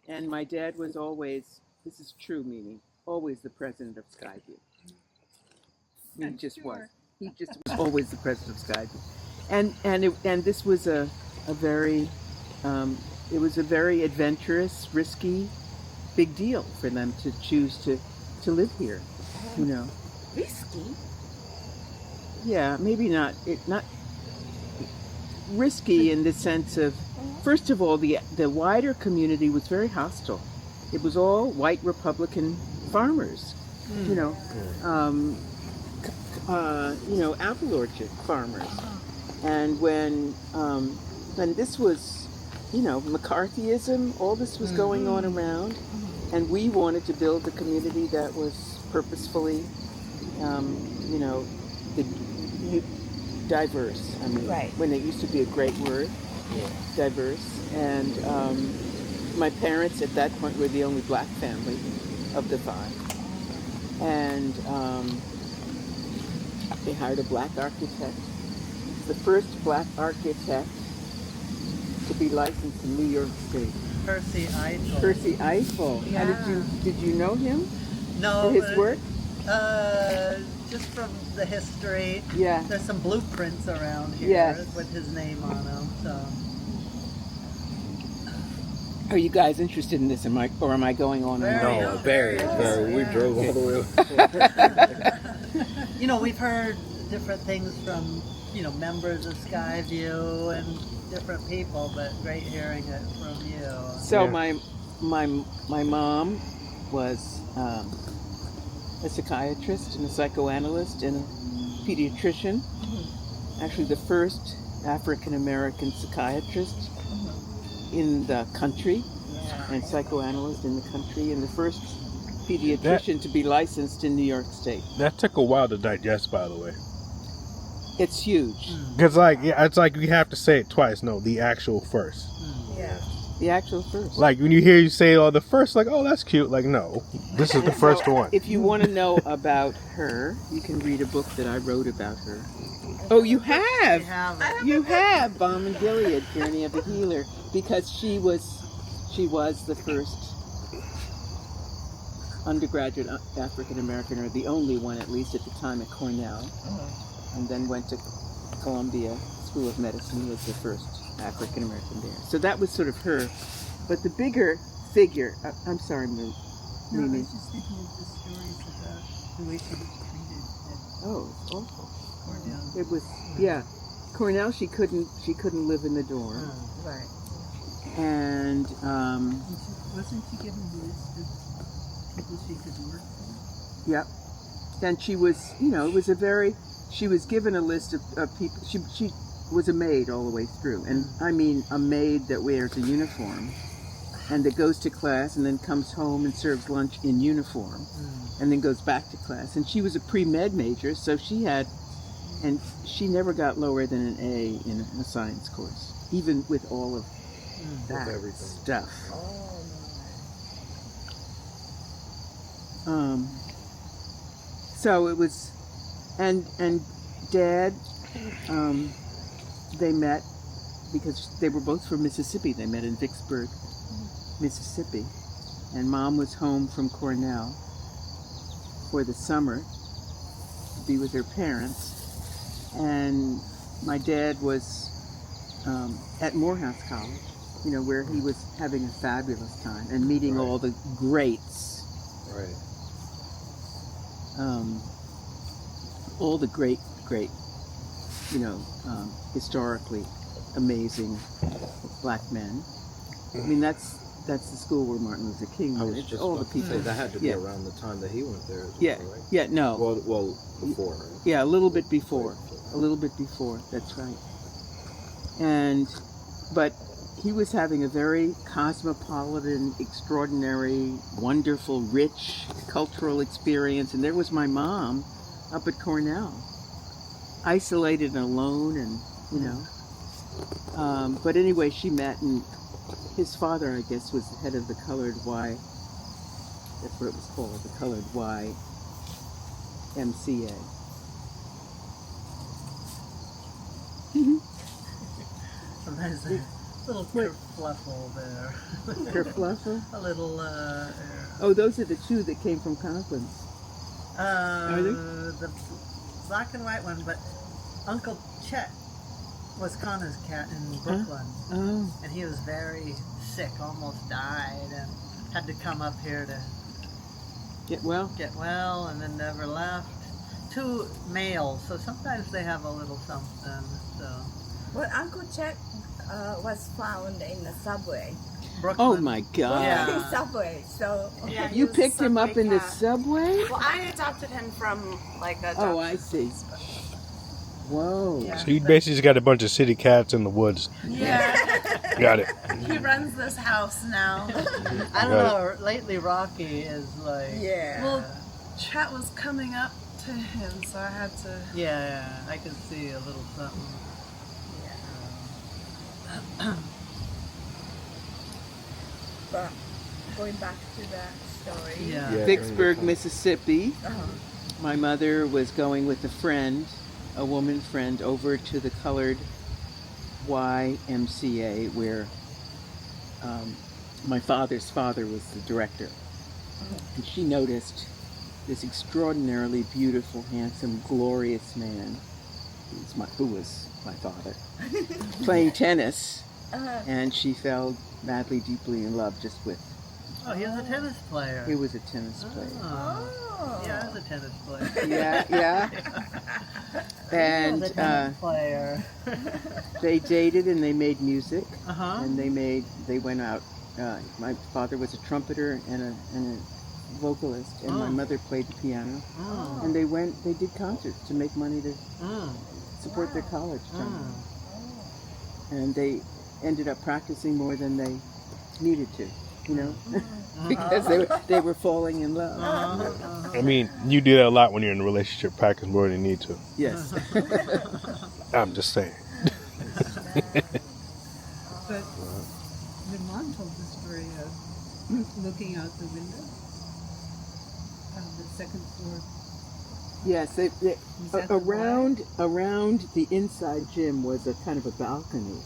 And my dad was always, this is true, Mimi, always the president of Skyview. He just was. He just was always the president of Skyview. And this was a very, it was a very adventurous, risky, big deal for them to choose to live here, Risky? Yeah, maybe not risky in the sense of, first of all, the wider community was very hostile. It was all white Republican farmers, apple orchard farmers. And when this was, McCarthyism, all this was going on around, and we wanted to build a community that was purposefully, diverse. I mean, Right. when it used to be a great word, diverse. And my parents at that point were the only black family of the 5. And they hired a black architect. The first black architect to be licensed in New York State. Percy Eichel. Percy Eichel. Yeah. Did you know him? No, For his but, work? just from the history. Yeah. There's some blueprints around here Yes. with his name on them. So. Are you guys interested in this? Am I going on? and on? No, very. We drove all the way. We've heard different things from, members of Skyview and different people, but great hearing it from you. So Yeah. my mom was a psychiatrist and a psychoanalyst and a pediatrician. Actually, the first African American psychiatrist in the country, and psychoanalyst in the country, and the first pediatrician to be licensed in New York State. That took a while to digest, by the way. It's huge. Because it's like you have to say it twice. No, the actual first. Yeah. The actual first. Like when you hear you say, "Oh, the first," like, "Oh, that's cute." Like, no, this is the first one. If you want to know about her, you can read a book that I wrote about her. Oh, you have? We have it. You have Balm and Gilead, Journey of the Healer, because she She was the first undergraduate African American, or the only one at least at the time, at Cornell, and then went to Columbia School of Medicine, was the first African American there. So that was sort of her. But the bigger figure, I'm sorry, No, I Mimi. was just thinking of the stories about the way she was treated at Oh, it's awful. Cornell. It was, yeah. Cornell, she couldn't live in the dorm. Right. And And wasn't she given a list of people she could work for? yep. And she was, it was she was given a list of people. She was a maid all the way through. And I mean a maid that wears a uniform and that goes to class and then comes home and serves lunch in uniform and then goes back to class. And she was a pre-med major, so she never got lower than an A in a science course, even with all of that stuff. So it was, and Dad, they met because they were both from Mississippi. They met in Vicksburg, Mississippi, and Mom was home from Cornell for the summer to be with her parents, and my dad was at Morehouse College, where he was having a fabulous time and meeting all the greats. Right. All the great, historically amazing black men. I mean, that's the school where Martin Luther King I went. was It's just all the about to people. say that had to be Yeah. around the time that he went there as well, Yeah, right? yeah, no. Well, before, right? Yeah, a little bit before. A little bit before, that's right. But he was having a very cosmopolitan, extraordinary, wonderful, rich cultural experience. And there was my mom up at Cornell, isolated and alone, and, but anyway, she met, and his father, I guess, was the head of the Colored Y, that's what it was called, the Colored Y MCA. Sometimes there's a little kerfluffle there. Kerfluffle? A little, Oh, those are the two that came from Conklin's. the black and white one, but Uncle Chet was Connor's cat in Brooklyn. Oh. And he was very sick, almost died, and had to come up here to Get well? get well, and then never left. Two males, so sometimes they have a little something. So Well, Uncle Chet was found in the subway. Brooklyn. Oh my God. Yeah. Subway. So Yeah, he You was a picked him up subway in the cat. subway? Well, I adopted him from like a. Oh, I see. Whoa. Yeah. So you basically just got a bunch of city cats in the woods. Yeah, Got it. he runs this house now. I don't know. Lately, Rocky is like. yeah. Well, Chet was coming up to him, so I had to. Yeah, I can see a little something. But going back to that story. Yeah. Yeah. Vicksburg, Mississippi. Uh-huh. My mother was going with a friend, a woman friend, over to the Colored YMCA, where my father's father was the director. And she noticed this extraordinarily beautiful, handsome, glorious man, who was my father, playing tennis. And she fell madly, deeply in love just with. Oh, he was a tennis player. He was a tennis player. Oh. Yeah, I was a tennis player. Yeah. And I was a tennis player. they dated and they made music, Uh-huh. and they went out. My father was a trumpeter and a vocalist, and my Oh. mother played the piano. Oh. And they did concerts to make money to Mm. support their college fund. Mm. And they ended up practicing more than they needed to, because they were falling in love. I mean, you do that a lot when you're in a relationship, practice more than you need to. Yes. I'm just saying. But the mom told the story of looking out the window of the second floor. Yes, Is that the around the inside gym was a kind of a balcony,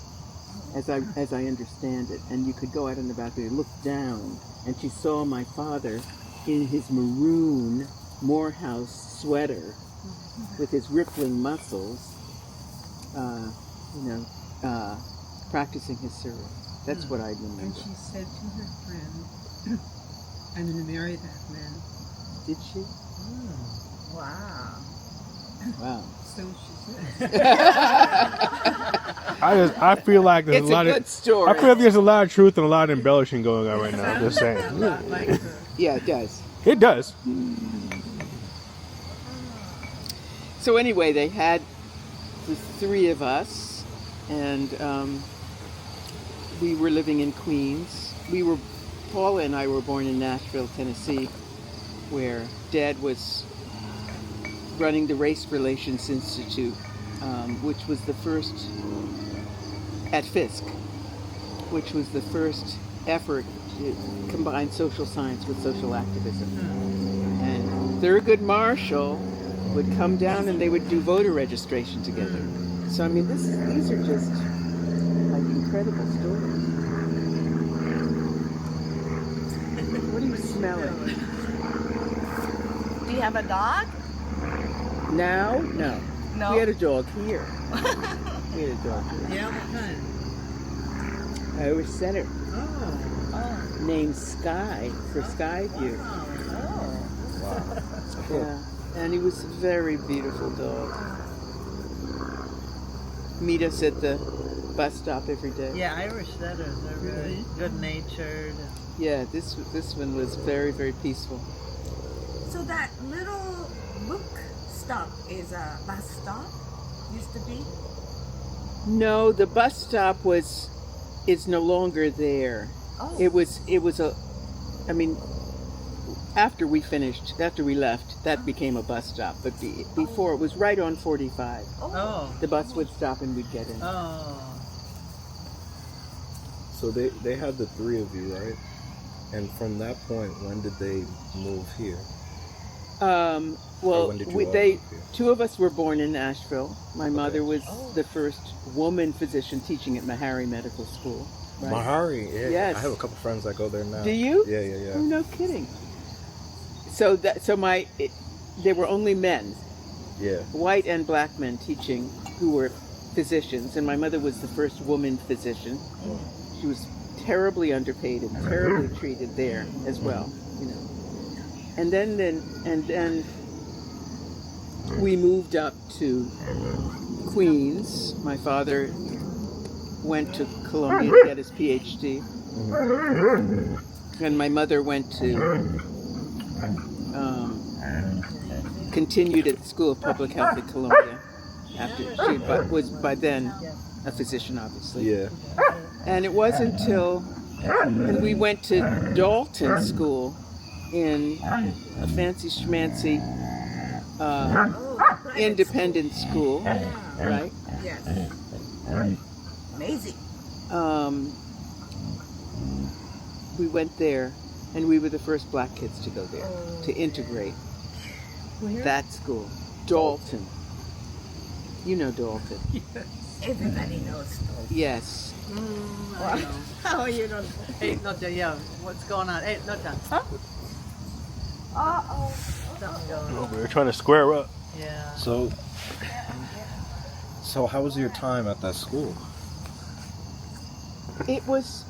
as I understand it. And you could go out on the balcony, look down, and she saw my father in his maroon Morehouse sweater with his rippling muscles, practicing his service. That's what I remember. And she said to her friend, I'm going to marry that man. Did she? Wow. Wow. So she said. I feel like there's It's a lot a good story. I feel like there's a lot of truth and a lot of embellishing going on right now. I'm just saying. Yeah, it does. It does. So anyway, they had the three of us, and we were living in Queens. Paula and I were born in Nashville, Tennessee, where Dad was running the Race Relations Institute, which was the first, at Fisk, which was the first effort to combine social science with social activism. And Thurgood Marshall would come down and they would do voter registration together. So I mean, these are just like incredible stories. What are you smelling? Do you have a dog? Now? No. No. We had a dog here. We had a dog here. Yeah, what kind? Irish Setter, Oh. named Sky for Skyview. Yeah, and he was a very beautiful dog. Meet us at the bus stop every day. Yeah, Irish setters are very good-natured. Yeah, this one was very, very peaceful. So that little book stop is a bus stop? Used to be? No, the bus stop is no longer there. Oh. It was after we left, that became a bus stop. But before, it was right on 45. Oh. The bus would stop and we'd get in. Oh. So they had the three of you, right? And from that point, when did they move here? Well, when did you all move here? two of us were born in Nashville. My mother was the first woman physician teaching at Meharry Medical School. Right? Meharry, yeah. Yes. I have a couple friends that go there now. Do you? Yeah. Oh, no kidding. So there were only men, Yeah. white and black men teaching who were physicians, and my mother was the first woman physician. She was terribly underpaid and terribly treated there as well, you know. And then we moved up to Queens. My father went to Columbia to get his PhD, and my mother went to continued at the School of Public Health at Columbia after she was by then a physician, obviously. Yeah. And it wasn't until we went to Dalton School in a fancy schmancy independent school, right? Yes. Amazing. We went there, and we were the first black kids to go there, to integrate. That school, Dalton. You know Dalton. Everybody knows. Yes. Oh, you don't. Hey, Nota, yeah, what's going on? Hey, Nota. Uh-oh. Something going on. We were trying to square up. Yeah. So how was your time at that school? It was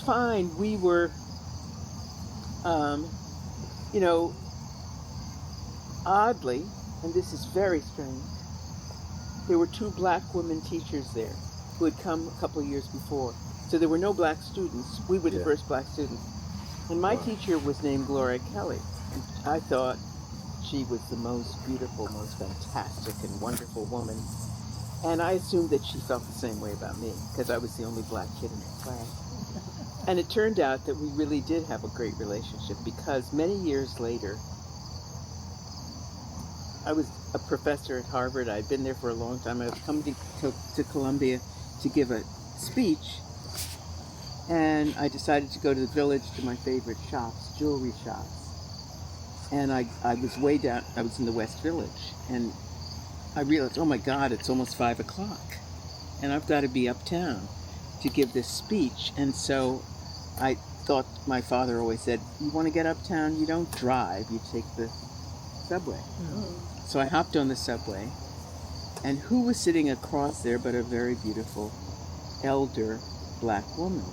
fine. We were, oddly, and this is very strange, there were two black women teachers there who had come a couple of years before. So there were no black students. We were the first black students. And my teacher was named Gloria Kelly. And I thought she was the most beautiful, most fantastic and wonderful woman. And I assumed that she felt the same way about me, because I was the only black kid in the class. And it turned out that we really did have a great relationship, because many years later, I was a professor at Harvard. I'd been there for a long time. I was coming to Columbia to give a speech, and I decided to go to the Village to my favorite shops, jewelry shops. And I was way down, I was in the West Village, and I realized, oh my God, it's almost 5 o'clock, and I've got to be uptown. to give this speech, and so I thought my father always said, "You want to get uptown? You don't drive. You take the subway." So I hopped on the subway, and who was sitting across there but a very beautiful elder black woman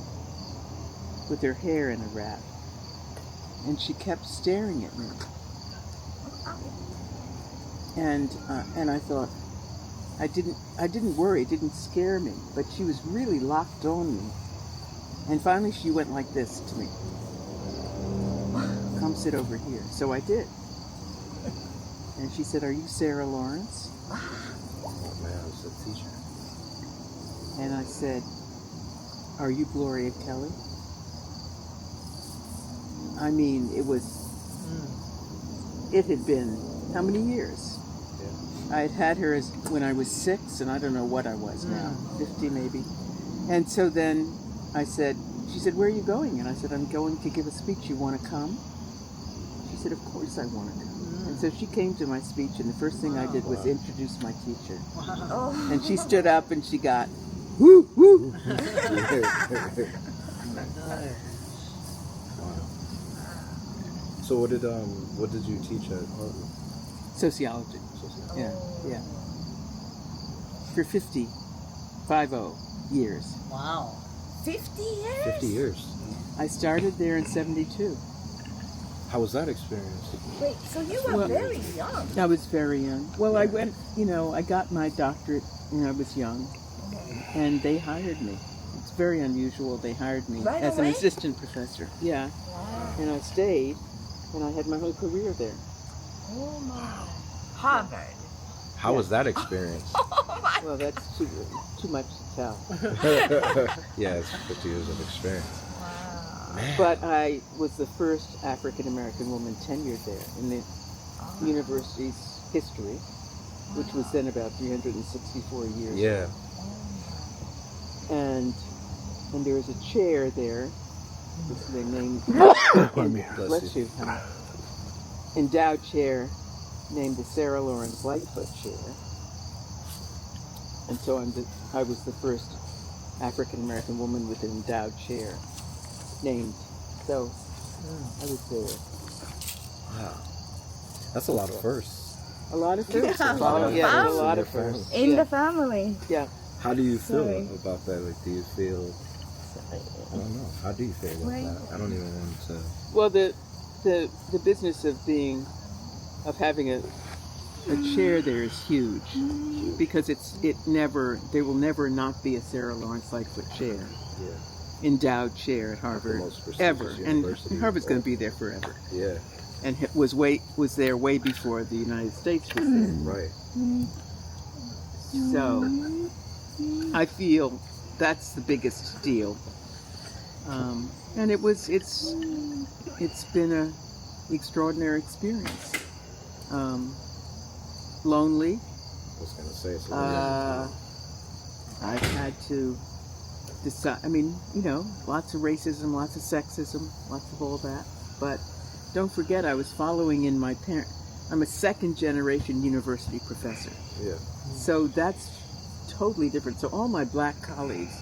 with her hair in a wrap, and she kept staring at me. And I thought, I didn't worry, it didn't scare me, but she was really locked on me. And finally she went like this to me. "Come sit over here." So I did. And she said, "Are you Sarah Lawrence?" Oh man, I was a teacher. And I said, "Are you Gloria Kelly?" I mean, it had been, how many years? I had had her when I was 6, and I don't know what I was now, 50 maybe. And so then she said, "Where are you going?" And I said, "I'm going to give a speech. You want to come?" She said, "Of course I want to come." And so she came to my speech, and the first thing I did was introduce my teacher. And she stood up and she got, "Woo, woo." So what did you teach at Harvard? Sociology. Yeah. For 50 years. Wow. 50 years? 50 years. I started there in 72. How was that experience? Wait, so you were very young. I was very young. Well, I went, I got my doctorate when I was young, and they hired me. It's very unusual. They hired me Right as away? an assistant professor. Yeah. Wow. And I stayed, and I had my whole career there. Oh my. Harvard. How was that experience? Oh my. Well, that's too much to tell. Yeah, it's 50 years of experience. Wow. Man. But I was the first African-American woman tenured there in the university's history, which was then about 364 years. Yeah. And there was a chair there, which they named, bless you, endowed chair, named the Sarah Lawrence Lightfoot Chair. And so I was the first African-American woman with an endowed chair named. So I was there. Wow. That's a lot of firsts. A lot of firsts. Yeah. Yeah, a lot of firsts. In Yeah. the family. Yeah. How do you feel Sorry. about that? Like, do you feel, I don't know, how do you feel about that? I don't even want to. Well, the business of having a chair there is huge, because there will never not be a Sarah Lawrence Lightfoot chair, endowed chair at Harvard, most prestigious ever, and university. Harvard's going to be there forever. Yeah. And it was there way before the United States was there. Right. So I feel that's the biggest deal. And it's been an extraordinary experience. Lonely. I was going to say, it's a long I've had to decide, lots of racism, lots of sexism, lots of all that. But don't forget, I was following in my I'm a second generation university professor. Yeah. So that's totally different. So all my black colleagues,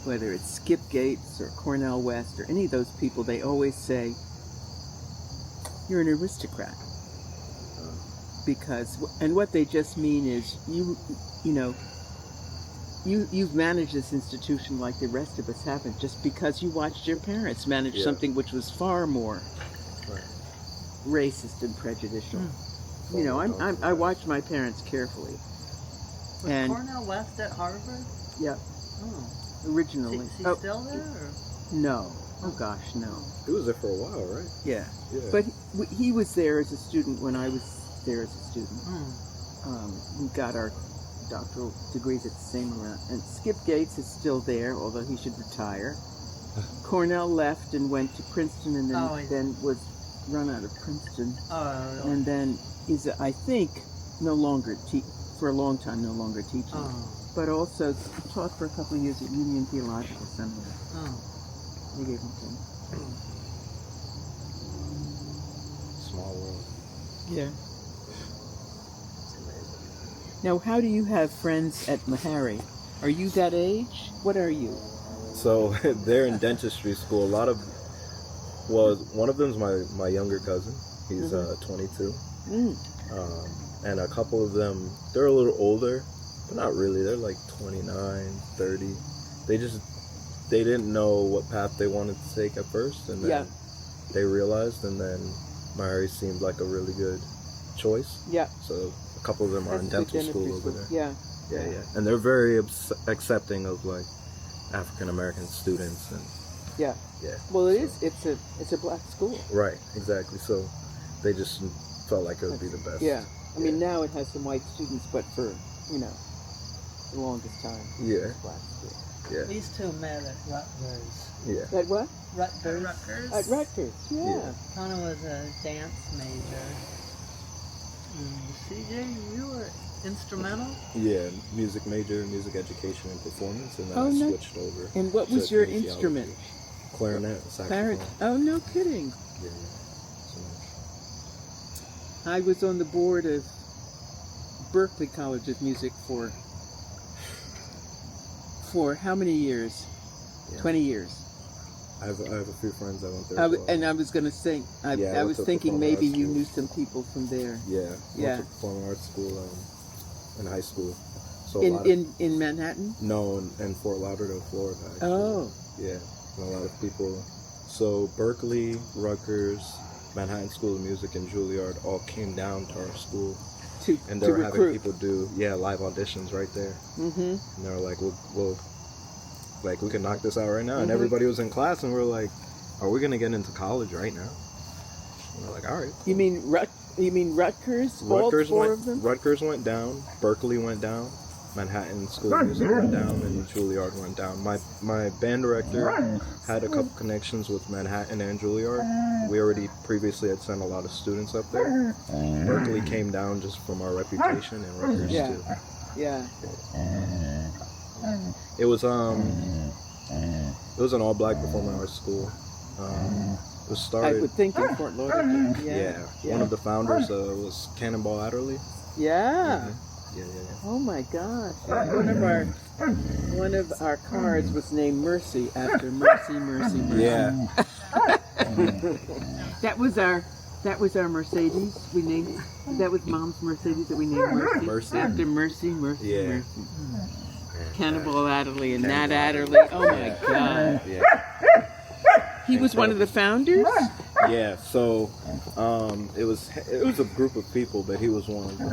whether it's Skip Gates or Cornell West or any of those people, they always say, "You're an aristocrat." And what they just mean is you've managed this institution like the rest of us haven't, just because you watched your parents manage something which was far more racist and prejudicial. I watched my parents carefully. Was And Cornell West at Harvard? yeah, Oh. originally. Is he still there? Or? No. Oh gosh, no. He was there for a while, right? Yeah. Yeah. But he was there as a student when I was there as a student. We got our doctoral degrees at the same amount. And Skip Gates is still there, although he should retire. Cornell left and went to Princeton, and then was run out of Princeton. Oh. And then is, I think, no longer for a long time no longer teaching. But also taught for a couple of years at Union Theological Seminary. They gave him to him. Small world. Yeah. Now, how do you have friends at Meharry? Are you that age? What are you? So they're in dentistry school. A lot of, well, one of them's my younger cousin. He's 22. And a couple of them, they're a little older, but not really. They're like 29, 30. They didn't know what path they wanted to take at first, and then they realized, and then Mary seemed like a really good choice. Yeah. So a couple of them are in dental school over there. Yeah. Yeah. And they're very accepting of like African American students and. Yeah. Well, it's a black school. Right. Exactly. So they just felt like it would be the best. Yeah. I mean, now it has some white students, but for the longest time, it's black school. Yeah. These two met at Rutgers. Yeah. At what? Rutgers. At Rutgers. Yeah. Connor was a dance major. CJ, you were instrumental? Yeah, music major, music education and performance, and then Oh, I no. switched over. And what to was your kinesiology. instrument? Clarinet, saxophone. Oh, no kidding. Yeah. I was on the board of Berklee College of Music for how many years? Yeah. 20 years. I have a few friends that went there. And I was going to say, I went was to thinking performing maybe arts you school. knew some people from there. Yeah. Yeah. Went to performing arts school in high school. So In Manhattan? No, in Fort Lauderdale, Florida. Actually. Oh. Yeah, and a lot of people. So Berkeley, Rutgers, Manhattan School of Music, and Juilliard all came down to our school, and they to were having recruit. people do live auditions right there. Mm-hmm. And they were like, "We'll like we can knock this out right now." And Mhm. everybody was in class, and we were like, "Are we gonna get into college right now?" And we're like, "All right." You mean Rutgers? All four of them? Rutgers went down. Berkeley went down. Manhattan School of Music went down, and Juilliard went down. My band director had a couple connections with Manhattan and Juilliard. We already previously had sent a lot of students up there. Berkeley came down just from our reputation, and Rutgers too. Yeah. It was an all-black performing arts school. It was I started. would think in Fort Lauderdale. Yeah. One of the founders was Cannonball Adderley. Yeah. Yeah. Oh my gosh. One of our cars was named Mercy after Mercy. Yeah. That was our Mercedes. We named that was Mom's Mercedes that we named Mercy. Mercy. After Mercy. Yeah. Cannibal Adderley and Nat Adderley. Oh my God. Yeah. He was one of the founders? Yeah, so it was a group of people, but he was one of them.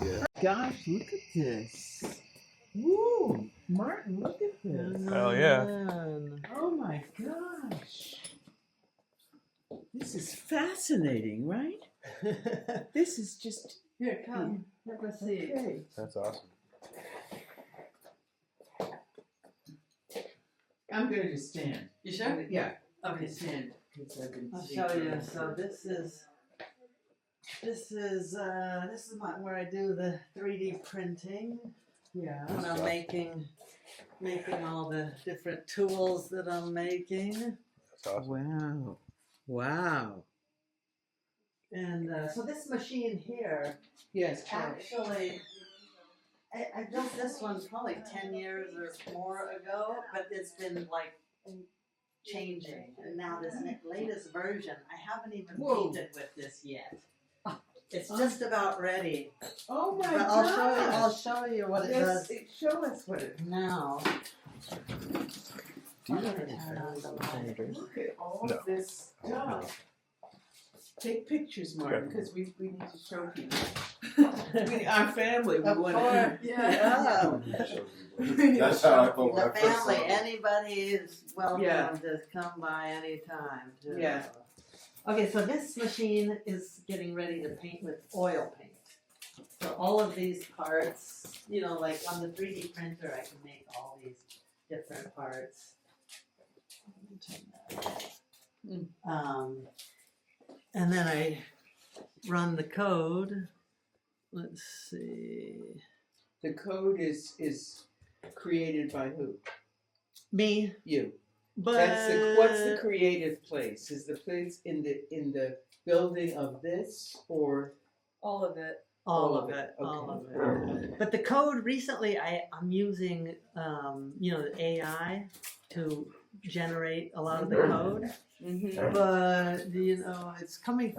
Yeah. Gosh, look at this. Woo! Martin, look at this. Hell yeah. Oh my gosh. This is fascinating, right? This is just... Here, come. Have a seat. Okay. That's awesome. I'm going to just stand. You sure? Yeah. I'm Okay. going to stand. Because I've been I'll seeing show you. it. So this is where I do the 3D printing. Yeah. When I'm making all the different tools that I'm making. That's awesome. Wow. And so this machine here, Yes, Charles. actually, I built this one probably 10 years or more ago, but it's been like changing. And now this latest version, I haven't even Whoa. painted with this yet. It's just about ready. Oh my But gosh. I'll show you what it does Show us what it now. Do you have any Turn on the light. Look at all No. this stuff. Take pictures, Martin, because we need to show people. Our family, we Of want course. to. Yeah. That's how I felt The family, anybody is welcome Yeah. to come by anytime. Too. Yeah. Okay, so this machine is getting ready to paint with oil paint. So all of these parts, like on the 3D printer, I can make all these different parts. And then I run the code. Let's see. The code is created by who? Me. You. But What's the creative place? Is the place in the building of this or All of it. All of it. But the code recently, I'm using, the AI to generate a lot of the code. But, it's coming,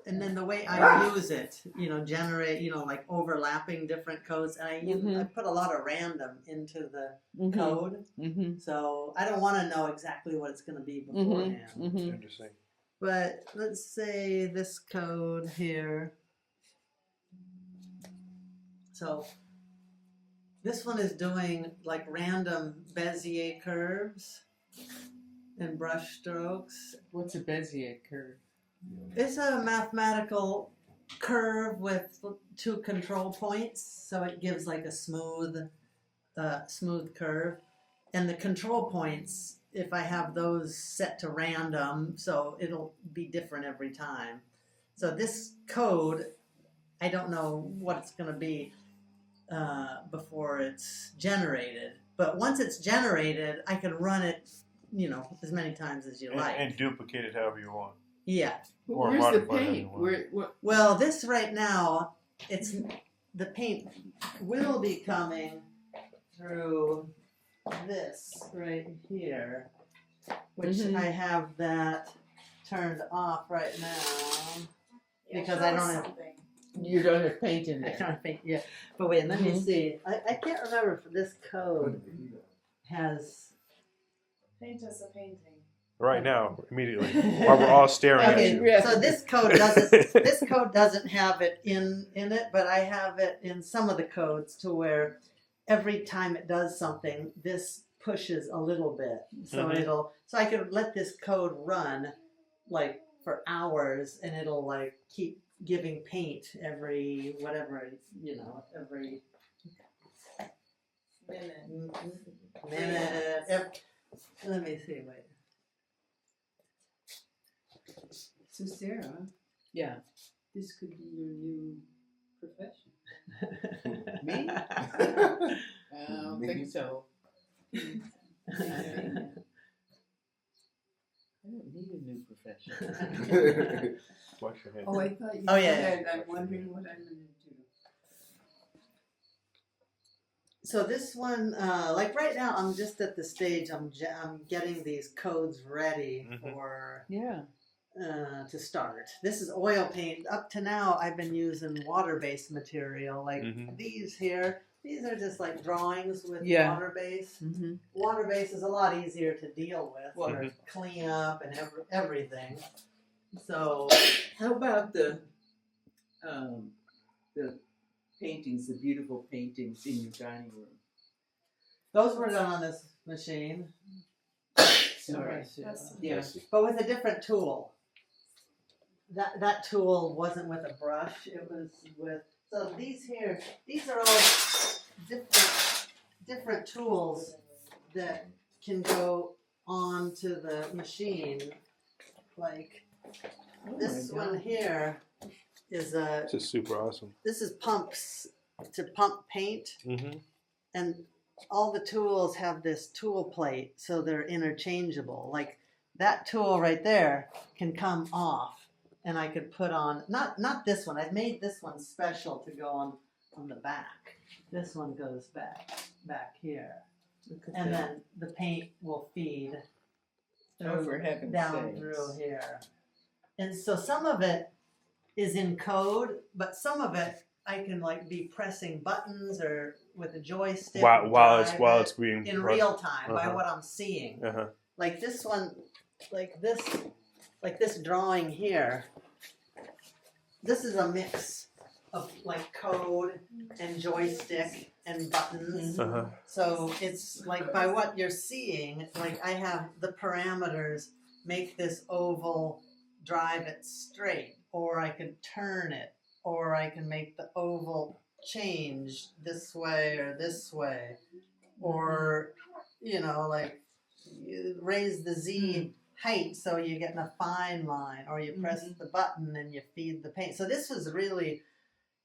and then the way I use it, generate, like overlapping different codes. And I put a lot of random into the code. So I don't want to know exactly what it's going to be beforehand. Interesting. But let's say this code here. So this one is doing like random Bezier curves and brush strokes. What's a Bezier curve? It's a mathematical curve with 2 control points, so it gives like a smooth curve. And the control points, if I have those set to random, so it'll be different every time. So this code, I don't know what it's going to be before it's generated. But once it's generated, I can run it, as many times as you like. And duplicate it however you want. Yeah. Or Where's the modify it paint? anywhere. Well, this right now, the paint will be coming through this right here, which I have that turned off right now because I don't have. You don't have paint in I there. don't have paint yet. But wait, let me see. I can't remember if this code has. Paint us a painting. Right now, immediately, while we're all staring at Okay, you. so this code doesn't have it in it, but I have it in some of the codes to where every time it does something, this pushes a little bit. So so I could let this code run like for hours, and it'll like keep giving paint every whatever every minute. Let me see. Wait. So Sarah, Yeah. this could be your new profession. Me? I don't think so. I don't need a new profession. Wash your hands. Oh, I thought you Oh, yeah. said, I'm wondering what I'm going to do. So this one, like right now, I'm just at the stage I'm getting these codes ready for to start. This is oil paint. Up to now, I've been using water-based material, like these here. These are just like drawings with water base. Water base is a lot easier to deal with, or clean up and everything. So, How about the paintings, the beautiful paintings in your dining room? those were done on this machine. Sorry. Yeah, but with a different tool. That tool wasn't with a brush. It was with. So these are all different tools that can go onto the machine. Like this one here is This is super awesome. This is pumps to pump paint, and all the tools have this tool plate, so they're interchangeable. Like that tool right there can come off, and I could put on not this one. I've made this one special to go on the back. This one goes back here, and then the paint will feed down through here. And so some of it is in code, but some of it I can like be pressing buttons or with a joystick while it's being in real time by what I'm seeing. Like this one, like this drawing here. This is a mix of like code and joystick and buttons. So it's like by what you're seeing, like I have the parameters, make this oval, drive it straight, or I could turn it, or I can make the oval change this way or this way, or like you raise the Z height so you're getting a fine line, or you press the button and you feed the paint. So this was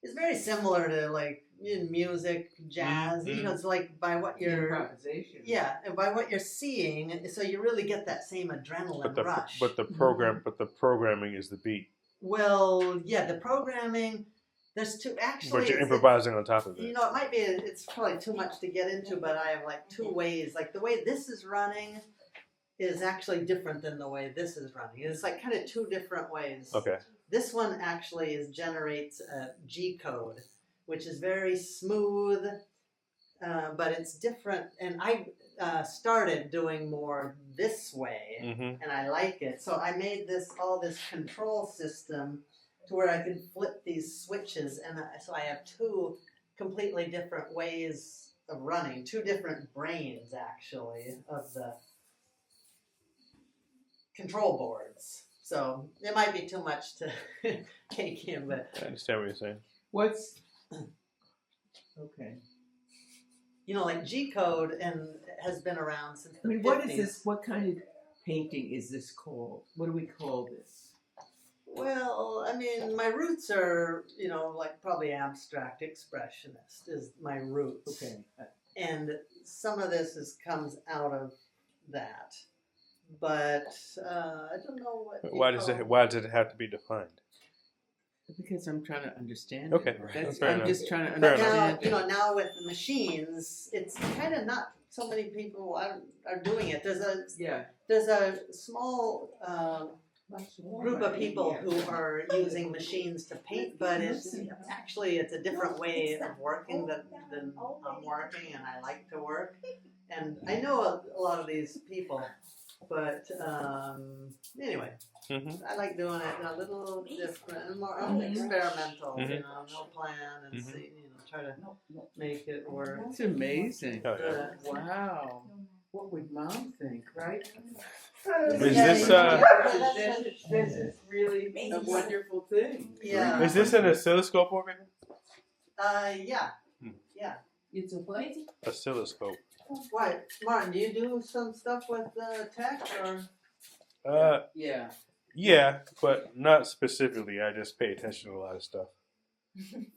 it's very similar to like in music, jazz. It's like by what you're improvisation. Yeah, and by what you're seeing, so you really get that same adrenaline rush. But the programming is the beat. Well, yeah, the programming There's two, actually. But you're it's- improvising on top of it. You know, it might be, it's probably too much to get into, but I have like two ways. Like the way this is running is actually different than the way this is running. It's like kind of two different ways. Okay. This one actually generates a G code, which is very smooth, but it's different. And I started doing more this way, and I like it. So I made all this control system to where I could flip these switches, and so I have two completely different ways of running, two different brains actually of the control boards. So it might be too much to take in, but I understand what you're saying. What's okay? You know, like G code and has been around since the 50s. What is this? What kind of painting is this called? What do we call this? Well, I mean, my roots are, you know, like probably abstract expressionist is my roots. Okay. And some of this comes out of that. But I don't know what. Why does it have to be defined? Because I'm trying to understand. Okay. It. Fair I'm enough. just trying to Fair understand. Now, now with the machines, it's kind of not so many people are doing it. There's a small group of people who are using machines to paint, but it's a different way of working than I'm working, and I like to work. And I know a lot of these people, but anyway, I like doing it a little different, more experimental. You know, no plan and see, try to make it work. It's amazing. Oh, yeah. Wow. What would Mom think, right? Is this This is really a wonderful thing. Yeah. Is this an oscilloscope over here? Yeah. It's a what? Oscilloscope. Why, Martin? Do you do some stuff with tech or? Yeah. Yeah, but not specifically. I just pay attention to a lot of stuff.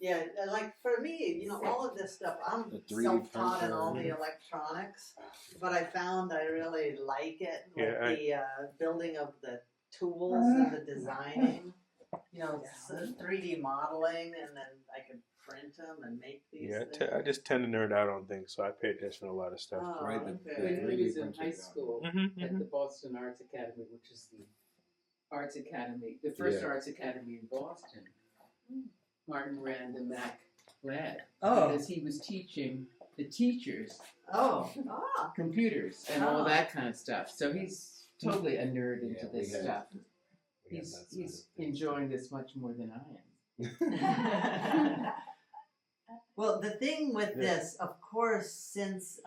Yeah, like for me, all of this stuff, I'm The 3D self-taught in printer. all the electronics, but I found I really like it, Yeah, the building of the tools and the designing, it's 3D modeling, and then I can print them and make these Yeah, things. I just tend to nerd out on things, so I pay attention to a lot of stuff. Oh, Right, okay. When he was in high school Mm-hmm, at the Boston Arts Academy, which is the arts academy, the first Yeah. arts academy in Boston, Martin ran the Mac lab Oh. because he was teaching the teachers Oh, computers and all that kind of stuff. So he's totally a nerd into Yeah, we this have- stuff. We have He's that sort of thing. enjoying this much more than I am. well, the thing with this, of course, since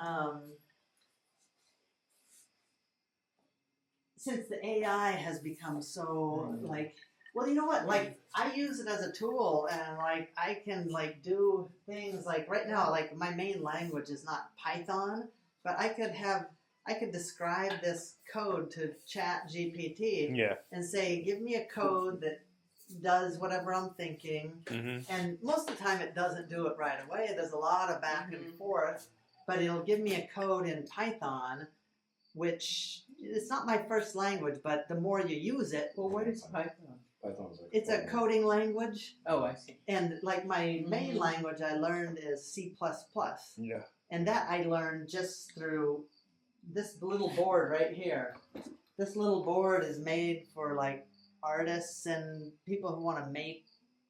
the AI has become so well, you know what? Like, I use it as a tool, and I can do things right now. My main language is not Python, but I could describe this code to Chat GPT Yeah. and say, give me a code that does whatever I'm thinking. And most of the time it doesn't do it right away. There's a lot of back and forth, but it'll give me a code in Python, which it's not my first language, but the more you use it, Well, what is Python? Python's like it's a coding language. Oh, I see. And my main language I learned is C++. Yeah. And that I learned just through this little board right here. This little board is made for artists and people who want to make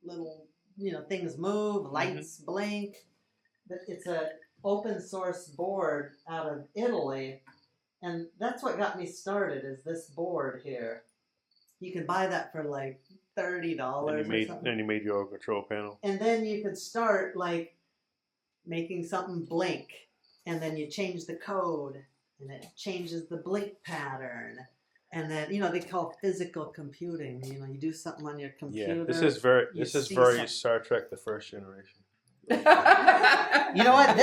little, things move, lights blink. But it's a open source board out of Italy, and that's what got me started. Is this board here? You can buy that for $30 or something. Then you made your own control panel. And then you could start making something blink, and then you change the code, and it changes the blink pattern. And then they call physical computing. You do something on your computer. Yeah, this is very you see very something. Star Trek: The First Generation. You know what?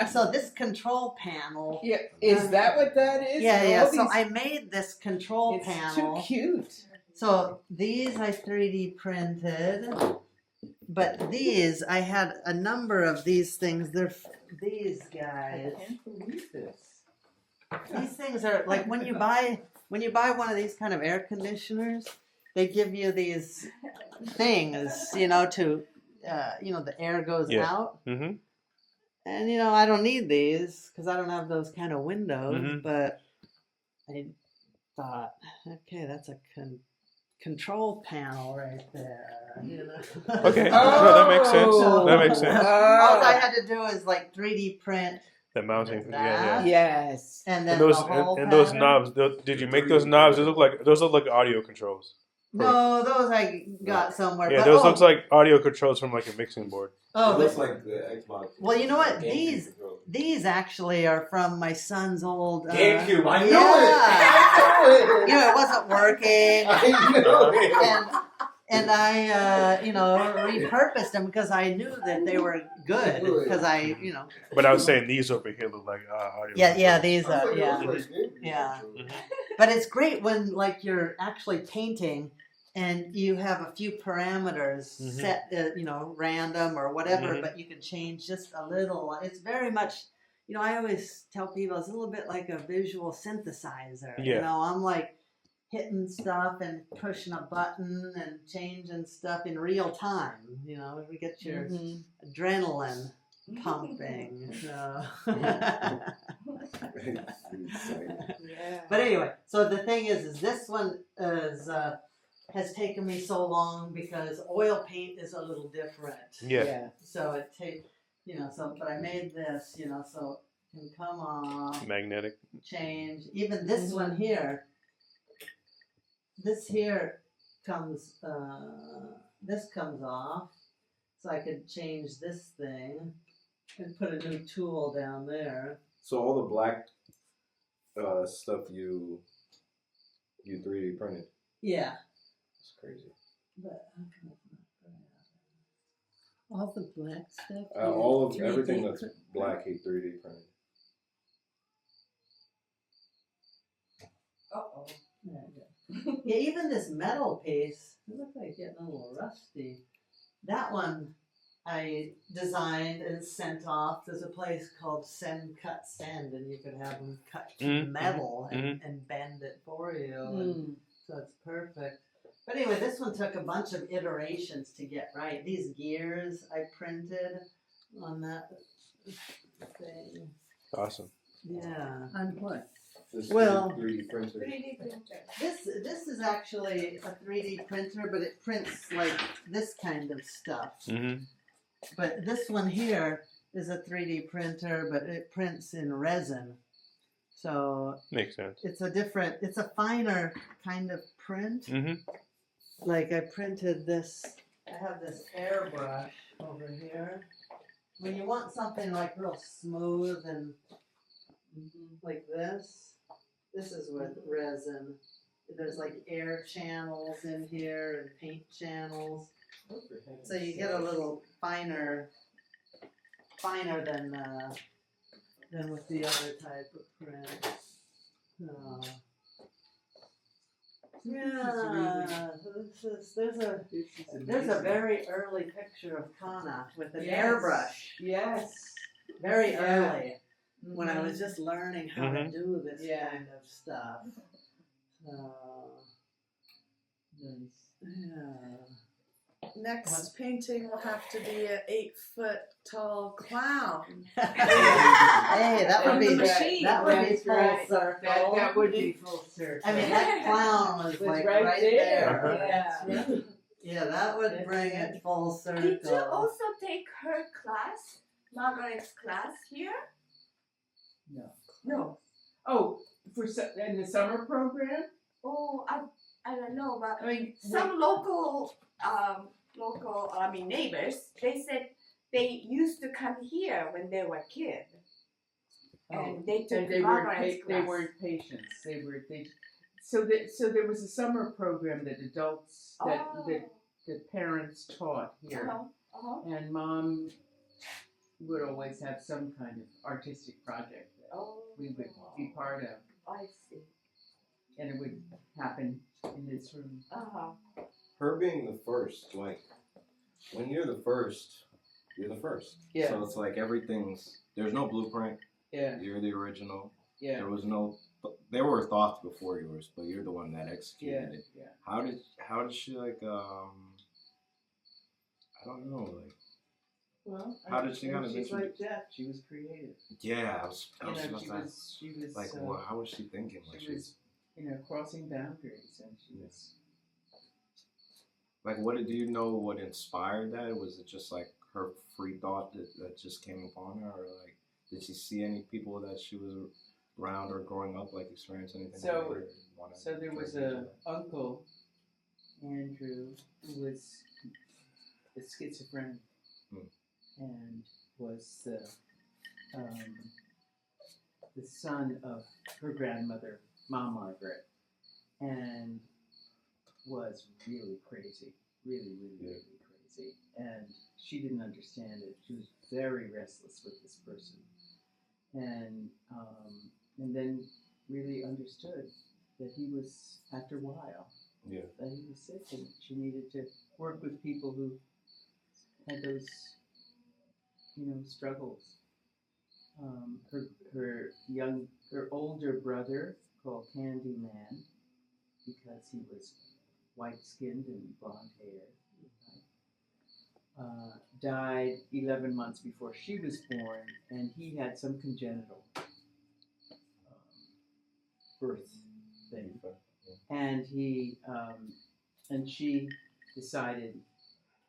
So this control panel. Yeah, is that what that is? Yeah. All So these- I made this control it's panel. too cute. So these I 3D printed, but these I had a number of these things. They're these I guys. can't believe this. These things are when you buy one of these kind of air conditioners, they give you these things, to the air goes Yeah. out. Mm-hmm. And I don't need these because I don't have those kind of windows. Mhm. But I thought, okay, that's a control panel right there. Okay. No, that makes sense. That makes sense. All I had to do is like 3D print The mounting. that, Yeah. Yes. and then And those the whole and those pattern. knobs. Did you make those knobs? Those look like audio controls. No, those I got somewhere. Yeah, but, those looks like audio controls from like a mixing board. Oh, It looks like the Xbox. well, you know what? GameCube controller. These actually are from my son's old GameCube. I knew yeah. it. It wasn't working. I knew it. And I, repurposed them because I knew that they were good. Because But I was saying these over here look like audio. yeah, controls. these I are, thought yeah. it was like GameCube Yeah. controller. But it's great when like you're actually painting and you have a few parameters Mhm. set, random or whatever, Mhm. but you can change just a little. It's very much, I always tell people it's a little bit like a visual synthesizer. Yeah. I'm like hitting stuff and pushing a button and changing stuff in real time. We get your adrenaline pumping. So. But anyway, so the thing is this one has taken me so long because oil paint is a little different. Yeah. So it takes, but I made this, so it can come off, Magnetic. change. Even this one here, this here comes, this comes off, so I could change this thing and put a new tool down there. So all the black stuff you 3D printed. Yeah. It's crazy. But all the black stuff. All of everything that's black, he 3D printed. Uh-oh. Yeah, even this metal piece, it looks like it's getting a little rusty. That one I designed and sent off. There's a place called Send Cut Send, and you could have them cut metal and bend it for you. And so it's perfect. But anyway, this one took a bunch of iterations to get right. These gears I printed on that thing. Awesome. Yeah. On what? This Well, 3D printer. 3D printer. This is actually a 3D printer, but it prints like this kind of stuff. Mm-hmm. But this one here is a 3D printer, but it prints in resin. So Makes sense. it's a finer kind of print. Mm-hmm. Like I printed this, I have this airbrush over here. When you want something like real smooth and like this is with resin. There's like air channels in here and paint channels. So you get a little finer than with the other type of print. Yeah, there's a very early picture of Kana with an airbrush. Yes. Very Yeah. early, when I was just learning how to do this Yeah. kind of stuff. Yeah. Next painting will have to be an 8-foot tall clown. Hey, that would On be the machine. that would be That's full right. circle. That would be full circle. I mean, that clown was was like right there. there. Yeah, that would bring it full circle. Did you also take her class, Margaret's class here? No. No. Oh, in the summer program? Oh, I don't know, but I mean, some local neighbors, they said they used to come here when they were kids. And they took Margaret's class. They weren't patients. So there was a summer program that adults that parents taught here, and Mom would always have some kind of artistic project that we would be part of, I see. and it would happen in this room. Her being the first, like, when you're the first, you're the first. So it's like there's no blueprint. Yeah. You're the original. Yeah. There was no they were thoughts before yours, but you're the one that executed it. Yeah. How did she like I don't know, like Well, How did she kind of she's introduce- like Jeff. She was creative. yeah, I was You know, about she to was. She was. like well, how was she thinking? Like She was, crossing boundaries, and she was. like do you know what inspired that? Was it just like her free thought that just came upon her, or like did she see any people that she was around or growing up like experience anything? So- like that, or wanna So there was turn into a uncle, Andrew, who was a schizophrenic, and was the son of her grandmother, Mom Margaret, and was really crazy, really crazy. And she didn't understand it. She was very restless with this person, and then really understood that he was, after a while, that he was sick, and she needed to work with people who had those, struggles. Her older brother, called Candyman, because he was white-skinned and blonde hair, died 11 months before she was born, and he had some congenital birth thing. And and she decided,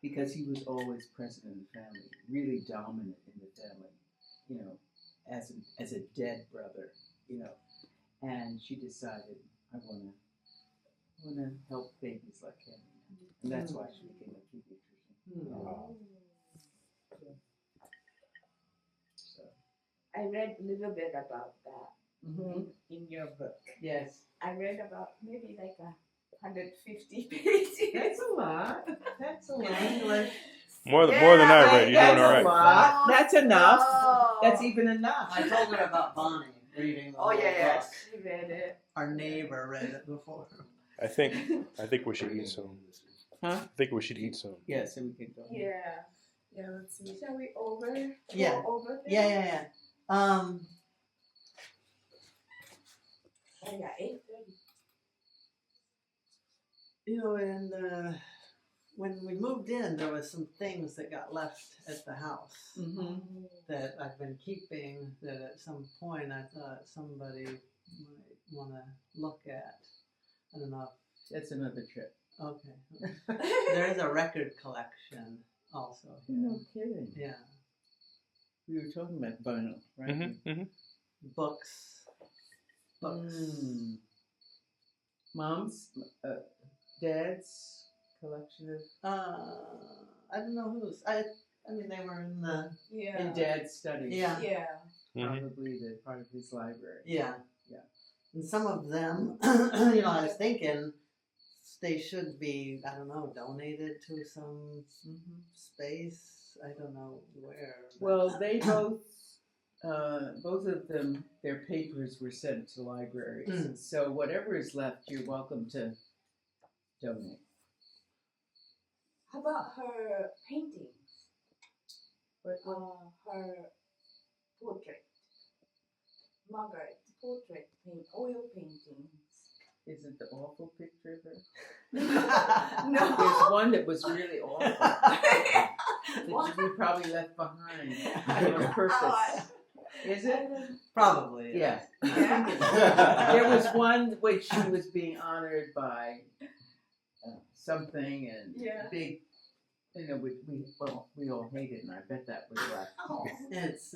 because he was always present in the family, really dominant in the family, as a dead brother, and she decided, I wanna help babies like him, and that's why she became a pediatrician. Wow. So. I read a little bit about that in your book. Yes. I read about maybe like 150 pages. That's a lot. That's a lot. English. More than I read. You're doing all right. Lot. That's enough. Oh. That's even enough. I told her about Bonnie reading the Oh whole yeah, book. she read it. Our neighbor read it before. I think we should eat some. Huh? I think we should eat some. Yeah, so we can go. Yeah. Yeah, let's see. Shall we Yeah. go over there? Yeah. Oh yeah, 8:30. When we moved in, there was some things that got left at the house that I've been keeping, that at some point I thought somebody might want to look at. I don't know. That's another trip. Okay. There's a record collection also here. No kidding. Yeah. We were talking about vinyl, right? Books. Mom's, dad's collection of. I don't know whose. I mean, they were in the. In Dad's study. Yeah. Yeah. Probably the part of his library. Yeah. Yeah. And some of them, I was thinking they should be, I don't know, donated to some space. I don't know where. Well, they both of them, their papers were sent to libraries. So whatever is left, you're welcome to donate. How about her paintings? What? Her portrait. Margaret portrait oil paintings. Is it the awful picture of her? No. There's one that was really awful. that we probably left behind on purpose. Is it? Probably. Yeah. Yeah. There was one which she was being honored by something and big. We all hated, and I bet that was left. Oh. It's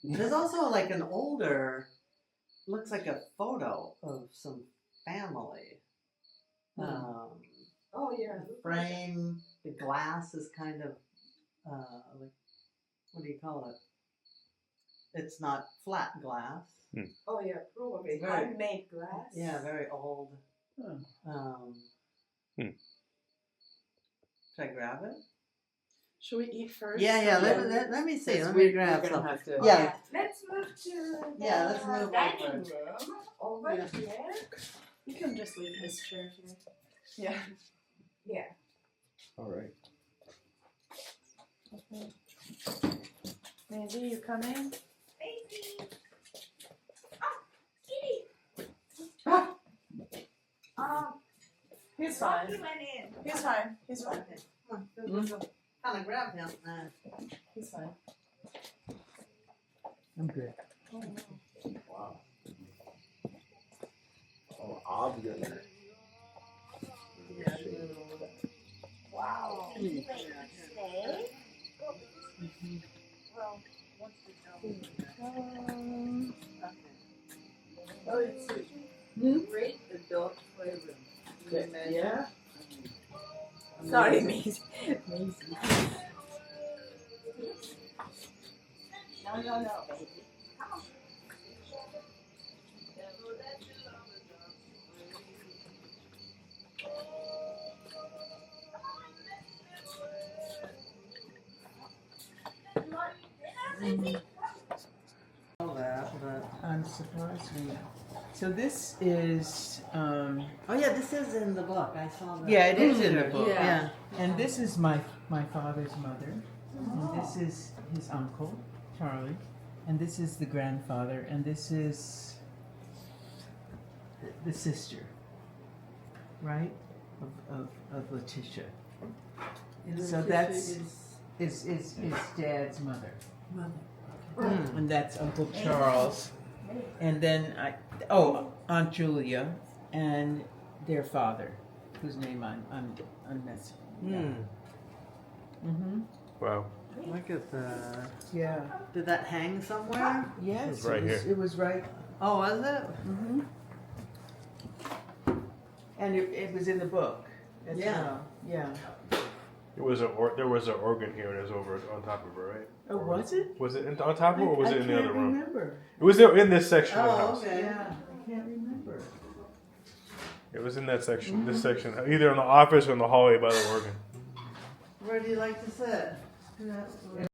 there's also like an older, looks like a photo of some family. Oh yeah. The frame, the glass is kind of like, what do you call it? It's not flat glass. Oh yeah, probably Very- handmade glass. Yeah, very old. Should I grab it? Should we eat first? Yeah. Let me see. Let me We're grab gonna some. have to. Yeah. Let's move to the Yeah, let's move dining over. room over Yeah. here. You can just leave his chair here. Yeah. Yeah. All right. Maisie, you coming? Baby. He's fine. He went in. He's fine. He's fine. Okay. Come on, go. Kind of grab him. He's fine. I'm good. Wow. Oh, obviously. Wow. Wait, stay. Oh, it's a great adult playroom. Can you imagine? Yeah. Sorry, Maisie. No, baby. All that, but I'm surprised we. So this is. oh yeah, this is in the book. I saw that. Yeah, it is in the book. Yeah. And this is my father's mother, and this is his uncle, Charlie, and this is the grandfather, and this is the sister, right, of Letitia. And So Letitia that's- is Is Dad's mother, mother. and that's Uncle Charles, and then Aunt Julia, and their father, whose name I'm messing. Mm-hmm. Wow. Look at that. Yeah. Did that hang somewhere? Yes. It's right here. It was right. Oh, was it? Mm-hmm. And it was in the book. As Yeah. well. Yeah. There was an organ here, and it was over on top of her, right? Oh, was it? Was it on top of her, or was it in the other room? I can't remember. It was there in this section of the Oh, house. okay. Yeah, I can't remember. It was in that section. This section, either in the office or in the hallway by the organ. Where do you like to sit?